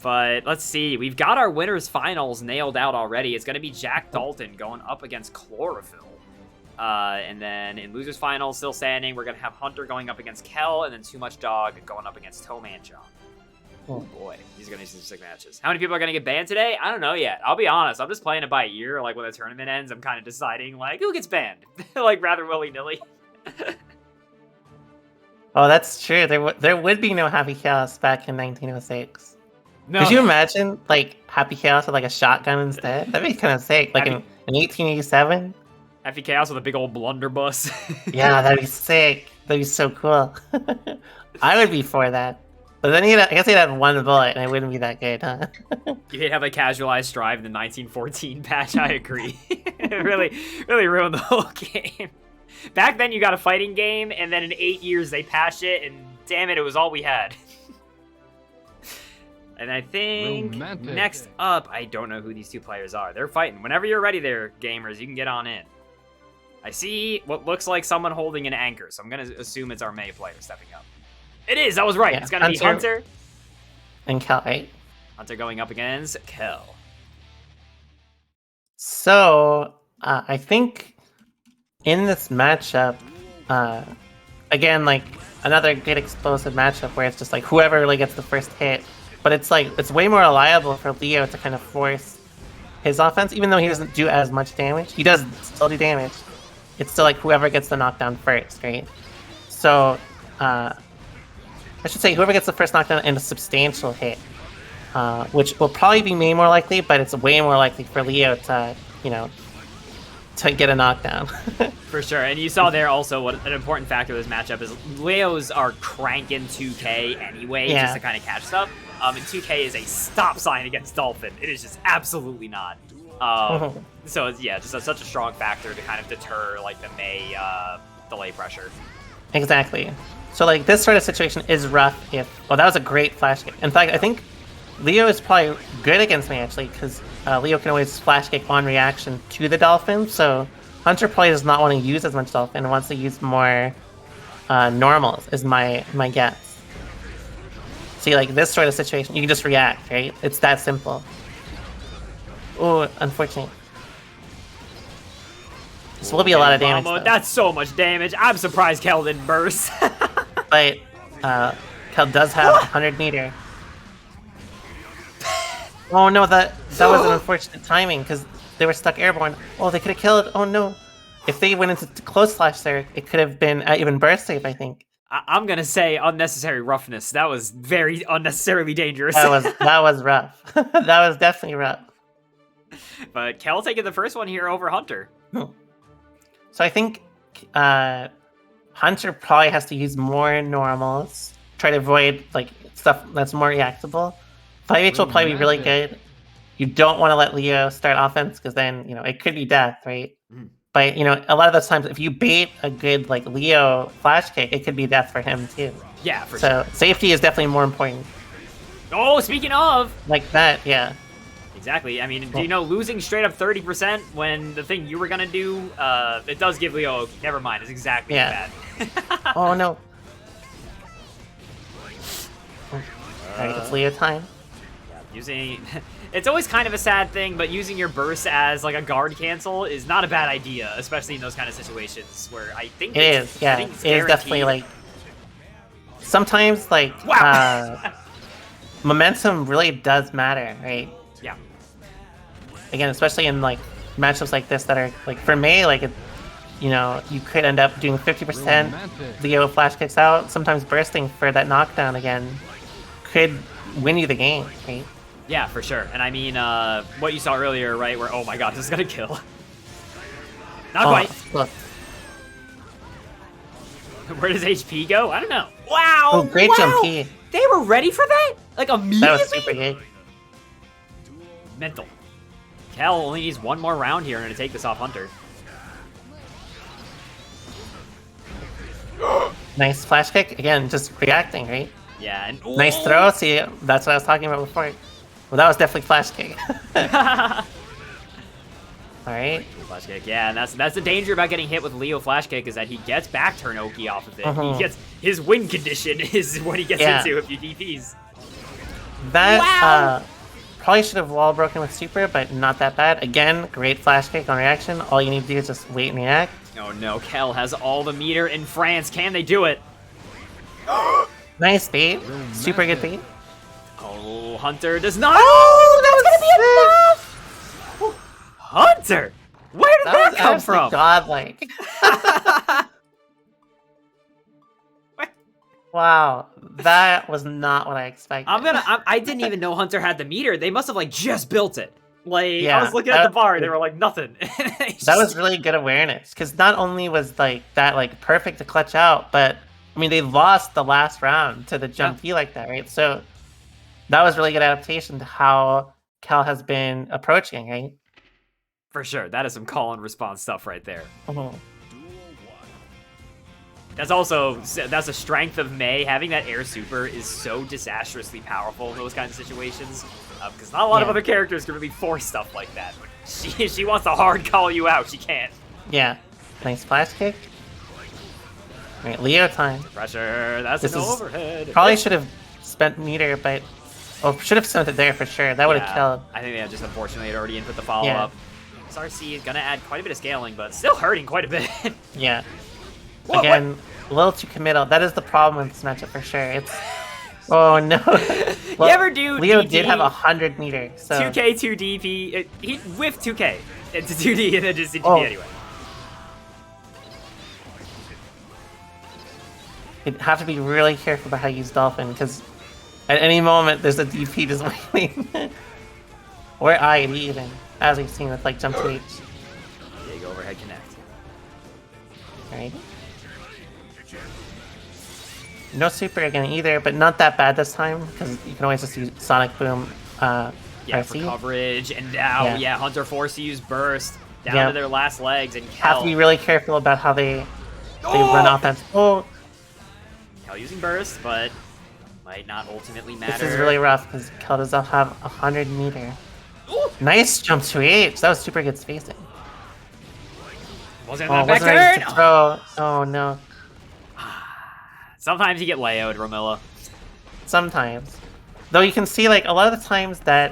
But let's see. We've got our winners finals nailed out already. It's going to be Jack Dalton going up against Chlorophyll. And then in losers finals, still standing, we're going to have Hunter going up against Kel, and then Too Much Dog going up against Toman John. Oh boy, these are going to be some sick matches. How many people are going to get banned today? I don't know yet. I'll be honest. I'm just playing it by ear. Like when the tournament ends, I'm kind of deciding like who gets banned, like rather willy-nilly. Oh, that's true. There would be no Happy Chaos back in 1906. No. Could you imagine like Happy Chaos with like a shotgun instead? That'd be kind of sick. Like in 1887. Happy Chaos with a big old blunderbuss. Yeah, that'd be sick. That'd be so cool. I would be for that. But then I guess he'd have one bullet, and it wouldn't be that good, huh? You could have a casualized Strive in the 1914 patch. I agree. It really ruined the whole game. Back then, you got a fighting game, and then in 8 years, they patched it, and damn it was all we had. And I think next up, I don't know who these two players are. They're fighting. Whenever you're ready there, gamers, you can get on in. I see what looks like someone holding an anchor, so I'm going to assume it's our May player stepping up. It is! I was right. Yeah, it's going to be Hunter. And Kel, right? Hunter going up against Kel. So, I think in this matchup, again, like, another good explosive matchup where it's just like whoever really gets the first hit. But it's like, it's way more reliable for Leo to kind of force his offense, even though he doesn't do as much damage. He does still do damage. It's still like whoever gets the knockdown first, right? So, I should say whoever gets the first knockdown and a substantial hit, which will probably be way more likely, but it's way more likely for Leo to, you know, to get a knockdown. For sure, and you saw there also what an important factor of this matchup is Leos are cranking 2K anyway, just to kind of catch stuff. And 2K is a stop sign against Dolphin. It is just absolutely not. So it's, yeah, just such a strong factor to kind of deter like the Mei delay pressure. Exactly. So like this sort of situation is rough if... Oh, that was a great flash kick. In fact, I think Leo is probably good against me actually, because Leo can always flash kick on reaction to the Dolphin, so Hunter probably does not want to use as much Dolphin and wants to use more normals, is my guess. See, like this sort of situation, you can just react, right? It's that simple. Oh, unfortunate. This will be a lot of damage, though. That's so much damage. I'm surprised Kel didn't burst. But Kel does have 100 meter. Oh no, that was an unfortunate timing because they were stuck airborne. Oh, they could have killed. Oh no. If they went into close slash there, it could have been even burst safe, I think. I'm gonna say unnecessary roughness. That was very unnecessarily dangerous. That was rough. That was definitely rough. But Kel taking the first one here over Hunter. So I think Hunter probably has to use more normals, try to avoid like stuff that's more reactable. 5H will probably be really good. You don't want to let Leo start offense because then, you know, it could be death, right? But, you know, a lot of those times, if you bait a good, like, Leo flash kick, it could be death for him, too. Yeah, for sure. So, safety is definitely more important. Oh, speaking of! Like that, yeah. Exactly. I mean, do you know, losing straight up 30% when the thing you were gonna do, it does give Leo... Never mind, it's exactly that. Oh, no. Alright, it's Leo time. Using... It's always kind of a sad thing, but using your burst as like a guard cancel is not a bad idea, especially in those kind of situations where I think it is. Yeah, it is definitely like sometimes like momentum really does matter, right? Yeah. Again, especially in like matchups like this that are like for Mei, like you know, you could end up doing 50% Leo flash kicks out. Sometimes bursting for that knockdown again could win you the game, right? Yeah, for sure. And I mean, what you saw earlier, right, where, oh my god, this is gonna kill. Not quite. Look. Where does HP go? I don't know. Wow! Oh, great jump P. They were ready for that? Like, immediately? That was super good. Mental. Kel only needs one more round here in order to take this off Hunter. Nice flash kick. Again, just reacting, right? Yeah, and... Nice throw. See, that's what I was talking about before. Well, that was definitely flash kick. Alright. Flash kick, yeah, and that's the danger about getting hit with Leo flash kick is that he gets back turn Oki off of it. He gets his win condition is what he gets into if you DPs. That probably should have wall broken with super, but not that bad. Again, great flash kick on reaction. All you need to do is just wait and react. Oh no, Kel has all the meter in France. Can they do it? Nice bait. Super good bait. Oh, Hunter does not. Oh, that's gonna be enough. Hunter, where did that come from? Godlike. Wow, that was not what I expected. I didn't even know Hunter had the meter. They must have like just built it. Like yeah, I was looking at the bar, they were like nothing. That was really good awareness because not only was like that like perfect to clutch out, but I mean they lost the last round to the jump P like that, right? So that was really good adaptation to how Kel has been approaching, right? For sure, that is some call and response stuff right there. That's a strength of Mei. Having that air super is so disastrously powerful in those kinds of situations. Because not a lot of other characters can really force stuff like that. She wants to hard call you out. She can't. Yeah. Nice flash kick. Alright, Leo time. Pressure. That's an overhead. Probably should have spent meter, but... Oh, should have sent it there for sure. That would have killed. I think they just unfortunately had already input the follow-up. SRC is going to add quite a bit of scaling, but still hurting quite a bit. Yeah. Again, a little too committal. That is the problem with this matchup for sure. It's... Oh no. Well, you ever do Leo DD, did have 100 meter, so... 2K, 2DP. He whiffed 2K into 2D and then just did DP anyway. You'd have to be really careful about how you use Dolphin, because at any moment there's a DP just waiting. Or IED even, as we've seen with like Jump to H. Big overhead connect. Alright. No super again either, but not that bad this time because you can always just use Sonic Boom. Yeah, for RC. coverage, and now, Yeah. Hunter forced to use Burst down Yeah. to their last legs, and Have to be Kel, really careful about how they run offense. Oh, Kel using Burst, but might not ultimately matter. this is really rough because Kel does not have 100 meter. Ooh, Nice jump to H. That was super good spacing. wasn't Oh, that back wasn't ready turn? to throw. Oh no. Sometimes you get layoed, Romoolla. Sometimes. Though you can see, like, a lot of the times that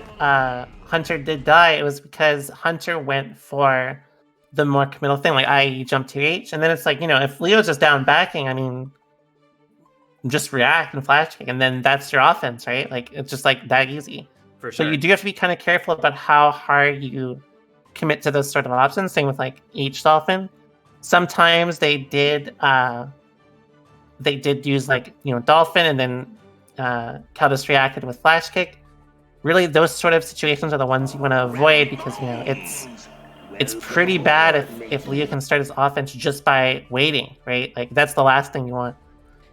Hunter did die, it was because Hunter went for the more committal thing, like, i.e. jump to H, and then it's like, you know, if Leo's just down backing, I mean, just react and flash kick, and then that's your offense, right? Like, it's just, like, that easy. For So sure. you do have to be kind of careful about how hard you commit to those sort of options. Same with, like, H Dolphin. Sometimes they did use, like, you know, Dolphin, and then Cal just reacted with Flash Kick. Really, those sort of situations are the ones you want to avoid because, you know, it's pretty bad if Leo can start his offense just by waiting, right? Like, that's the last thing you want.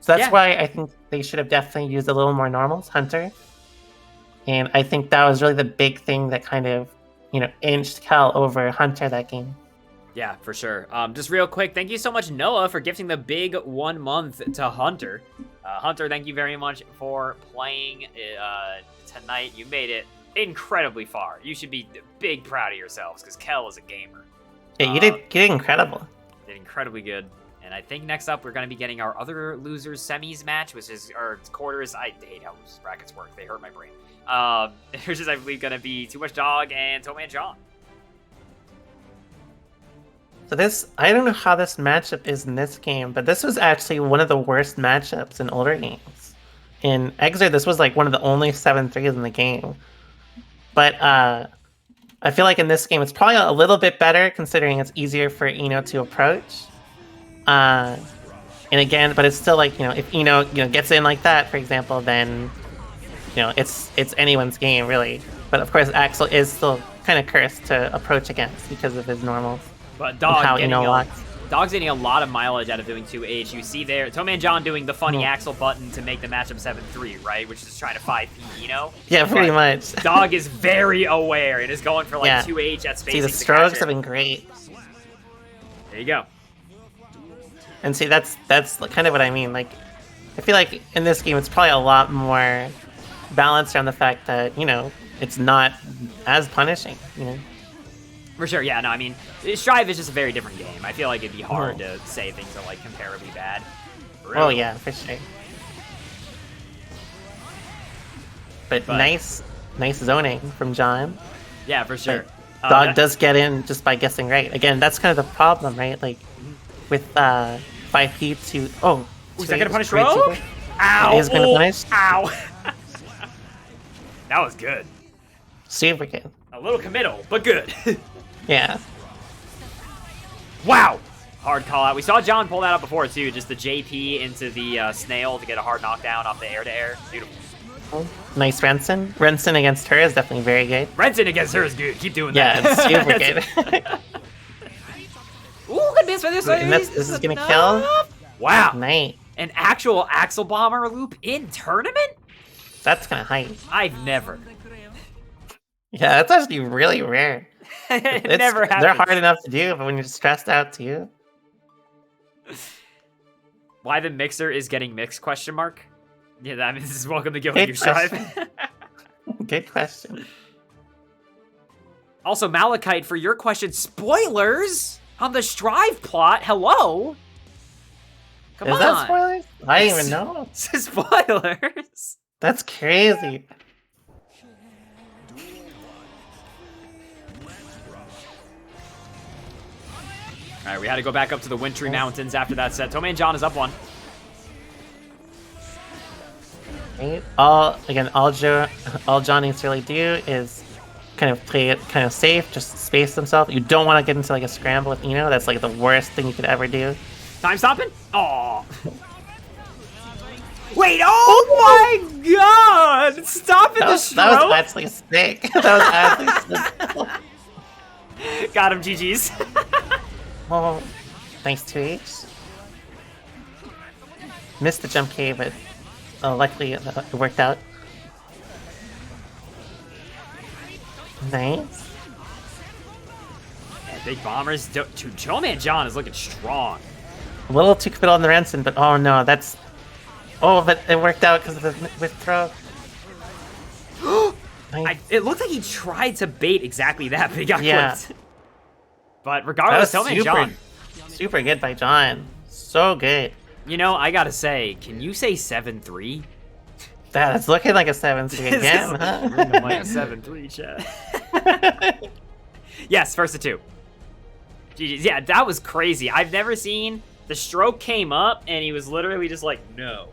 So that's Yeah. why I think they should have definitely used a little more normals, Hunter. And I think that was really the big thing that kind of, you know, inched Cal over Hunter that game. Yeah, for sure. Just real quick, thank you so much, Noah, for gifting the big 1 month to Hunter. Hunter, thank you very much for playing tonight. You made it incredibly far. You should be big proud of yourselves, because Kel is a gamer. Yeah, you did incredible. Did incredibly good. And I think next up, we're going to be getting our other losers semis match, which is our quarters. I hate how those brackets work. They hurt my brain. Which is, I believe, going to be Too Much Dog and Toeman John. So this, I don't know how this matchup is in this game, but this was actually one of the worst matchups in older games. In Exer, this was like one of the only 7-3s in the game. But I feel like in this game, it's probably a little bit better considering it's easier for Eno to approach. And again, but it's still like, you know, if Eno, you know, gets in like that, for example, then, you know, it's anyone's game, really. But of course, Axel is still kind of cursed to approach against because of his normals. But Dog's getting a lot of mileage out of doing 2H. You see there, Toeman John doing the funny Axel button to make the matchup 7-3, right? Which is trying to 5P, you know? Yeah, pretty much. Dog is very aware and is going for like 2H at spacing. See, the strokes have been great. There you go. And see, that's kind of what I mean. Like, I feel like in this game, it's probably a lot more balanced around the fact that, you know, it's not as punishing, you know? For sure, yeah, no, I mean, Strive is just a very different game. I feel like it'd be hard to say things are, like, comparably bad. Really. Oh, yeah, for sure. But nice zoning from John. Yeah, for sure. Dog does get in just by guessing right. Again, that's kind of the problem, right? Like, with 5P to... Oh, is that gonna punish Rogue? Ow! It is gonna punish? Ow! That was good. Super good. A little committal, but good. Yeah. Wow! Hard call out. We saw John pull that up before, too. Just the JP into the snail to get a hard knockdown off the air-to-air. Beautiful. Nice Renson. Renson against her is definitely very good. Renson against her is good. Keep doing that. Yeah, it's super good. Ooh, good miss for this. This is gonna kill. Wow. Nice. An actual Axel Bomber loop in tournament? That's kind of hype. I've never. Yeah, that's actually really rare. It never happens. They're hard enough to do, but when you're stressed out too. Why the mixer is getting mixed? Question mark. Yeah, I mean, this is welcome to Guilty Gear Strive. Good question. Also, Malachite, for your question, spoilers on the Strive plot. Hello. Come on. Is that spoilers? I didn't even know. Spoilers. That's crazy. All right, we had to go back up to the Wintry Mountains after that set. Toeman John is up one. Right. All John needs to really do is kind of play it kind of safe, just space himself. You don't want to get into like a scramble with Eno. That's like the worst thing you could ever do. Time stopping? Aw. Wait, oh my god! Stop it, the stroke! That was actually sick. That was actually sick. Got him, GG's. Oh, thanks to H. missed the jump K, but luckily it worked out. Nice. Yeah, big bombers. Showman John is looking strong. A little too quick on the Ransom, but oh no, that's... Oh, but it worked out because of the with throw. Nice. It looked like he tried to bait exactly that, but he got Yeah. clipped. But That regardless, was Showman John. super good by John. So good. You know, I gotta say, can you say 7-3? That's looking like a 7-3 again, huh? Like 7-3, chat. Yes, first of two. GG's. Yeah, that was crazy. I've never seen the stroke came up and he was literally just like, no.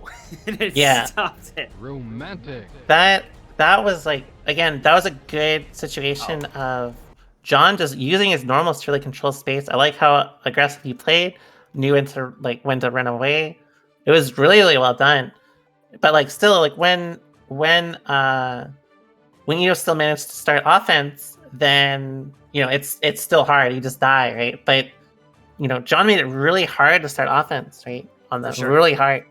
And it stopped it. Romantic. That was like, again, that was a good situation of John just using his normals to really control space. I like how aggressive he played, knew when to run away. It was really, really well done. But like still, like when you still manage to start offense, then it's still hard. You just die, right? But John made it really hard to start offense, right? On that, really hard.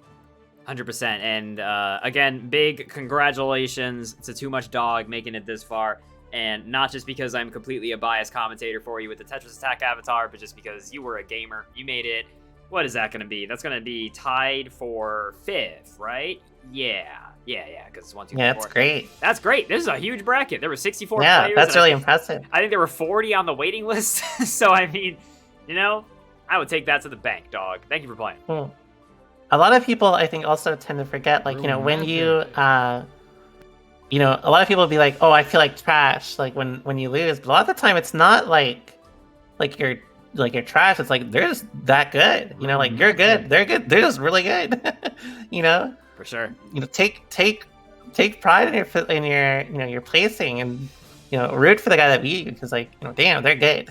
100%. And again, big congratulations to Too Much Dog making it this far. And not just because I'm completely a biased commentator for you with the Tetris Attack avatar, but just because you were a gamer. You made it. What is that going to be? That's going to be tied for 5th, right? Yeah, because it's 1, 2, 3, 4. Yeah, that's great. That's great. This is a huge bracket. There were 64 Yeah, players. that's really impressive. I think there were 40 on the waiting list. So, I mean, I would take that to the bank, dog. Thank you for playing. A lot of people, I think, also tend to forget, like, when you, a lot of people will be like, oh, I feel like trash, like, when you lose. But a lot of the time, it's not like you're trash. It's like, they're just that good. Like, you're good. They're good. They're just really good. For sure. Take pride in your placing and, root for the guy that beat you because, like, damn, they're good.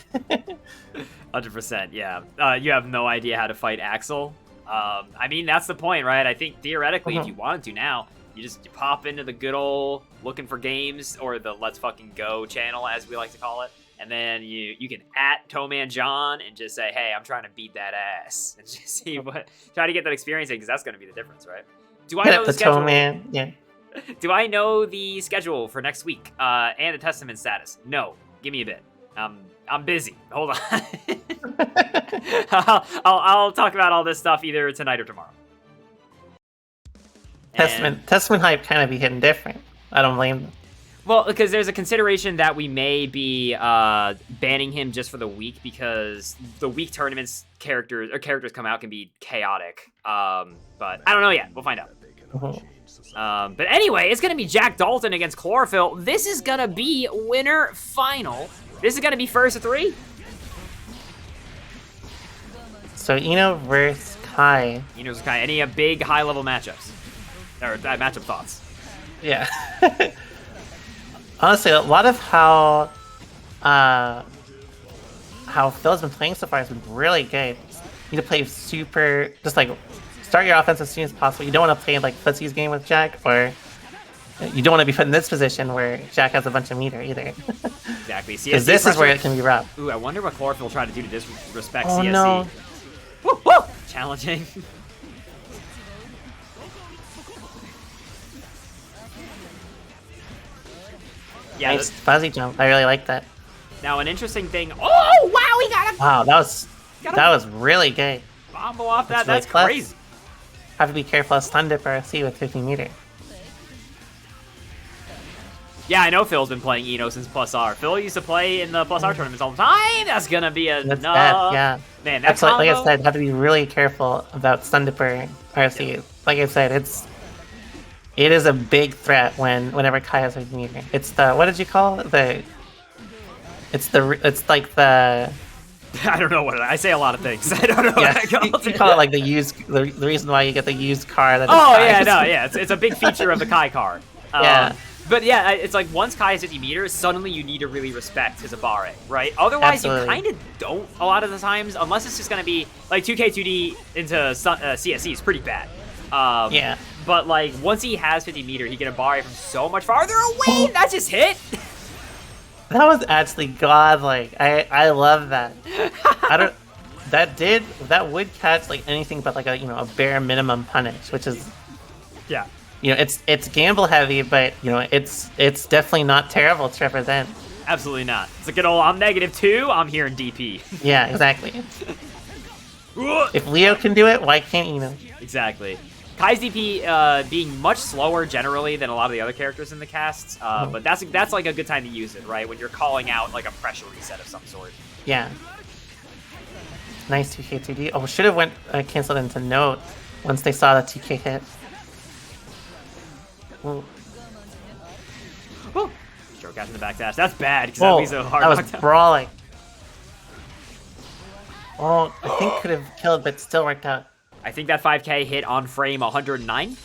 100%, yeah. You have no idea how to fight Axel. I mean, that's the point, right? I think theoretically, if you wanted to now, you pop into the good old looking for games or the Let's Fucking Go channel, as we like to call it. And then you can @Toeman John and just say, hey, I'm trying to beat that ass. And just see try to get that experience because that's going to be the difference, right? Do I know the schedule? Toeman, yeah. Do I know the schedule for next week and the Testament status? No. Give me a bit. I'm busy. Hold on. I'll talk about all this stuff either tonight or tomorrow. Testament hype kind of be hitting different. I don't blame them. Well, because there's a consideration that we may be banning him just for the week because the week tournaments characters come out can be chaotic. But I don't know yet. We'll find out. But anyway, it's gonna be Jack Dalton against Chlorophyll. This is gonna be winner final. This is gonna be first of 3. So Eno versus Kai. Eno versus Kai. Any big high level matchups or matchup thoughts? Yeah. Honestly, a lot of how Phil's been playing so far has been really good. You need to play super, just like start your offense as soon as possible. You don't want to play like Footsie's game with Jack, or you don't want to be put in this position where Jack has a bunch of meter either. Exactly. Because this is where it can be rough. Ooh, I wonder what Chlorophyll will try to do to disrespect Oh CSE. no. Woo, woo! Challenging. Yeah, Nice fuzzy jump. I really like that. Now an interesting thing. Oh wow, he got a Wow, that was really good. combo off that. Really That's close. crazy. Have to be careful as Stun Dip RC with 50 meter. Yeah, I know Phil's been playing Eno since Plus R. Phil used to play in the Plus R tournaments all the time. That's gonna be enough. That's bad, yeah. Man, that's like I said, have to be really careful about Stun Dipper RC. Yeah. Like I said, it is a big threat whenever Kai has 50 meter. It's the, what did you call it? It's like the I don't know what I say a lot of things. I don't know what I call it. You call it like the reason why you get the used car that It's a big feature of the Kai car. Yeah. But yeah, it's like once Kai is 50 meters, suddenly you need to really respect his Abare, right? Otherwise, Absolutely. you kind of don't a lot of the times, unless it's just going to be like 2K2D into CSE is pretty bad. Yeah. But like once he has 50 meter, he can Abare from so much farther away. That just hit. That was actually godlike. I love that. that would catch like anything but like a bare minimum punish, which is Yeah. it's gamble heavy, but it's definitely not terrible to represent. Absolutely not. It's a good old I'm -2, I'm here in DP. Yeah, exactly. If Leo can do it, why can't Eno? Exactly. Kai's DP being much slower generally than a lot of the other characters in the casts, but that's like a good time to use it, right? When you're calling out like a pressure reset of some sort. Yeah. Nice 2K 2D. Oh, should have went canceled into note once they saw the 2K hit. Ooh. Woo! Stroke out in the back dash. That's bad because Whoa, that leaves a hard that was knockdown. brawling. Oh, I think could have killed, but still worked out. I think that 5K hit on frame 109.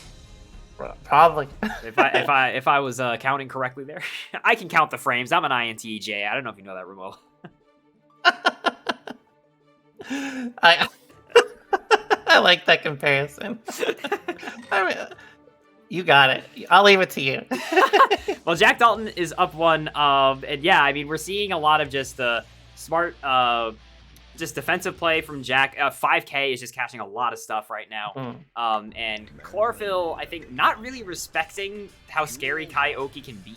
Probably. If I was counting correctly there. I can count the frames. I'm an INTJ. I don't know if you know that, Romoolla. I like that comparison. I mean, you got it. I'll leave it to you. Well, Jack Dalton is up 1, and yeah, I mean, we're seeing a lot of just smart, just defensive play from Jack. 5K is just catching a lot of stuff right now. And Chlorophyll, I think, not really respecting how scary Kai Oki can be.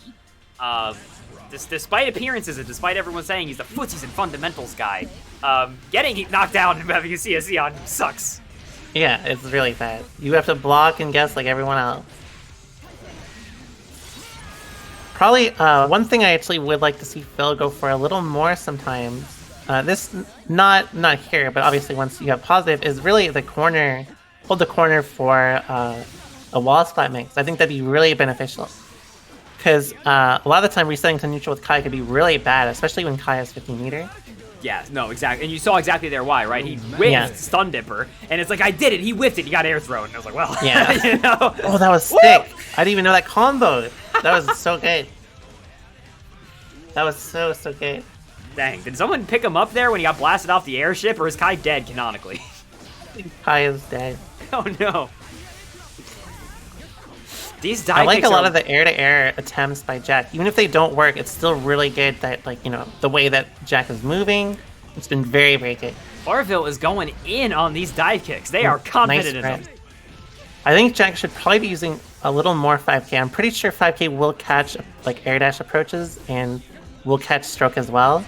Despite appearances and despite everyone saying he's the footsies and fundamentals guy, getting knocked down and having a CSE on sucks. Yeah, it's really bad. You have to block and guess like everyone else. Probably one thing I actually would like to see Phil go for a little more sometimes. This not here, but obviously once you have positive, is really the corner. Hold the corner for a wall splat mix. I think that'd be really beneficial. Because a lot of the time resetting to neutral with Kai could be really bad, especially when Kai has 50 meter. Yeah, no, exactly. And you saw exactly there why, right? He whiffed Stun Dipper, and it's like, I did it, he whiffed it, he got air thrown. And I was like, well, yeah. you know? Oh, that was sick. I didn't even know that combo. That was so good. That was so good. Dang, did someone pick him up there when he got blasted off the airship, or is Kai dead canonically? Kai is dead. Oh no. These I like a lot of the air-to-air attempts by Jack. Even if they don't work, it's still really good that, like, the way that Jack is moving, it's been very, very good. Orville is going in on these dive kicks. They are confident in them. I think Jack should probably be using a little more 5K. I'm pretty sure 5K will catch, like, air dash approaches and will catch stroke as well.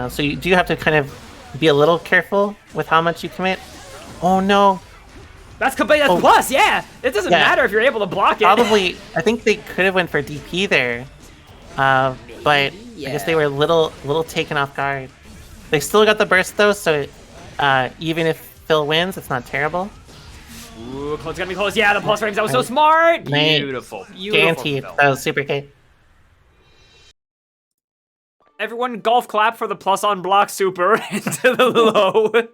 So you do have to kind of be a little careful with how much you commit. Oh, no. That's plus, yeah. It doesn't matter if you're able to block it. Probably, I think they could have went for DP there, but I guess they were a little taken off guard. They still got the burst though, so even if Phil wins, it's not terrible. Ooh, it's gonna be close. Yeah, the plus frames. That was so smart. Nice. Beautiful. Guaranteed. That was super good. Everyone, golf clap for the plus on block super into the low.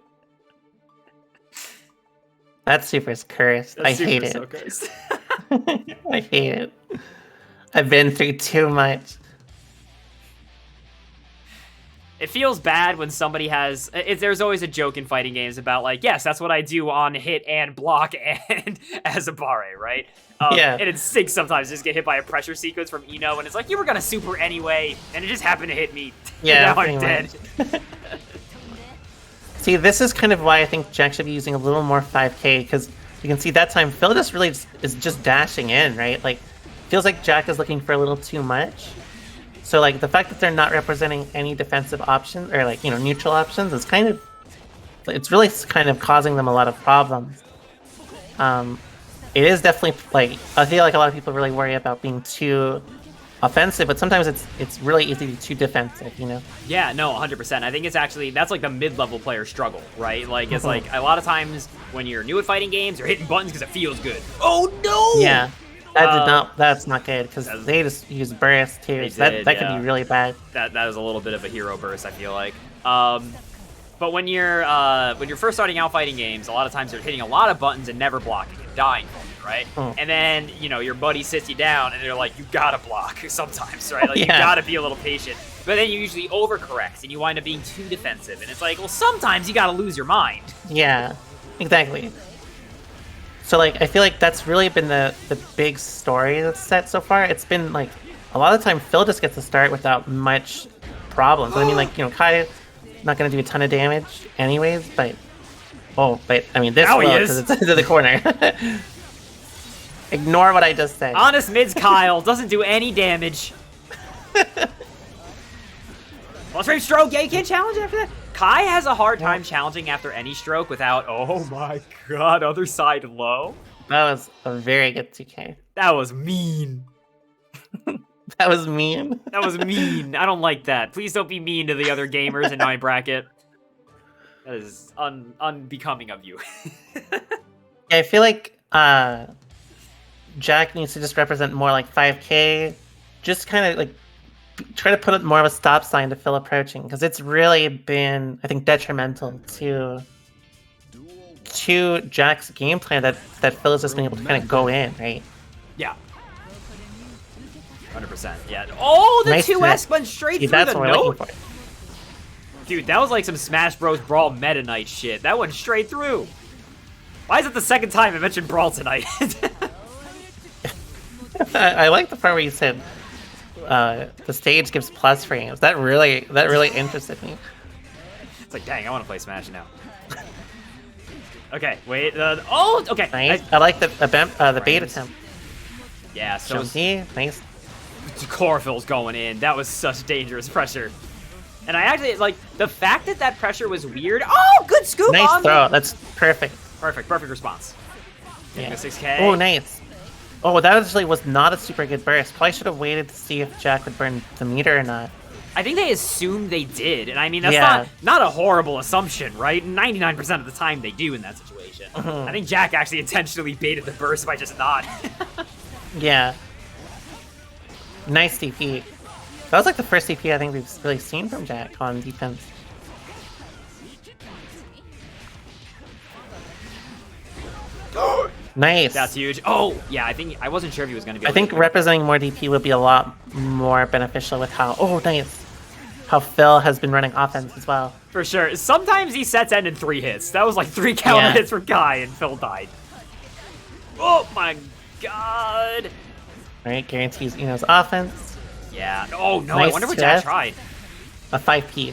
That super's cursed. I hate it. So cursed. I hate it. I've been through too much. It feels bad when somebody has... there's always a joke in fighting games about, like, yes, that's what I do on hit and block and as a Bare, right? Yeah. And it stinks sometimes to just get hit by a pressure sequence from Eno, and it's like, you were going to super anyway, and it just happened to hit me. Yeah, and now I'm dead. See, this is kind of why I think Jack should be using a little more 5K, because you can see that time Phil just really is just dashing in, right? Like, feels like Jack is looking for a little too much. So, like, the fact that they're not representing any defensive options, or, like, neutral options, is kind of... It's really kind of causing them a lot of problems. It is definitely, like... I feel like a lot of people really worry about being too offensive, but sometimes it's really easy to be too defensive, Yeah, no, 100%. I think it's actually, that's like the mid-level player struggle, right? Like, it's like, a lot of times when you're new at fighting games, you're hitting buttons because it feels good. Oh, no! Yeah. That's not good, because they just use burst too, so that could be really bad. That is a little bit of a hero burst, I feel like. But when you're first starting out fighting games, a lot of times you're hitting a lot of buttons and never blocking and dying from it, right? And then, your buddy sits you down and they're like, you gotta block sometimes, right? Like, you gotta be a little patient. But then you usually overcorrect and you wind up being too defensive. And it's like, well, sometimes you gotta lose your mind. Yeah, exactly. So, like, I feel like that's really been the big story that's set so far. It's been, like, a lot of the time Phil just gets to start without much problems. I mean, like, Kai, not gonna do a ton of damage anyways, but I mean this Now he will is. because it's into the corner. Ignore what I just said. Honest mids Kyle doesn't do any damage. Well, frame stroke. Yeah, you can't challenge after that. Kai has a hard time challenging after any stroke without. Oh my god, other side low. That was a very good 2K. That was mean. That was mean. That was mean. I don't like that. Please don't be mean to the other gamers in my bracket. That is unbecoming of you. I feel like Jack needs to just represent more like 5K. Just kind of like try to put more of a stop sign to Phil approaching, because it's really been, I think, detrimental to Jack's gameplay that Phil has just been able to kind of go in, right? Yeah. 100%. Yeah. Oh, the Nice 2S went straight through that's the what we're note. looking for. Dude, that was like some Smash Bros. Brawl Meta Knight shit. That went straight through. Why is it the second time I mentioned Brawl tonight? I like the part where you said the stage gives plus frames. That really interested me. It's like, dang, I want to play Smash now. Okay, wait. Oh, okay. Nice. I like the bait attempt. Yeah, so Nice. Chlorophyll's going in. That was such dangerous pressure. And I actually, like, the fact that pressure was weird. Oh, good scoop Nice on throw. me. That's perfect. Perfect response. Getting Yeah. a 6K. Oh, nice. Oh, that actually was not a super good burst. Probably should have waited to see if Jack would burn the meter or not. I think they assumed they did, and I mean, that's Yeah. not a horrible assumption, right? 99% of the time they do in that situation. I think Jack actually intentionally baited the burst by just not. Yeah. Nice DP. That was like the first DP I think we've really seen from Jack on defense. Nice. That's huge. Oh, yeah, I wasn't sure if he was going to be I able think to do it. representing more DP would be a lot more beneficial with how nice. How Phil has been running offense as well. For sure. Sometimes he sets end in 3 hits. That was like 3 counter Yeah. hits for Guy, and Phil died. Oh my god. Right? Guarantees Eno's offense. Yeah. Oh no, I Nice wonder what chest. Jack tried. A 5P.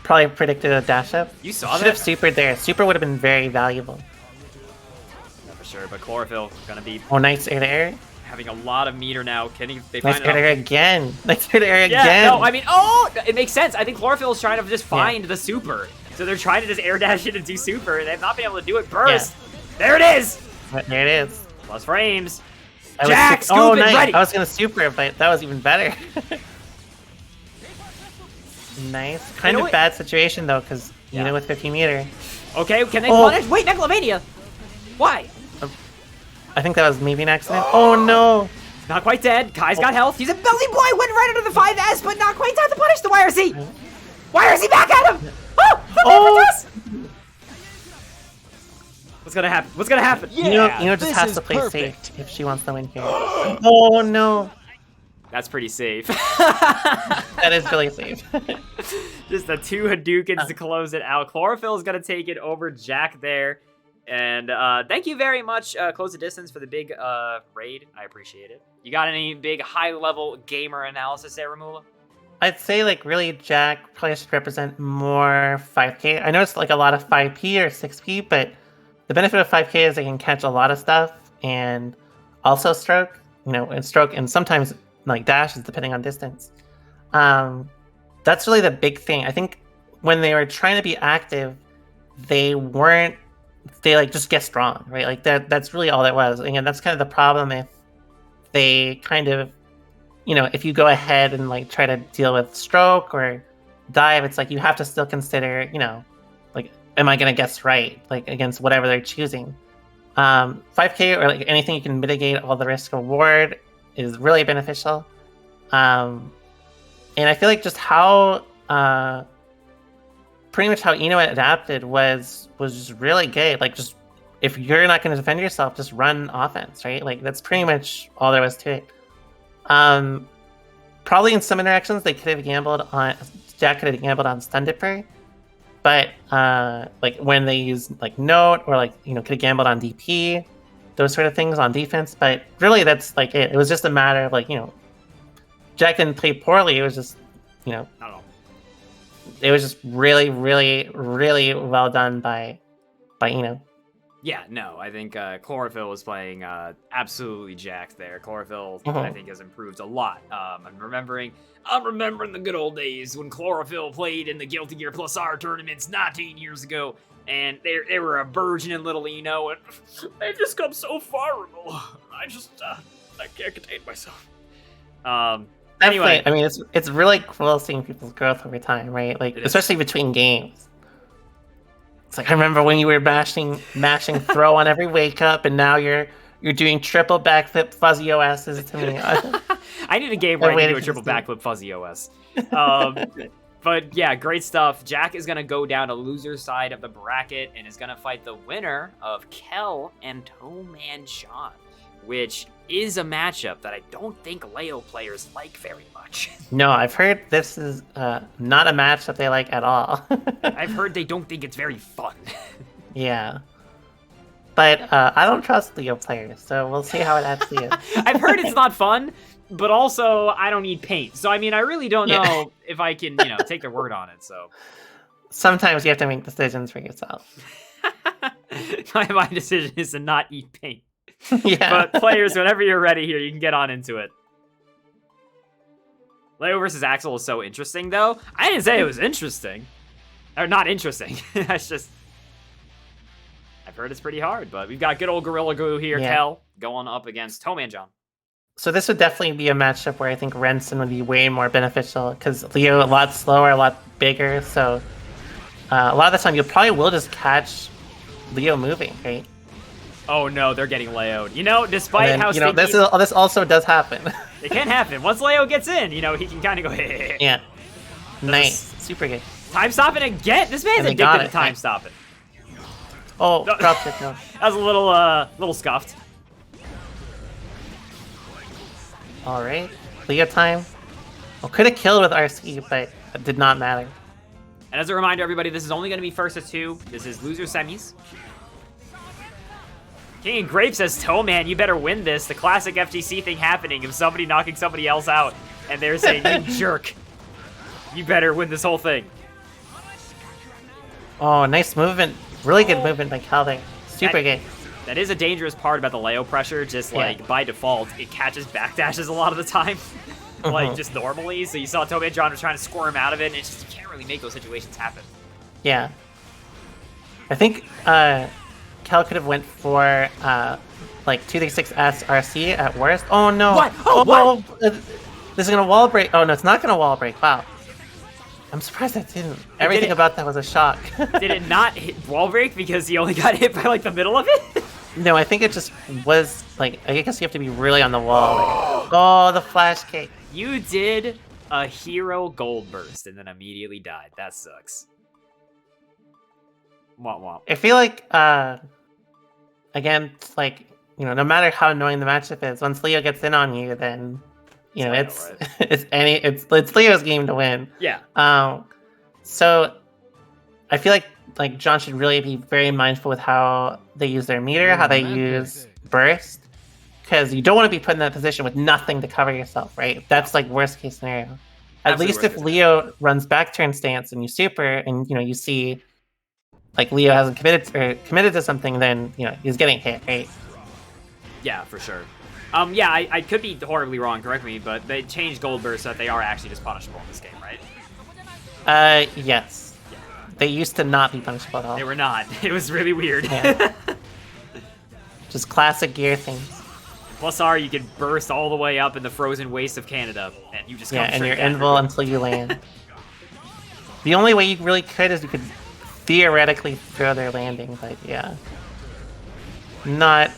Probably predicted a dash up. You saw Should have that? supered there. Super would have been very valuable. For sure, but Chlorophyll gonna be Oh, nice air to air. having a lot of meter now. Can he, they Nice find air to out? air again. Nice air to air Yeah, again. no, I mean, oh, it makes sense. I think Chlorophyll is trying to just find the super. So they're trying to just air dash it and do super, and they've not been able to do it. Burst. There it is. But there it is. Plus frames. I was Jack, su- oh, scoop it, nice. ready. I was gonna super, but that was even better. Nice. Kind know of what? bad situation though, because Yeah. with 50 meter. Okay, can they Oh. punish? Wait, Megalomania. Why? I think that was maybe an accident. Oh no! Not quite dead. Kai's got health. He's a belly boy. Went right under the 5S, but not quite time to punish the YRC. YRC back at him. Oh, Oh. this. What's gonna happen? What's gonna happen? Yeah, Eno just this has is to play perfect. safe if she wants to win here. Oh no! That's pretty safe. That is really safe. Just the 2 Hadoukens to close it out. Chlorophyll is gonna take it over Jack there. And thank you very much, Close the Distance, for the big raid. I appreciate it. You got any big high-level gamer analysis there, Romoolla? I'd say like really Jack probably should represent more 5K. I know it's like a lot of 5P or 6P, but the benefit of 5K is they can catch a lot of stuff and also stroke, and stroke and sometimes like dashes depending on distance. That's really the big thing. I think when they were trying to be active, they like just get strong, right? Like that's really all that was. And that's kind of the problem if they kind of, if you go ahead and like try to deal with stroke or dive, it's like you have to still consider, like, am I going to guess right? Like against whatever they're choosing. 5K or like anything you can mitigate all the risk reward is really beneficial. And I feel like just how pretty much how Eno adapted was just really good. Like just if you're not going to defend yourself, just run offense, right? Like that's pretty much all there was to it. Probably in some interactions they could have gambled on Jack could have gambled on Stun Dipper, but like when they use like Note or like could have gambled on DP, those sort of things on defense. But really that's like it. It was just a matter of like Jack didn't play poorly. It was just I don't know. it was just really, really, really well done by Eno. Yeah, no, I think Chlorophyll was playing absolutely jacked there. Chlorophyll, I Mhm. think, has improved a lot. I'm remembering the good old days when Chlorophyll played in the Guilty Gear Plus R tournaments 19 years ago, and they were a burgeoning little Eno, and they've just come so far. I can't contain myself. Anyway, Definitely, I mean, it's really cool seeing people's growth over time, right? Like, It is. especially between games. It's like I remember when you were mashing throw on every wake up, and now you're doing triple backflip fuzzy OSs to me. I need a game where I can waited do a for triple this backflip fuzzy OS. But yeah, great stuff. Jack is gonna go down to loser's side of the bracket and is gonna fight the winner of Kel and Toman John, which is a matchup that I don't think Leo players like very much. No, I've heard this is not a match that they like at all. I've heard they don't think it's very fun. Yeah. But I don't trust Leo players, so we'll see how it actually is. I've heard it's not fun, but also I don't need paint. So I mean, I really don't know if I can, take their word on it. So Sometimes you have to make decisions for yourself. my decision is to not eat paint. Yeah. But players, whenever you're ready here, you can get on into it. Leo versus Axel is so interesting, though. I didn't say it was interesting. Or not interesting. That's just... I've heard it's pretty hard, but we've got good old Gorilla Glue here, Yeah. Kel, going up against Toman John. So this would definitely be a matchup where I think Renson would be way more beneficial, because Leo a lot slower, a lot bigger, so a lot of the time you probably will just catch Leo moving, right? Oh no, they're getting Leo'd. Despite And then, how stinky... this also does happen. It can happen. Once Leo gets in, he can kind of go, hey. Yeah. Nice. Super good. Time stopping again? This man's And they got addicted to it. time stopping. Oh, No. drop kick, no. That was a little scuffed. Alright. Leo time. Well, could have killed with RC, but it did not matter. And as a reminder, everybody, this is only going to be first of two. This is loser semis. King and Grape says, Toman, you better win this. The classic FGC thing happening of somebody knocking somebody else out. And they're saying, you jerk. You better win this whole thing. Oh, nice movement. Really good movement by Cal there. Super good. That is a dangerous part about the Leo pressure. Just like by default, it catches backdashes a lot of the time. Like just normally. So you saw Toman John was trying to squirm out of it. And it's just, you can't really make those situations happen. Yeah. I think Cal could have went for like 236S RC at worst. Oh no! What? Oh, what? This is gonna wall break. Oh no, it's not gonna wall break. Wow. I'm surprised that didn't. Everything about that was a shock. Did it not hit wall break because he only got hit by like the middle of it? No, I think it just was like, I guess you have to be really on the wall. Like, oh, the flash kick. You did a hero gold burst and then immediately died. That sucks. Womp womp. I feel like, again, like, no matter how annoying the matchup is, once Leo gets in on you, then, it's it's Leo's game to win. Yeah. So I feel like John should really be very mindful with how they use their meter, how they use burst, because you don't want to be put in that position with nothing to cover yourself, right? That's like worst case scenario. At Absolutely least worst if case Leo runs back turn stance and you super, and you see like Leo hasn't committed to something, then he's getting hit, right? Yeah, for sure. Yeah, I could be horribly wrong, correct me, but they changed gold burst so that they are actually just punishable in this game, right? Yes. They used to not be punishable at all. They were not. It was really weird. Yeah. Just classic gear things. Plus R, you could burst all the way up in the frozen waste of Canada, and you just come Yeah, and straight you're down. invul until you land. The only way you really could is you could theoretically throw their landing, but yeah. Not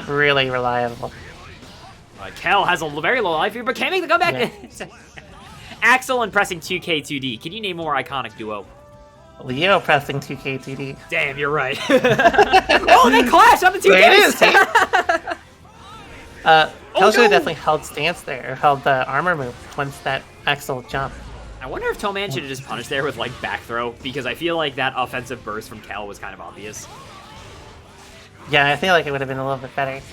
really reliable. Kel has a very low life here, but can't make the comeback. Yeah. Axel and pressing 2K2D. Can you name a more iconic duo? Leo pressing 2K2D. Damn, you're right. Oh, they clash on the 2Ks! There it is, see? Kel should no! have definitely held stance there, or held the armor move once that Axel jump. I wonder if Toman should have just punished there with, like, back throw, because I feel like that offensive burst from Kel was kind of obvious. Yeah, I feel like it would have been a little bit better.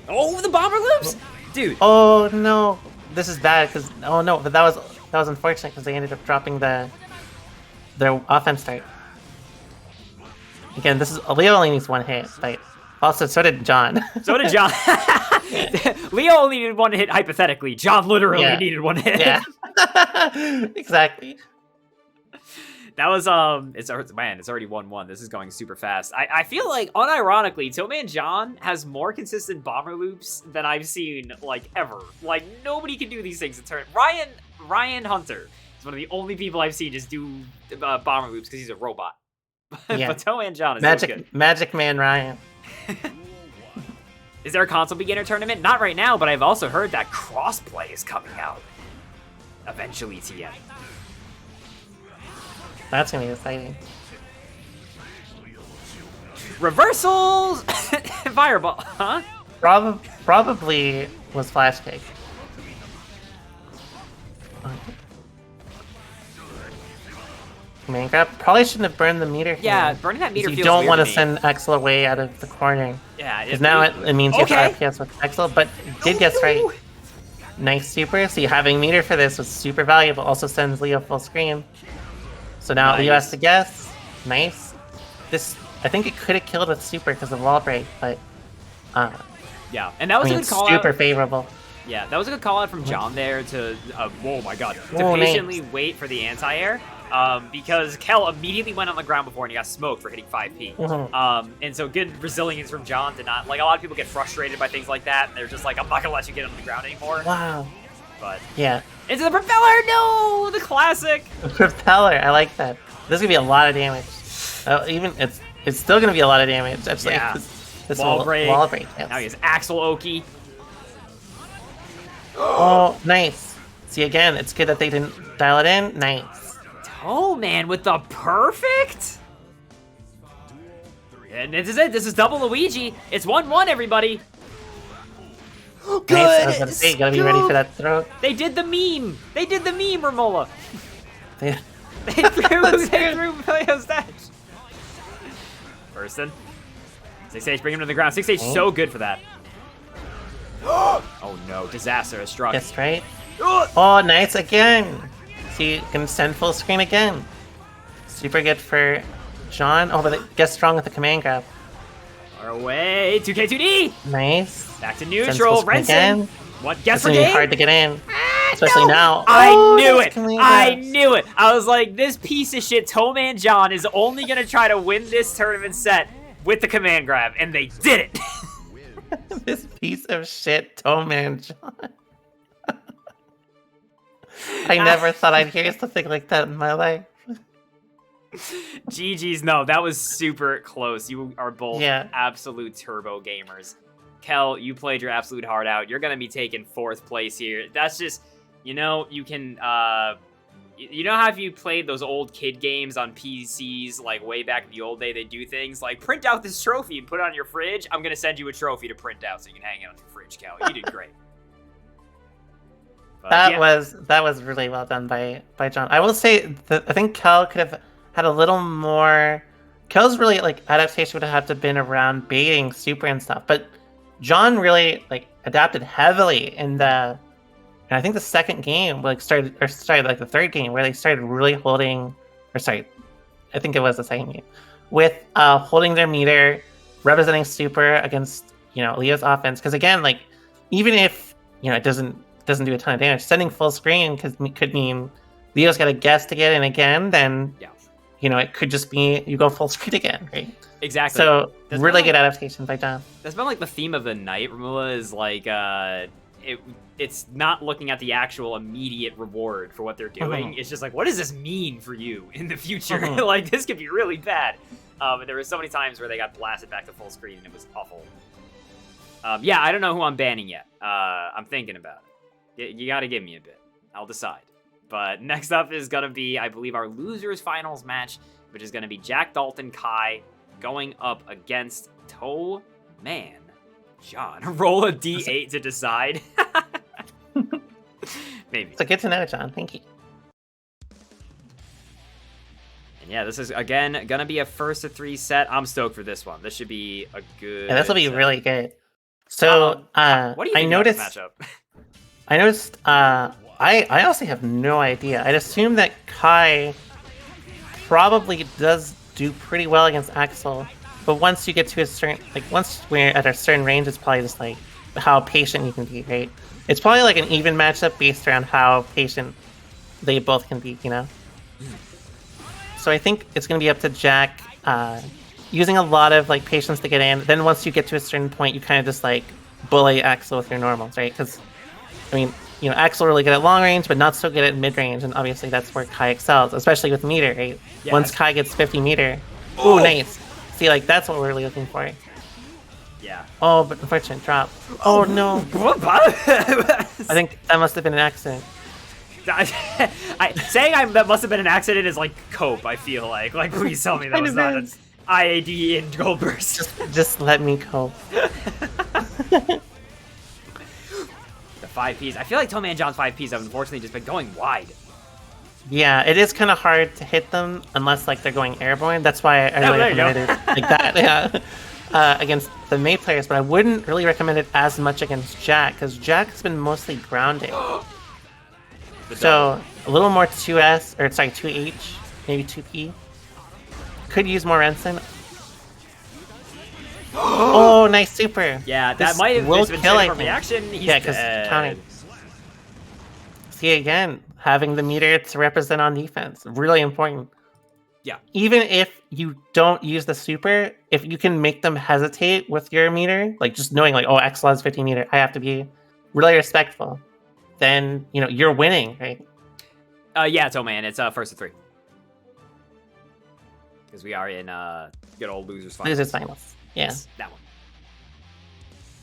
Oh, the bomber loops? Dude. Oh no, this is bad because but that was unfortunate because they ended up dropping the their offense start. Again, this is Leo only needs one hit, but also so did John. So did John. Leo only needed one hit hypothetically. John literally needed one hit. Yeah. Exactly. That was it's already 1-1. This is going super fast. I feel like unironically, Toman John has more consistent bomber loops than I've seen like ever. Like nobody can do these things in turn. Ryan Hunter is one of the only people I've seen just do bomber loops because he's a robot. Yeah. But Toman John is so good. Magic Man Ryan. Is there a console beginner tournament? Not right now, but I've also heard that crossplay is coming out eventually. TM. That's gonna be exciting. Reversals! Fireball, huh? Probably was Flash Kick. Minecraft probably shouldn't have burned the meter here. Yeah, burning that meter feels You don't want to to send Axel away out of the corner. Yeah, because now it means you have to RPS with Axel, but did guess right. Nice super. See, having meter for this was super valuable. Also sends Leo full screen. So now Leo has to guess. Nice. This, I think it could have killed with super because of wall break, but yeah, and that was a good call super out. Favorable. Yeah, that was a good call out from John there to oh my god, to Oh, patiently wait for the anti-air. Because Kel immediately went on the ground before and he got smoked for hitting 5p. Mm-hmm. And so good resilience from John to not, like, a lot of people get frustrated by things like that, and they're just like, I'm not gonna let you get on the ground anymore. Wow. But yeah. Into the propeller, no! The classic! The propeller, I like that. This is gonna be a lot of damage. Even it's still gonna be a lot of damage. That's yeah. like this wall break. Yes. Now he has Axel Oki. Oh, nice. See, again, it's good that they didn't dial it in. Nice. Oh man, with the perfect! And this is it. This is double Luigi. It's 1-1, everybody. Good. Nice. I was gonna say, you gotta be ready for that throw. They did the meme. They did the meme, Romoolla. They threw Leo's dash. Person. 6H, bring him to the ground. 6H so good for that. Oh no, disaster has struck. Yes, right? Oh, nice again. See, you can send full screen again. Super good for John. Oh, but it gets strong with the command grab. Our way, 2K2D. Nice. Back to neutral. Renson. What? Guess for game? Hard to get in, especially now. I knew it. I knew it. I was like, this piece of shit, Toman John, is only gonna try to win this tournament set with the command grab, and they did it. This piece of shit, Toman John. I never thought I'd hear something like that in my life. GG's, no, that was super close. You are both absolute turbo gamers. Kel, you played your absolute heart out. You're going to be taking 4th place here. That's just, you know, you can, you know how if you played those old kid games on PCs, like way back in the old day, they do things like print out this trophy and put it on your fridge? I'm going to send you a trophy to print out so you can hang it on your fridge, Kel. You did great. That was really well done by John. I will say that I think Kel could have had a little more. Kel's really like adaptation would have had to been around baiting super and stuff, but John really like adapted heavily in the. And I think the second game like started like the third game where they started really holding. Or sorry, I think it was the second game with holding their meter, representing super against Leo's offense. Because again, like even if it doesn't do a ton of damage, sending full screen could mean Leo's got a guess to get in again, then it could just be you go full screen again, right? Exactly. So that's really good adaptation by John. That's been like the theme of the night, Romoolla, is like it's not looking at the actual immediate reward for what they're doing. It's just like, what does this mean for you in the future? Like this could be really bad. And there were so many times where they got blasted back to full screen and it was awful. Yeah, I don't know who I'm banning yet. I'm thinking about it. You gotta give me a bit. I'll decide. But next up is gonna be, I believe, our losers finals match, which is gonna be Jack Dalton Kai going up against Toe Man John. Roll a D8 to decide. Maybe. So good to know, John. Thank you. And yeah, this is again gonna be a 1-3 set. I'm stoked for this one. This should be a good. Yeah, this will be really good. So what do you think about this matchup? I noticed, I honestly have no idea. I'd assume that Kai probably does do pretty well against Axel, but once you get to a certain, like, once we're at a certain range, it's probably just like how patient you can be, right? It's probably like an even matchup based around how patient they both can be, you know? So I think it's going to be up to Jack, using a lot of like patience to get in. Then once you get to a certain point, you kind of just like bully Axel with your normals, right? Because, I mean, you know, Axel really good at long range, but not so good at mid range, and obviously that's where Kai excels, especially with meter, right? Yeah. Once Kai gets 50 meter, ooh, nice. See, like, that's what we're really looking for. Yeah. Oh, but unfortunate drop. Oh, no. I think that must have been an accident. That must have been an accident is like cope, I feel like. Like, please tell me that was not an IAD in Gold Burst. Just let me cope. The 5Ps. I feel like Tommy and John's 5Ps have unfortunately just been going wide. Yeah, it is kind of hard to hit them unless like they're going airborne. That's why I really recommend it like that. Yeah, against the Mei players, but I wouldn't really recommend it as much against Jack because Jack's been mostly grounded. So a little more 2S or sorry 2H, maybe 2P. Could use more Renson. Oh, nice super. Yeah, This that might have will been kill, I from think. reaction. He's Yeah, because dead. counting. See, again, having the meter to represent on defense, really important. Yeah. Even if you don't use the super, if you can make them hesitate with your meter, like just knowing like, oh, Axel has 50 meter, I have to be really respectful, then, you know, you're winning, right? Yeah, Toman, it's first of 3. Because we are in good old losers finals. Losers finals. Yeah. Yes, that one.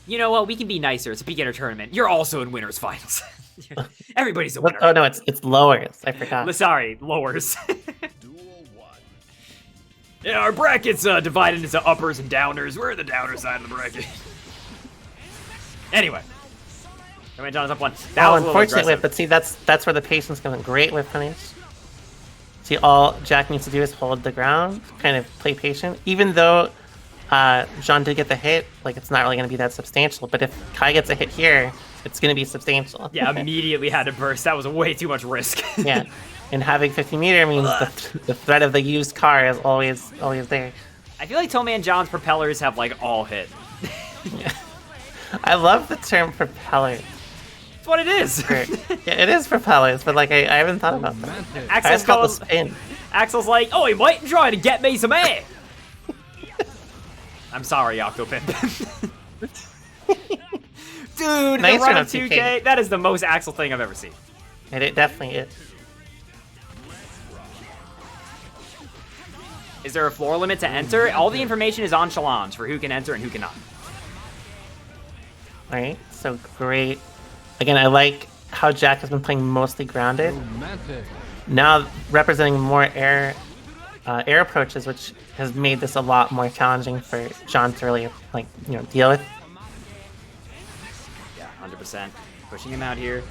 You know what? We can be nicer. It's a beginner tournament. You're also in winners finals. Everybody's a winner. Oh no, it's lowers. I forgot. Sorry, lowers. Duel 1. Yeah, our bracket's divided into uppers and downers. We're the downer side of the bracket. Anyway. Tommy John is up 1. That was a little unfortunate aggressive. whip, but see, that's where the patience comes in. Great whip punish. See, all Jack needs to do is hold the ground, kind of play patient. Even though Jean did get the hit, like, it's not really going to be that substantial. But if Kai gets a hit here, it's going to be substantial. Yeah, immediately had to burst. That was way too much risk. Yeah, and having 50 meter means the threat of the used car is always there. I feel like Tommy and John's propellers have, like, all hit. Yeah. I love the term propeller. That's what it is. Yeah, it is propellers, but like I haven't thought about that. Romantic. I Axel's just got the going, spin. Axel's like, oh, he might try to get me some air. I'm sorry, Octopimp. Dude, Nice the run run of of 2K, 2K. that is the most Axel thing I've ever seen. It definitely is. Is there a floor limit to enter? All the information is on Challenge for who can enter and who cannot. Alright, so great. Again, I like how Jack has been playing mostly grounded. Romantic. Now representing more air approaches, which has made this a lot more challenging for John to really like, you know, deal with. Yeah, 100%. Pushing him out here.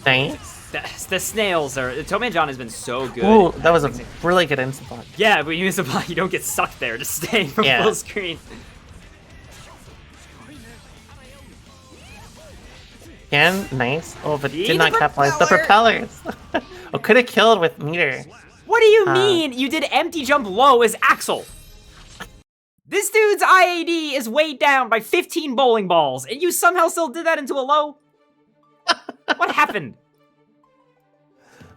Nice. The snails are... Tommy and John has been so good. Ooh, that was a really good instant block. Yeah, but you miss a block, you don't get sucked there. Just staying from Yeah. full screen. Again, nice. Oh, but See, did not the capitalize. The propellers! Oh, could have killed with meter. What do you mean? You did empty jump low as Axel. This dude's IAD is weighed down by 15 bowling balls, and you somehow still did that into a low? What happened?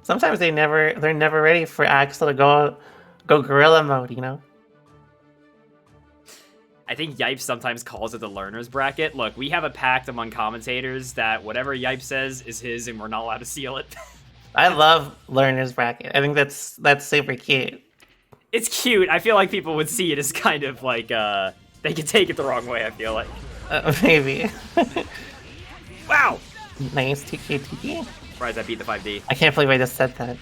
Sometimes they're never ready for Axel to go gorilla mode, you know? I think Yipes sometimes calls it the learner's bracket. Look, we have a pact among commentators that whatever Yipes says is his and we're not allowed to steal it. I love learner's bracket. I think that's super cute. It's cute. I feel like people would see it as kind of like, they could take it the wrong way, I feel like. Maybe. Wow! Nice 2K TP. Surprised I beat the 5D. I can't believe I just said that.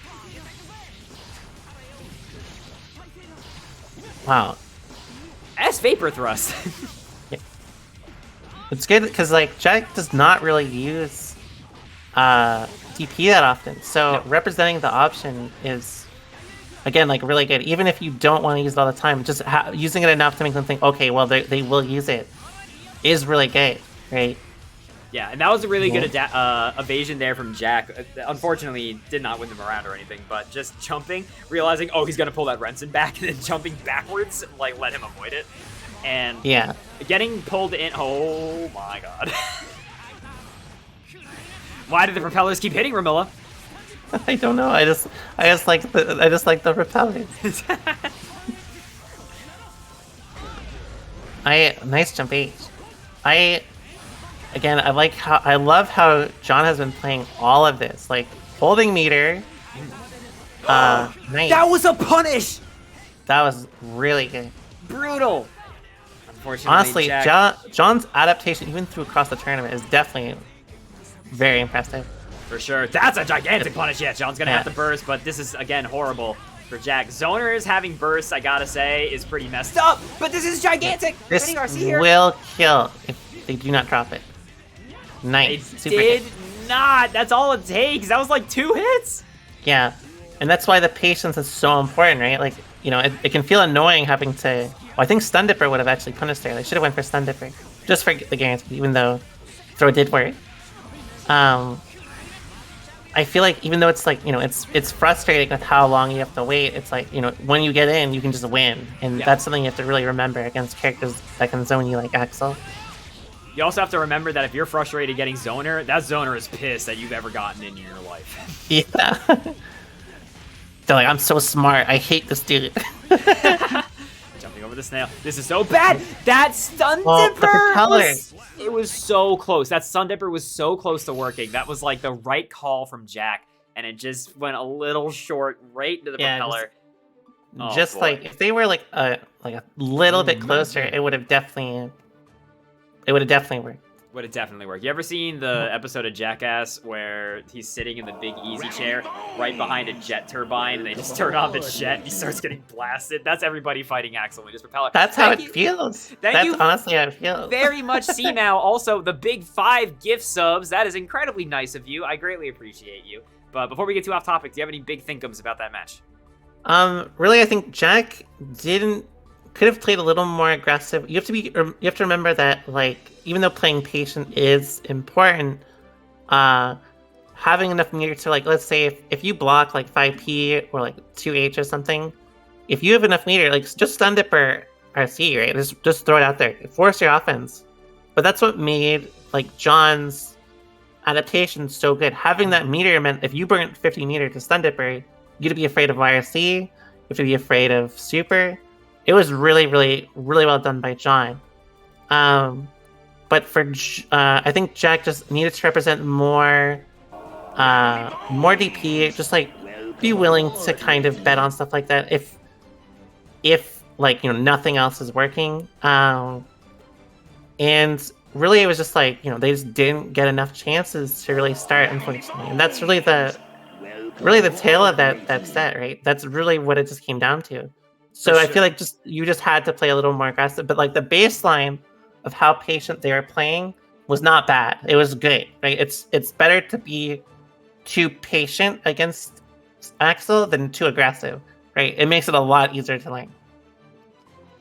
Wow. S Vapor Thrust. It's good because like Jack does not really use TP that often, so No. representing the option is again like really good. Even if you don't want to use it all the time, just using it enough to make them think, okay, well they will use it, is really good, right? Yeah, and that was a really good evasion there from Jack. Unfortunately, did not win them around or anything, but just jumping, realizing, oh, he's gonna pull that Renson back, and then jumping backwards, like, let him avoid it. And yeah, getting pulled in, oh my god. Why did the propellers keep hitting Romoolla? I don't know. I just like the propellers. Nice jump H. Again, I love how John has been playing all of this, like holding meter. Nice. That was a punish. That was really good. Brutal. Unfortunately, Honestly, Jack... John's adaptation, even through across the tournament, is definitely very impressive. For sure. That's a gigantic punish. Yeah, John's gonna have to burst, but this is again horrible for Jack. Zoners having bursts, I gotta say, is pretty messed up. But this is gigantic. This RC here. will kill if they do not drop it. Nice. They did not. That's all it takes. That was like 2 hits. Yeah, and that's why the patience is so important, right? Like, you know, it can feel annoying having to... Well, I think Stun Dipper would have actually punished there. They should have went for Stun Dipper, just for the guarantee, even though throw did work. I feel like even though it's like, you know, it's frustrating with how long you have to wait, it's like, you know, when you get in, you can just win. And that's something you have to really remember against characters that can zone you like Axel. You also have to remember that if you're frustrated getting Zoner, that Zoner is pissed that you've ever gotten in your life. Yeah. They're like, I'm so smart. I hate this dude. Jumping over the snail. This is so bad. That Stun Dipper it was so close. That Stun Dipper was so close to working. That was like the right call from Jack, and it just went a little short right into the propeller. Just like if they were like a little bit closer, it would have definitely worked. Would have definitely worked. You ever seen the episode of Jackass where he's sitting in the big easy chair right behind a jet turbine and they just turn on the jet and he starts getting blasted? That's everybody fighting Axel with his propeller. That's how it feels. That's honestly how it feels. Very much CMAO. Also, the big 5 gift subs. That is incredibly nice of you. I greatly appreciate you. But before we get too off topic, do you have any big thinkums about that match? Really, I think Jack could have played a little more aggressive. You have to remember that, like, even though playing patient is important, having enough meter to, like, let's say if you block like 5P or like 2H or something, if you have enough meter, like, just Stun Dipper RC, right? Just throw it out there. Force your offense. But that's what made, like, John's adaptation so good. Having that meter meant if you burnt 50 meter to Stun Dipper, you'd be afraid of YRC, you have to be afraid of Super. It was really, really, really well done by John. But for I think Jack just needed to represent more DP. Just like be willing to kind of bet on stuff like that if like, you know, nothing else is working. And really, it was just like, you know, they just didn't get enough chances to really start, unfortunately. And that's really the tail of that set, right? That's really what it just came down to. So I feel like you just had to play a little more aggressive, but like the baseline of how patient they were playing was not bad. It was good. Right? It's better to be too patient against Axel than too aggressive. Right? It makes it a lot easier to lane.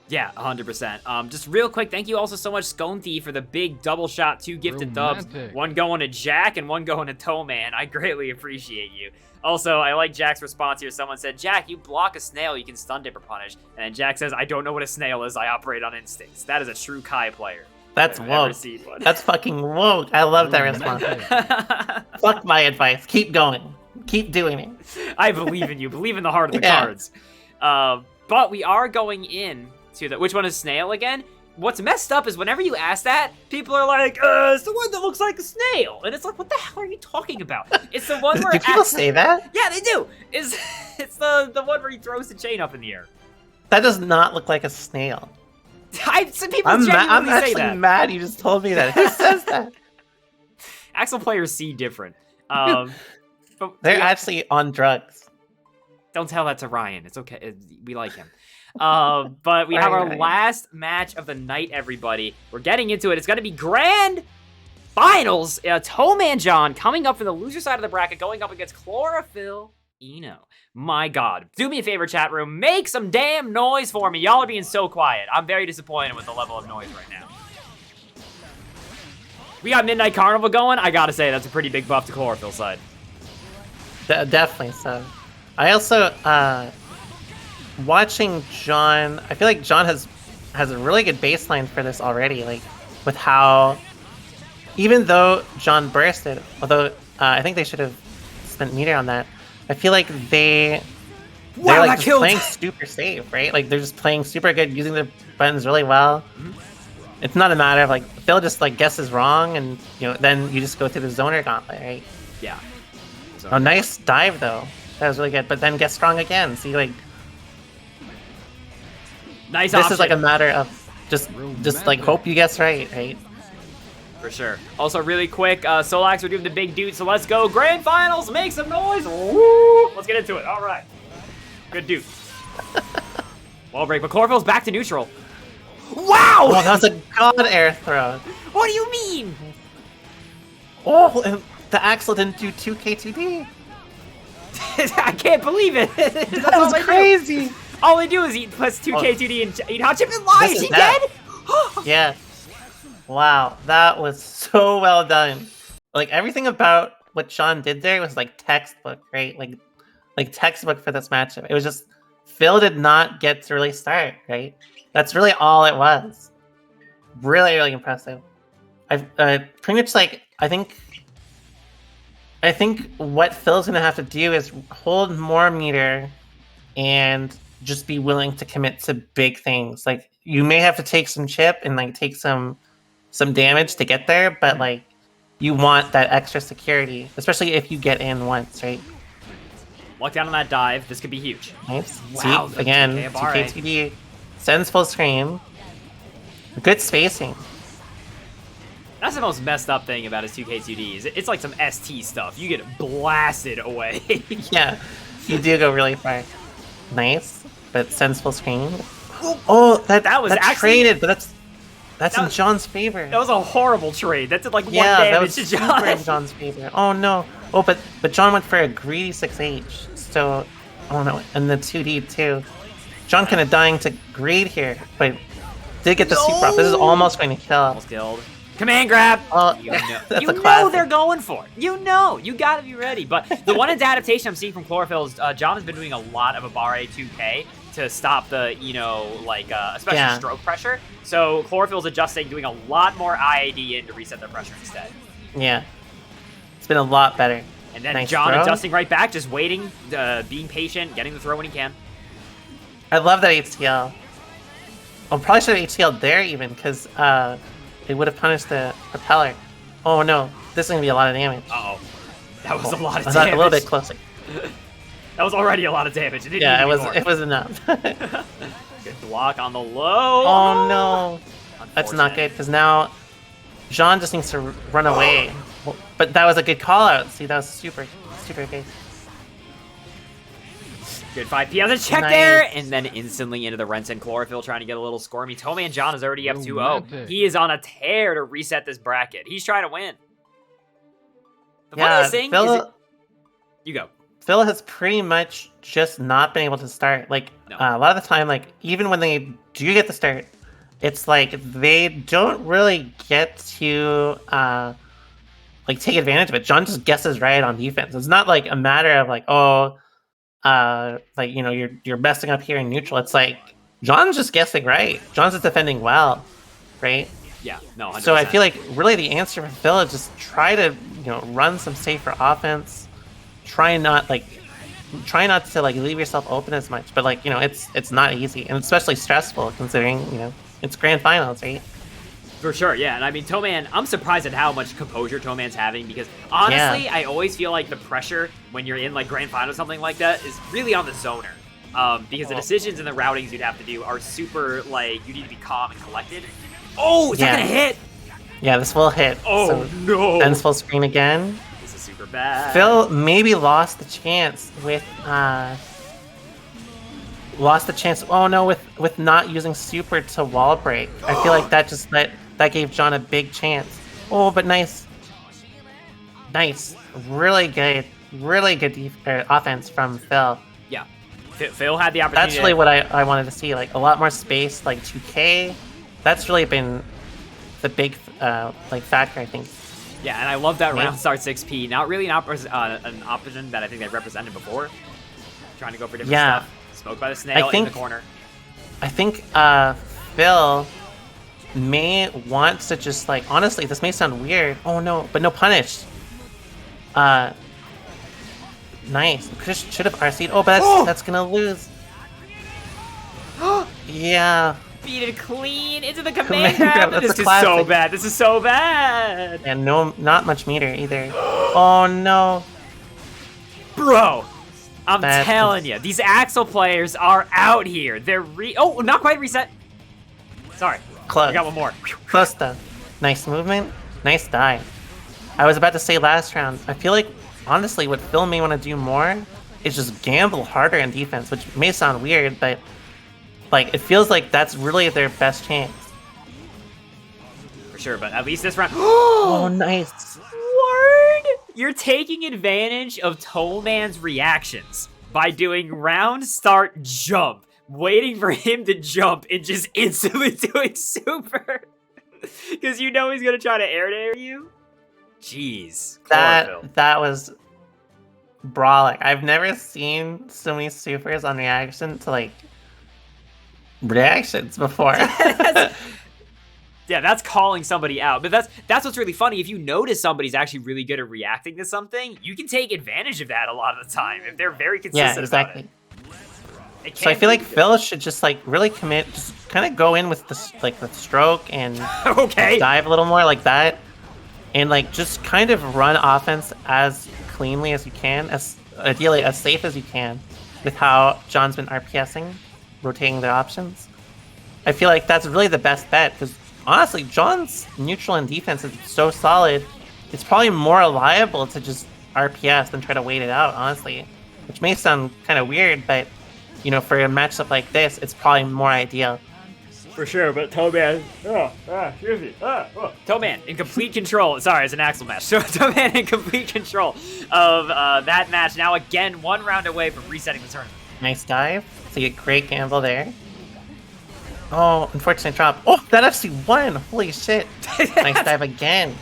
Yeah, 100%. Just real quick, thank you also so much, Scone Thief, for the big double shot, 2 gifted dubs. One going to Jack and one going to Toeman. I greatly appreciate you. Also, I like Jack's response here. Someone said, Jack, you block a snail, you can Stun Dipper punish. And then Jack says, I don't know what a snail is, I operate on instincts. That is a true Kai player. That's woke. That's fucking woke. I love that response. Fuck my advice. Keep going. Keep doing it. I believe in you. Believe in the heart of the cards. But we are going in to the... Which one is snail again? What's messed up is whenever you ask that, people are like, it's the one that looks like a snail. And it's like, what the hell are you talking about? It's the one where... Do people say that? Yeah, they do. It's the one where he throws the chain up in the air. That does not look like a snail. Some people I'm say that. I'm actually mad you just told me that. Who says that? Axel players see different. But they're actually on drugs. Don't tell that to Ryan. It's okay. We like him. But we have our last match of the night, everybody. We're getting into it. It's going to be grand finals. Toeman John coming up from the loser side of the bracket, going up against Chlorophyll Eno. My God. Do me a favor, chat room. Make some damn noise for me. Y'all are being so quiet. I'm very disappointed with the level of noise right now. We got Midnight Carnival going. I gotta say, that's a pretty big buff to Chlorophyll's side. Definitely so. I also, watching John, I feel like John has a really good baseline for this already, like, with how, even though John bursted, although I think they should have spent meter on that, I feel like they're Wow, like that just killed! playing super safe, right? Like, they're just playing super good, using the buttons really well. It's not a matter of, like, Phil just, like, guesses wrong, and, you know, then you just go through the zoner gauntlet, right? Yeah. So, Oh, nice dive, though. That was really good, but then guess strong again. See, like, nice this option. is like a matter of just like hope you guess right, right? For sure. Also, really quick, Solax, we're doing the big dude, so let's go. Grand Finals, make some noise. Woo! Let's get into it. All right. Good dude. Wall break, but Chlorophyll's back to neutral. Wow! Oh, that was a god air throw. What do you mean? Oh, and the Axel didn't do 2K2D. I can't believe it. That was crazy. All they do is eat plus 2K2D and eat hot chip and lie. This Is is he that. dead? Yeah. Wow, that was so well done. Like, everything about what Sean did there was like textbook, right? Like textbook for this matchup. It was just Phil did not get to really start, right? That's really all it was. Really, really impressive. I've pretty much like I think what Phil's gonna have to do is hold more meter and just be willing to commit to big things. Like, you may have to take some chip and like take some damage to get there, but like you want that extra security, especially if you get in once, right? Walk down on that dive. This could be huge. Nice. Wow, See, the again, 2K 2K2D sends full screen. Good spacing. That's the most messed up thing about his 2K2D. Is it's like some ST stuff. You get blasted away. Yeah, you do go really far. Nice, but sends full screen. Oh, that was that actually- traded, but that's That in was- John's favor. That was a horrible trade. That did like one Yeah, that damage was to super John. in John's favor. Oh no. Oh, but John went for a greedy 6H. So, oh no, and the 2D too. John kind of dying to greed here, but did get the super off. This is almost going to kill. Almost killed. Command grab. Oh, You know, that's you a know classic. they're going for it. You know, you gotta be ready. But the one adaptation I'm seeing from Chlorophyll is John has been doing a lot of Abare 2K to stop the, you know, like especially Yeah. stroke pressure. So Chlorophyll's adjusting, doing a lot more IAD in to reset their pressure instead. Yeah. It's been a lot better. And then Nice John throw. adjusting right back, just waiting, being patient, getting the throw when he can. I love that HTL. Oh, probably should have HTL'd there even, because it would have punished the propeller. Oh no, this is going to be a lot of damage. Uh-oh. That was a lot of I thought damage. a little bit closer. That was already a lot of damage. It didn't Yeah, need it to was be more. enough. Good block on the low. Oh no. That's not Unfortunate. good, because now Jean just needs to run away. But that was a good call out. See, that was super good. Good fight. He has a check Nice. there, and then instantly into the Rensen Chlorophyll trying to get a little squirmy. Tomei and John is already up 2-0. Romantic. He is on a tear to reset this bracket. He's trying to win. The Yeah, funniest thing is... Phil, You go. Phil has pretty much just not been able to start. Like, No. a lot of the time, like, even when they do get the start, it's like they don't really get to, like, take advantage of it. John just guesses right on defense. It's not, like, a matter of, like, oh, like, you know, you're messing up here in neutral. It's like, John's just guessing right. John's just defending well, right? Yeah, no, 100%. So I feel like really the answer for Phil is just try to, you know, run some safer offense. Try not to like leave yourself open as much. But like, you know, it's not easy, and especially stressful considering, you know, it's grand finals, right? For sure, yeah. And I mean, Toman, I'm surprised at how much composure Toman's having because honestly, I always feel like the pressure when you're in like grand final or something like that is really on the zoner. Because the decisions and the routings you'd have to do are super like you need to be calm and collected. Oh, is that gonna hit? Yeah, this will hit. Oh So no! ends full screen again. This is super bad. Phil maybe lost the chance with oh no, with not using super to wall break. I feel like that gave John a big chance. Oh, but nice, really good offense from Phil. Yeah, Phil had the opportunity. That's really what I wanted to see, like a lot more space, like 2K. That's really been the big like factor, I think. Yeah, and I love that Yeah. round start 6P. Not really an option that I think they've represented before. Trying to go for different Yeah. stuff. Smoked by the snail in think- the corner. I think Phil may want to just like, honestly, this may sound weird. Oh no, but no punish. Nice. Should have RC'd. Oh, but that's gonna lose. Yeah. Beat it clean into the Command command grab. grab, that's This a is so classic. bad. This is so bad. And no, not much meter either. Oh no. Bro, I'm That telling is- you, these Axel players are out here. They're oh, not quite reset. Sorry. Close. I got one more. Close though. Nice movement. Nice dive. I was about to say last round. I feel like, honestly, what Phil may want to do more is just gamble harder in defense, which may sound weird, but like it feels like that's really their best chance. For sure, but at least this round. Oh, nice. Word! You're taking advantage of Tollman's reactions by doing round start jump, waiting for him to jump and just instantly doing super. Because you know he's gonna try to air dare you. Jeez. Chlorophyll. That was brawling. I've never seen so many supers on reaction to like reactions before. Yeah, that's calling somebody out. But that's what's really funny. If you notice somebody's actually really good at reacting to something, you can take advantage of that a lot of the time if they're very consistent Yeah, exactly. about it. So I feel like Phil should just like really commit, just kind of go in with this like the stroke and Okay. dive a little more like that, and like just kind of run offense as cleanly as you can, as ideally as safe as you can, with how John's been RPSing, rotating the options. I feel like that's really the best bet because honestly, John's neutral and defense is so solid. It's probably more reliable to just RPS than try to wait it out, honestly, which may sound kind of weird, but you know, for a matchup like this, it's probably more ideal. For sure, but Toman, excuse me, Toman in complete control. Sorry, it's an Axel match. So Toman in complete control of that match. Now again, 1 round away from resetting the tournament. Nice dive. So you get great gamble there. Oh, unfortunate drop. Oh, that actually won. Holy shit. Nice dive again.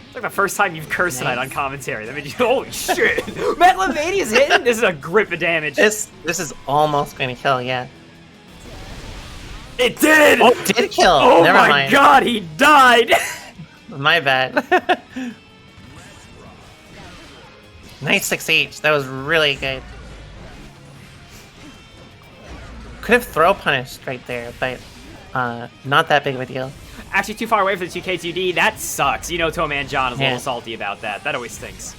It's like the first time you've cursed tonight on commentary. That means holy shit, Matt Levania's hitting. This is a grip of damage. This is almost going to kill, yeah. It did. Oh, it did kill. Oh Never my mind. god, he died. My bad. Nice 6H. That was really good. Could have throw punished right there, but not that big of a deal. Actually, too far away for the 2K2D. That sucks. You know, Toman John is a Yeah. little salty about that. That always stinks.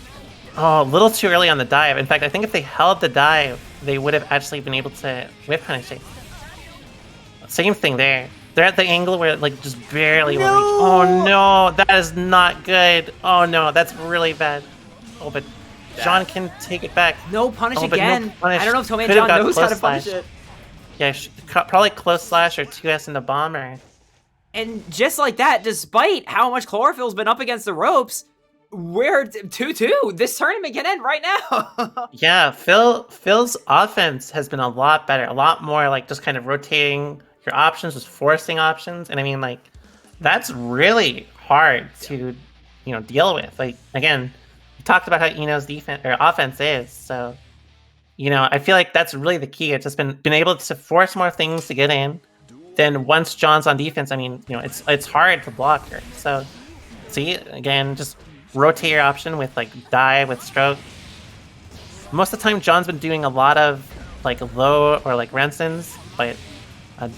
Oh, a little too early on the dive. In fact, I think if they held the dive, they would have actually been able to whip punish it. Same thing there. They're at the angle where it like just barely will reach. Oh no, that is not good. Oh no, that's really bad. Oh, but John can take it back. No punish Oh, but no again. punish. I don't know if Toman Could've John got knows how to close punish slash. it. Yeah, probably close slash or 2S into bomber. And just like that, despite how much Chlorophyll's been up against the ropes, we're 2-2. This tournament can end right now. Yeah, Phil's offense has been a lot better, a lot more like just kind of rotating your options, just forcing options, and I mean like that's really hard to deal with. Like again, we talked about how Eno's defense or offense is, so I feel like that's really the key. It's just been able to force more things to get in. Then once John's on defense, I mean, it's hard to block her. So see, again, just rotate your option with like dive, with stroke. Most of the time, John's been doing a lot of like low or like Rensons, but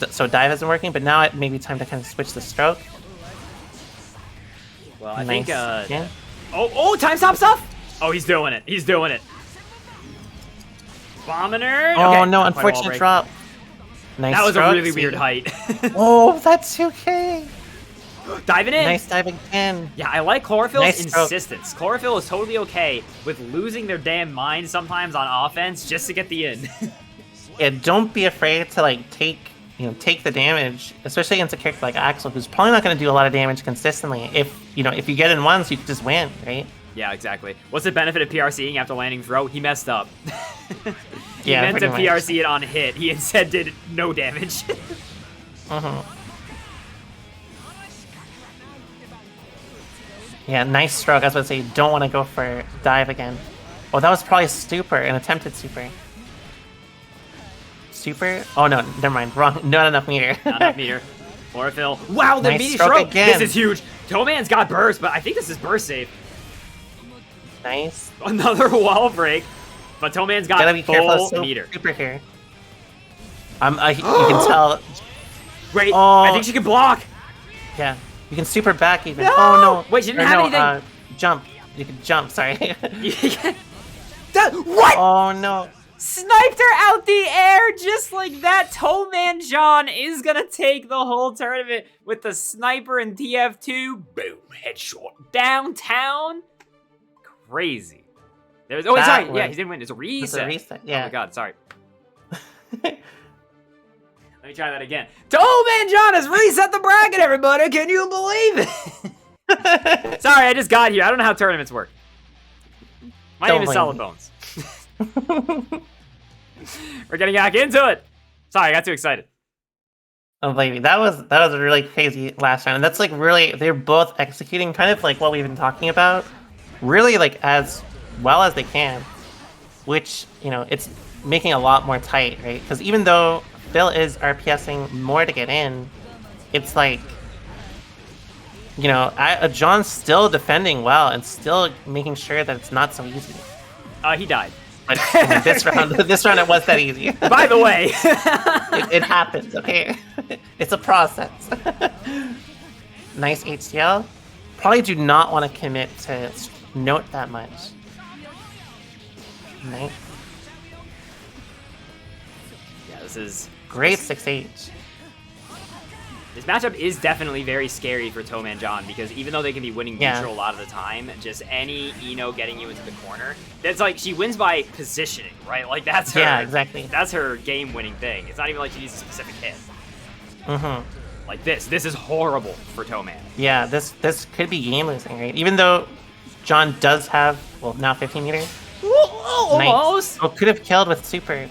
so dive hasn't working. But now it may be time to kind of switch the stroke. Well, I Nice. think. Yeah. Oh, time stop stuff. Oh, he's doing it. He's doing it. Bombing her. Oh Okay, no, not quite a wall unfortunate break. drop. Nice. That was stroke, a really see? weird height. Oh, that's okay. Diving in. Nice dive again. Yeah, I like Chlorophyll's Nice stroke. insistence. Chlorophyll is totally okay with losing their damn mind sometimes on offense just to get the in. Yeah, don't be afraid to like take the damage, especially against a character like Axel, who's probably not going to do a lot of damage consistently. If you get in once, you just win, right? Yeah, exactly. What's the benefit of PRCing after landing throw? He messed up. He Yeah, meant to pretty much. PRC it on hit. He instead did no damage. Yeah, nice stroke. I was about to say, you don't want to go for dive again. Oh, that was probably super, an attempted super. Super? Oh no, never mind. Wrong. Not enough meter. Not enough meter. Chlorophyll. Wow, the Nice meteor stroke stroke. again. This is huge. Toeman's got burst, but I think this is burst safe. Nice. Another wall break, but Toeman's got Gotta be careful. full So meter. super here. You can tell. Wait, Oh. I think she can block. Yeah, you can super back even. No! Oh no! Wait, she didn't Or have no, anything. Jump. You can jump. Sorry. What? Oh no! Sniped her out the air just like that. Toeman John is gonna take the whole tournament with the sniper and TF2. Boom, headshot downtown. Crazy. There's That sorry. Yeah, was- he didn't win. It's a It's reset. a reset. Oh Yeah. my god, sorry. Let me try that again. Toeman John has reset the bracket, everybody. Can you believe it? Sorry, I just got here. I don't know how tournaments work. My Don't name is blame Solid me. Bones. We're getting back into it. Sorry, I got too excited. Oh baby, that was really crazy last round. And that's like really, they're both executing kind of like what we've been talking about, really like as well as they can, which, you know, it's making a lot more tight, right? Because even though Phil is RPSing more to get in, it's like, you know, John's still defending well and still making sure that it's not so easy. He died. But this round it was that easy. By the way. It happens, okay? It's a process. Nice HCL. Probably do not want to commit to note that much. Nice. Yeah, this is... Great 6H. This matchup is definitely very scary for Toeman John because even though they can be winning Yeah. neutral a lot of the time, just any Eno getting you into the corner, it's like she wins by positioning, right? Like that's her. Yeah, exactly. That's her game-winning thing. It's not even like she needs a specific hit. Mm-hmm. Like this is horrible for Toeman. Yeah, this could be game losing, right? Even though John does have, well, now 15 meters. Almost. Oh, could have killed with super.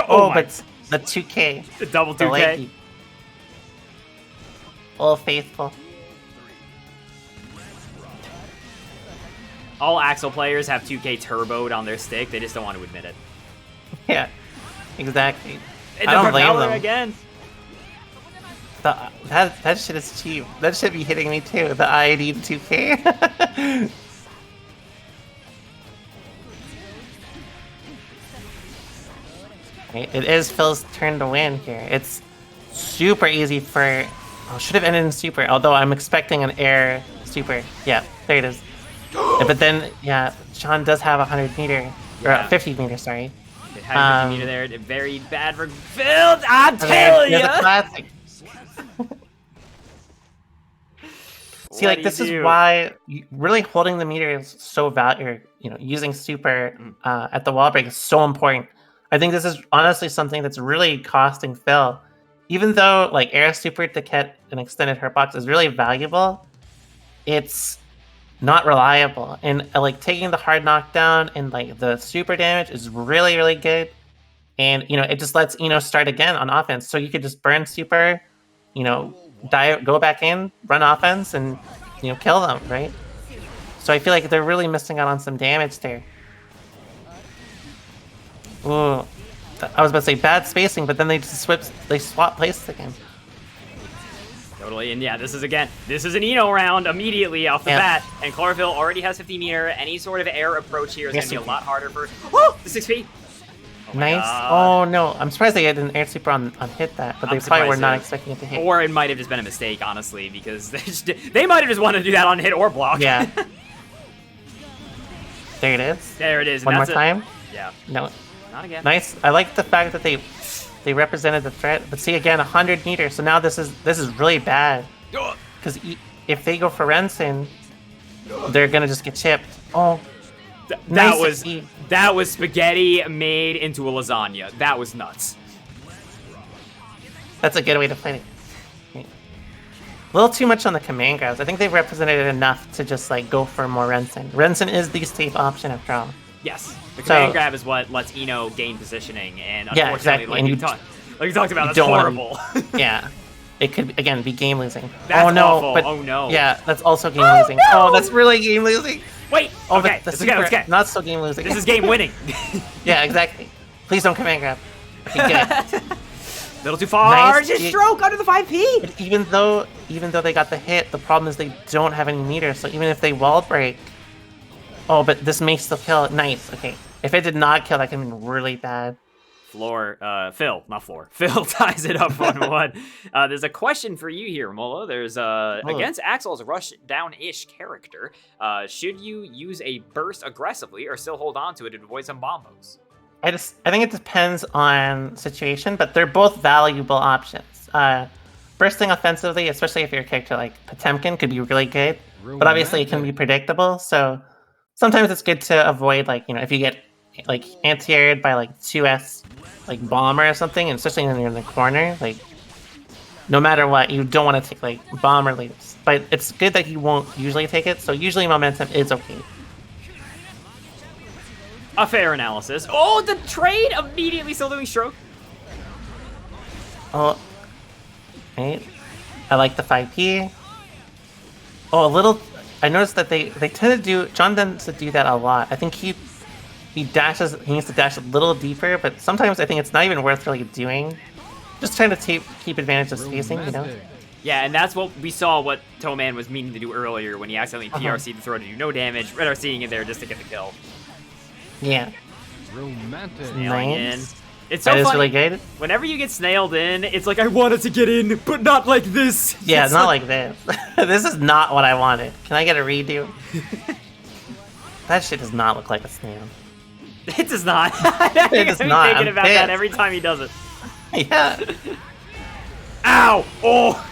Oh, my. But the 2K. The double The 2K. leggy. All faithful. All Axel players have 2K turboed on their stick. They just don't want to admit it. Yeah, exactly. And I the don't blame propeller them. again. That shit is cheap. That should be hitting me too. The ID 2K. Right, it is Phil's turn to win here. It's super easy for. Oh, should have ended in super. Although I'm expecting an air super. Yeah, there it is. But then, yeah, John does have 100 meter or Yeah. 50 meter. Sorry. It had 50 meter there. Very bad for Phil. I'm telling There's you. a classic. See, What like do this you is do? why really holding the meter is so valuable. You know, using super at the wall break is so important. I think this is honestly something that's really costing Phil. Even though like air super to get an extended hurt box is really valuable, it's not reliable. And like taking the hard knockdown and like the super damage is really, really good. And you know, it just lets Eno start again on offense. So you could just burn super, you know, go back in, run offense, and you know, kill them, right? So I feel like they're really missing out on some damage there. Ooh, I was about to say bad spacing, but then they swap places again. Totally, and yeah, this is an Eno round immediately off the bat, and Chlorophyll already has 50 meter. Any sort of air approach here is going to be a lot harder for the 6P. Oh my Nice. God. Oh no, I'm surprised they had an air super on hit that, but they probably were surprised not too. expecting it to hit. Or it might have just been a mistake, honestly, because they might have just wanted to do that on hit or block. Yeah. There it is. There it is. One more that's it. time. Yeah. No. Not again. Nice. I like the fact that they represented the threat. But see again, 100 meters. So now this is really bad. Because if they go for Renson, they're gonna just get chipped. Oh. Nice. That was spaghetti made into a lasagna. That was nuts. That's a good way to play it. Okay. A little too much on the command grabs. I think they've represented it enough to just like go for more Renson. Renson is the safe option after all. Yes. The command grab is what lets Eno gain positioning, and unfortunately, exactly. like And we talked about, that's don't horrible. Yeah. it could again be game losing. That's oh no! awful. But Oh no! yeah, that's also game Oh, losing. no! Oh, that's really game losing. Wait. Oh, Okay. but the Let's get. Let's super, get. not so game losing. This is game winning. Yeah, exactly. Please don't command grab. Okay, good. Little too far. Nice. Just stroke under the 5P. But even though they got the hit, the problem is they don't have any meter. So even if they wall break, oh, but this may still kill. Nice. Okay, if it did not kill, that could have been really bad. Phil, not Floor. Phil ties it up 1-1. There's a question for you here, Romoolla. There's against Axel's rush down-ish character, should you use a burst aggressively or still hold on to it and avoid some bombos? I think it depends on situation, but they're both valuable options. Bursting offensively, especially if your character like Potemkin, could be really good, but obviously it can be predictable. So sometimes it's good to avoid, like, if you get like anti-aired by like 2S like bomber or something, and especially when you're in the corner, like no matter what, you don't want to take like bomber leaps. But it's good that you won't usually take it, so usually momentum is okay. A fair analysis. Oh, the trade immediately still doing stroke. Oh, right. I like the 5P. Oh, a little. I noticed that they tend to do. John tends to do that a lot. I think he dashes. He needs to dash a little deeper, but sometimes I think it's not even worth really doing. Just trying to keep advantage of spacing, Yeah, and that's what we saw. What Toeman was meaning to do earlier when he accidentally PRC'd the throw to do no damage. Red RCing in there just to get the kill. Yeah. Romantic. Snailing in. Nice. It's so That is funny. really good. Whenever you get snailed in, it's like I wanted to get in, but not like this. Yeah, It's not like this. This is not what I wanted. Can I get a redo? That shit does not look like a snail. It does not. It does not. Thinking I'm about that pissed. every time he does it. Yeah. Ow! Oh!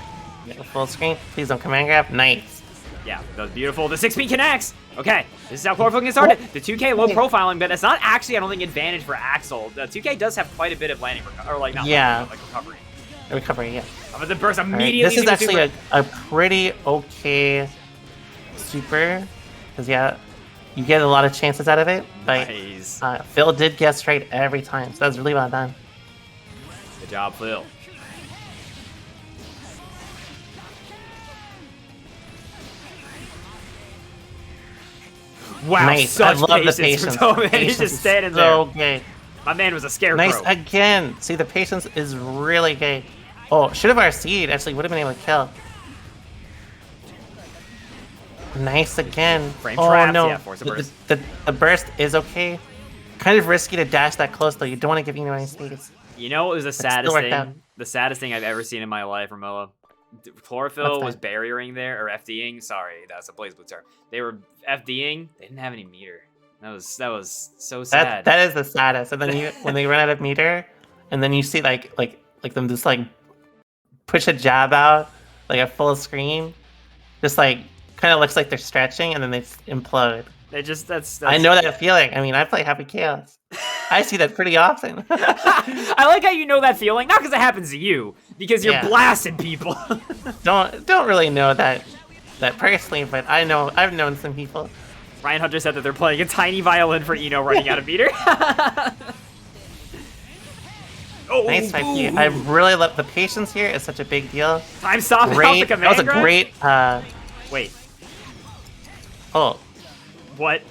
Full screen. Please don't command grab. Nice. Yeah, that was beautiful. The 6P connects. Okay, this is how Chlorophyll gets started. The 2K low profiling, but it's not actually, I don't think, advantage for Axel. The 2K does have quite a bit of landing recovery, or like not Yeah. landing, but like recovery. Recovery, yeah. But the burst Alright, immediately. this is actually super. a pretty okay super, because yeah, you get a lot of chances out of it. But Nice. Phil did guess right every time, so that's really well done. Good job, Phil. Wow, Nice. such I love the patience patience. for Toeman. He's Patience just is standing so there. good. My man was a scarecrow. Nice again. See, the patience is really good. Oh, should have RC'd. Actually, would have been able to kill. Nice again. Frame oh traps, no, yeah, force a burst. The burst is okay. Kind of risky to dash that close though. You don't want to give anyone any space. You know what was the still saddest worked thing? out. The saddest thing I've ever seen in my life, Romoolla. Chlorophyll was barriering there, or FDing. Sorry, that's a BlazBlue term. They were FDing. They didn't have any meter. That was so sad. That is the saddest. And then when they run out of meter, and then you see like them just like push a jab out like a full screen, just like kind of looks like they're stretching, and then they implode. They just that's I know that feeling. I mean, I play Happy Chaos. I see that pretty often. I like how you know that feeling, not because it happens to you, because you're Yeah. blasting people. don't really know that personally, but I know I've known some people. Ryan Hunter said that they're playing a tiny violin for Eno running out of meter. Oh, Nice 5P. ooh. I really love the patience here. Is such a big deal. Time stop out the Great. command That was a grab? great. Wait, Oh, what?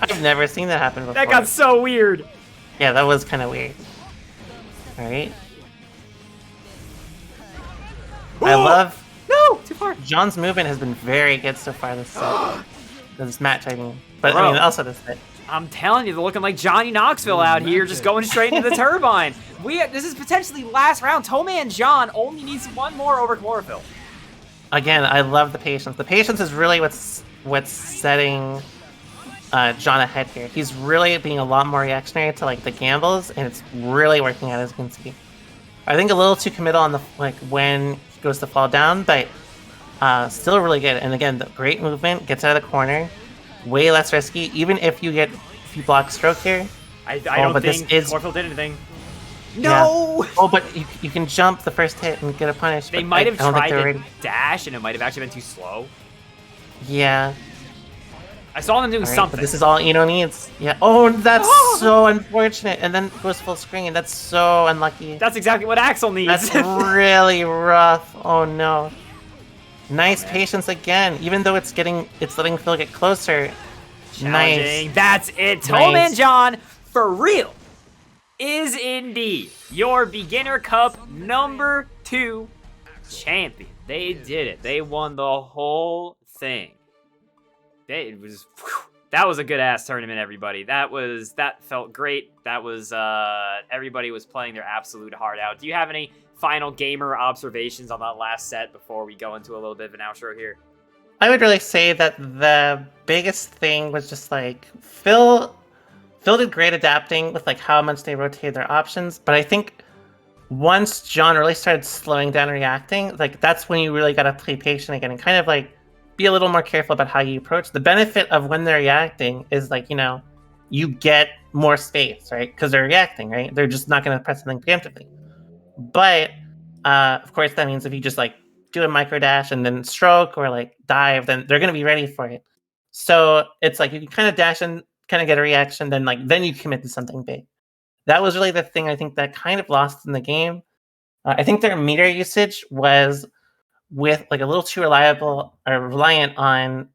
I've never seen that happen before. That got so weird. Yeah, that was kind of weird. All right. I Ooh. love No, too far. John's movement has been very good so far this set. This match, I mean. But Bro. I mean, also this set. I'm telling you, they're looking like Johnny Knoxville out here, just going straight into the turbine. This is potentially last round. Toeman John only needs one more over Chlorophyll. Again, I love the patience. The patience is really what's setting John ahead here. He's really being a lot more reactionary to like the gambles, and it's really working out, as you can see. I think a little too committal on the when he goes to fall down, but still really good. And again, the great movement, gets out of the corner, way less risky. Even if you block stroke here. I don't but this think is- Chlorophyll did anything. Yeah. No! Oh, but you can jump the first hit and get a punish. They but might have I don't think tried they're to ready. dash, and it might have actually been too slow. Yeah. I saw them doing All right, something. but this is all Eno needs. Yeah. Oh, that's so unfortunate. And then goes full screen. That's so unlucky. That's exactly what Axel needs. That's really rough. Oh no. Nice man. patience again. Even though it's letting Phil get closer. Challenging. Nice. That's it. Toe Man Nice. John, for real, is indeed your Beginner Cup number 2 champion. They did it. They won the whole thing. That was a good ass tournament, everybody. That felt great. That was everybody was playing their absolute heart out. Do you have any final gamer observations on that last set before we go into a little bit of an outro here? I would really say that the biggest thing was just like Phil did great adapting with like how much they rotated their options, but I think once John really started slowing down and reacting, like that's when you really gotta play patient again and kind of like be a little more careful about how you approach. The benefit of when they're reacting is like, you get more space, right? Because they're reacting, right? They're just not gonna press something preemptively. But of course that means if you just like do a micro dash and then stroke or like dive, then they're gonna be ready for it. So it's like you can kind of dash and kind of get a reaction, then you commit to something big. That was really the thing I think that kind of lost in the game. I think their meter usage was with like a little too reliant on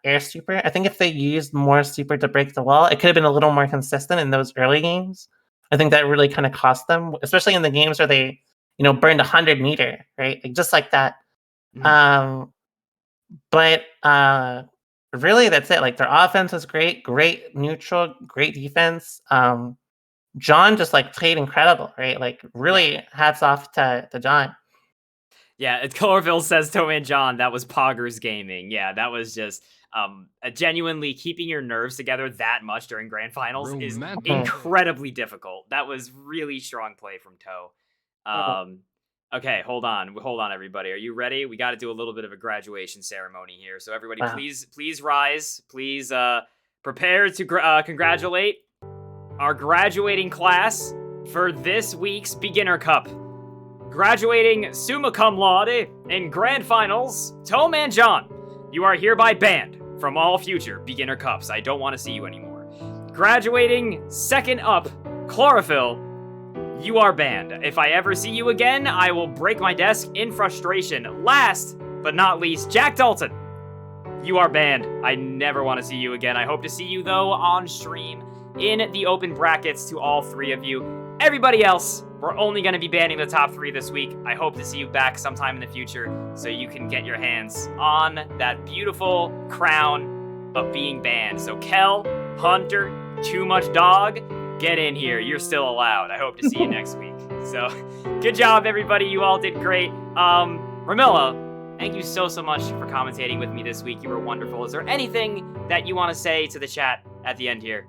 air super. I think if they used more super to break the wall, it could have been a little more consistent in those early games. I think that really kind of cost them, especially in the games where they, burned 100 meter, right? Like just like that. Mm. But really, that's it. Like their offense was great neutral, great defense. John just like played incredible, right? Like really hats off to John. Yeah, Colorville says Toe Man John, that was Poggers Gaming. Yeah, that was just genuinely keeping your nerves together that much during grand finals is Romantic. incredibly difficult. That was really strong play from Toe. Okay, hold on, everybody. Are you ready? We got to do a little bit of a graduation ceremony here. So everybody, Wow. please rise. Please prepare to congratulate our graduating class for this week's Beginner Cup. Graduating summa cum laude in grand finals, Toe Man John, you are hereby banned from all future Beginner Cups. I don't want to see you anymore. Graduating second up, Chlorophyll, you are banned. If I ever see you again, I will break my desk in frustration. Last but not least, Jack Dalton, you are banned. I never want to see you again. I hope to see you, though, on stream in the open brackets to all 3 of you. Everybody else, we're only going to be banning the top 3 this week. I hope to see you back sometime in the future so you can get your hands on that beautiful crown of being banned. So Kel, Hunter, Too Much Dog, get in here. You're still allowed. I hope to see you next week. So good job, everybody. You all did great. Romoolla, thank you so much for commentating with me this week. You were wonderful. Is there anything that you want to say to the chat at the end here?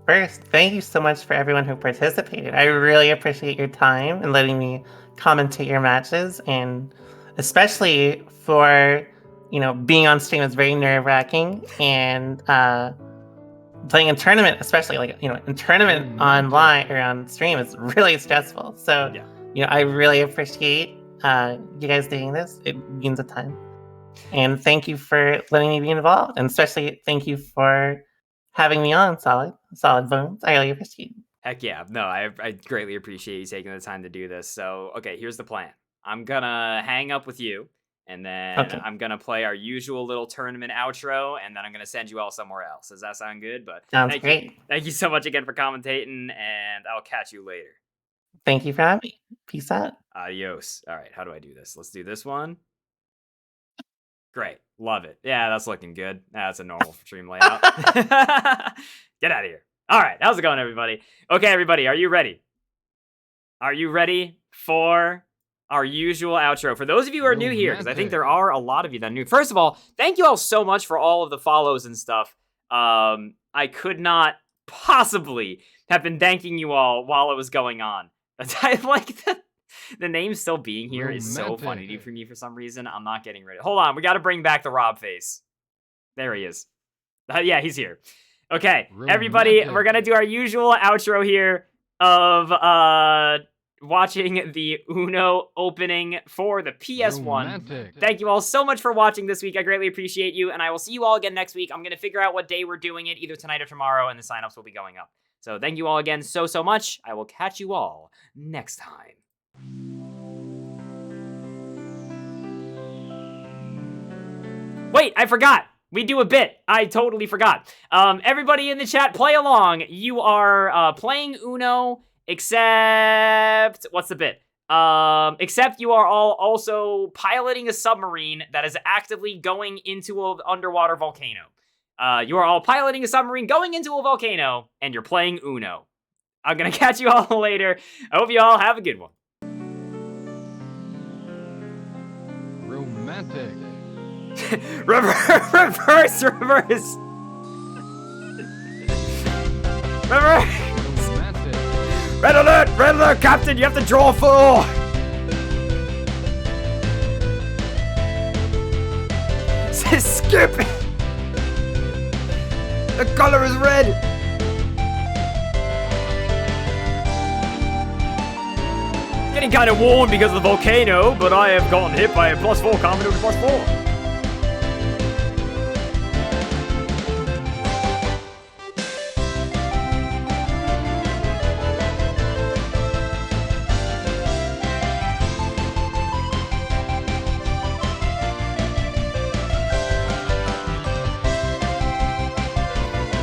First, thank you so much for everyone who participated. I really appreciate your time and letting me commentate your matches, and especially for being on stream is very nerve-wracking, and playing a tournament, especially in tournament online or on stream, is really stressful. So I really appreciate you guys doing this. It means a ton, and thank you for letting me be involved, and especially thank you for having me on, Solid Bones. I really appreciate it. Heck yeah. No, I greatly appreciate you taking the time to do this. So, okay, here's the plan. I'm gonna hang up with you, and then I'm gonna play our usual little tournament outro, and then I'm gonna send you all somewhere else. Does that sound good? But Sounds great. Thank you so much again for commentating, and I'll catch you later. Thank you for having me. Peace out. Adios. All right, how do I do this? Let's do this one. Great. Love it. Yeah, that's looking good. That's a normal stream layout. Get out of here. All right, how's it going, everybody? Okay, everybody, are you ready? Are you ready for our usual outro? For those of you who are new here, because I think there are a lot of you that are new. First of all, thank you all so much for all of the follows and stuff. I could not possibly have been thanking you all while it was going on. I like that. The name still being here is so funny for me for some reason. I'm not getting rid of it. Hold on, we got to bring back the Rob face. There he is. Yeah, he's here. Okay, everybody, we're going to do our usual outro here of watching the Uno opening for the PS1. Romantic. Thank you all so much for watching this week. I greatly appreciate you, and I will see you all again next week. I'm going to figure out what day we're doing it, either tonight or tomorrow, and the signups will be going up. So thank you all again so much. I will catch you all next time. Wait, I forgot. We do a bit. I totally forgot. Everybody in the chat, play along. You are playing Uno, except... What's the bit? Except you are all also piloting a submarine that is actively going into an underwater volcano. You are all piloting a submarine going into a volcano, and you're playing Uno. I'm gonna catch you all later. I hope you all have a good one. Romantic. Reverse. Reverse. Romantic. Red alert, Captain, you have to draw 4. Skip. The color is red. Getting kind of warm because of the volcano, but I have gotten hit by a +4 coming to a +4.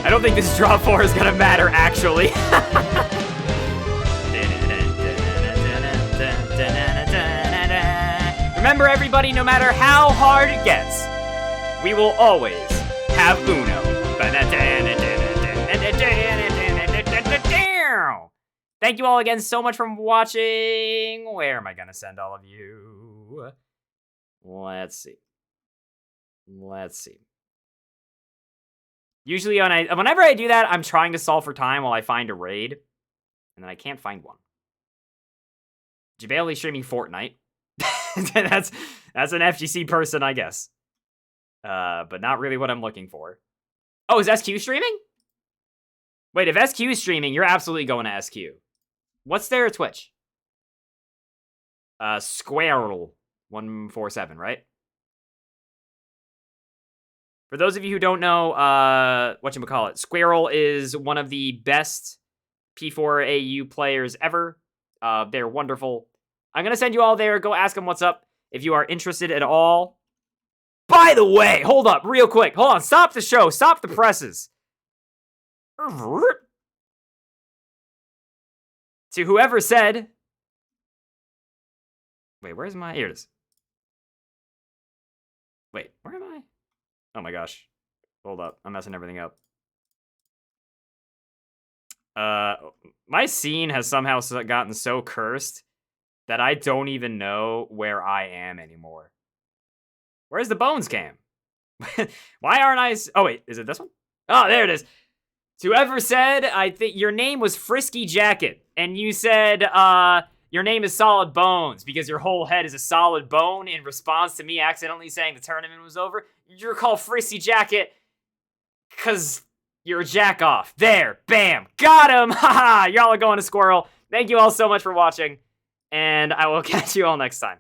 I don't think this drop 4 is gonna matter, actually. Remember, everybody, no matter how hard it gets, we will always have Uno. Thank you all again so much for watching. Where am I gonna send all of you? Let's see. Usually whenever I do that, I'm trying to solve for time while I find a raid. And then I can't find one. Jabali streaming Fortnite. That's an FGC person, I guess. But not really what I'm looking for. Oh, is SQ streaming? Wait, if SQ is streaming, you're absolutely going to SQ. What's their Twitch? Squirrel147, right? For those of you who don't know, whatchamacallit, Squirrel is one of the best P4AU players ever. They're wonderful. I'm going to send you all there. Go ask them what's up if you are interested at all. By the way, hold up real quick. Hold on. Stop the show. Stop the presses. To whoever said... Wait, where's my... Here it is. Wait, where am I? Oh my gosh. Hold up. I'm messing everything up. My scene has somehow gotten so cursed that I don't even know where I am anymore. Where's the bones cam? Why aren't I... Oh, wait. Is it this one? Oh, there it is. To whoever said, I think your name was Frisky Jacket, and you said, your name is Solid Bones because your whole head is a solid bone in response to me accidentally saying the tournament was over. You're called Frisky Jacket because you're a jack off. There, bam, got him. Haha, y'all are going to Squirrel. Thank you all so much for watching, and I will catch you all next time.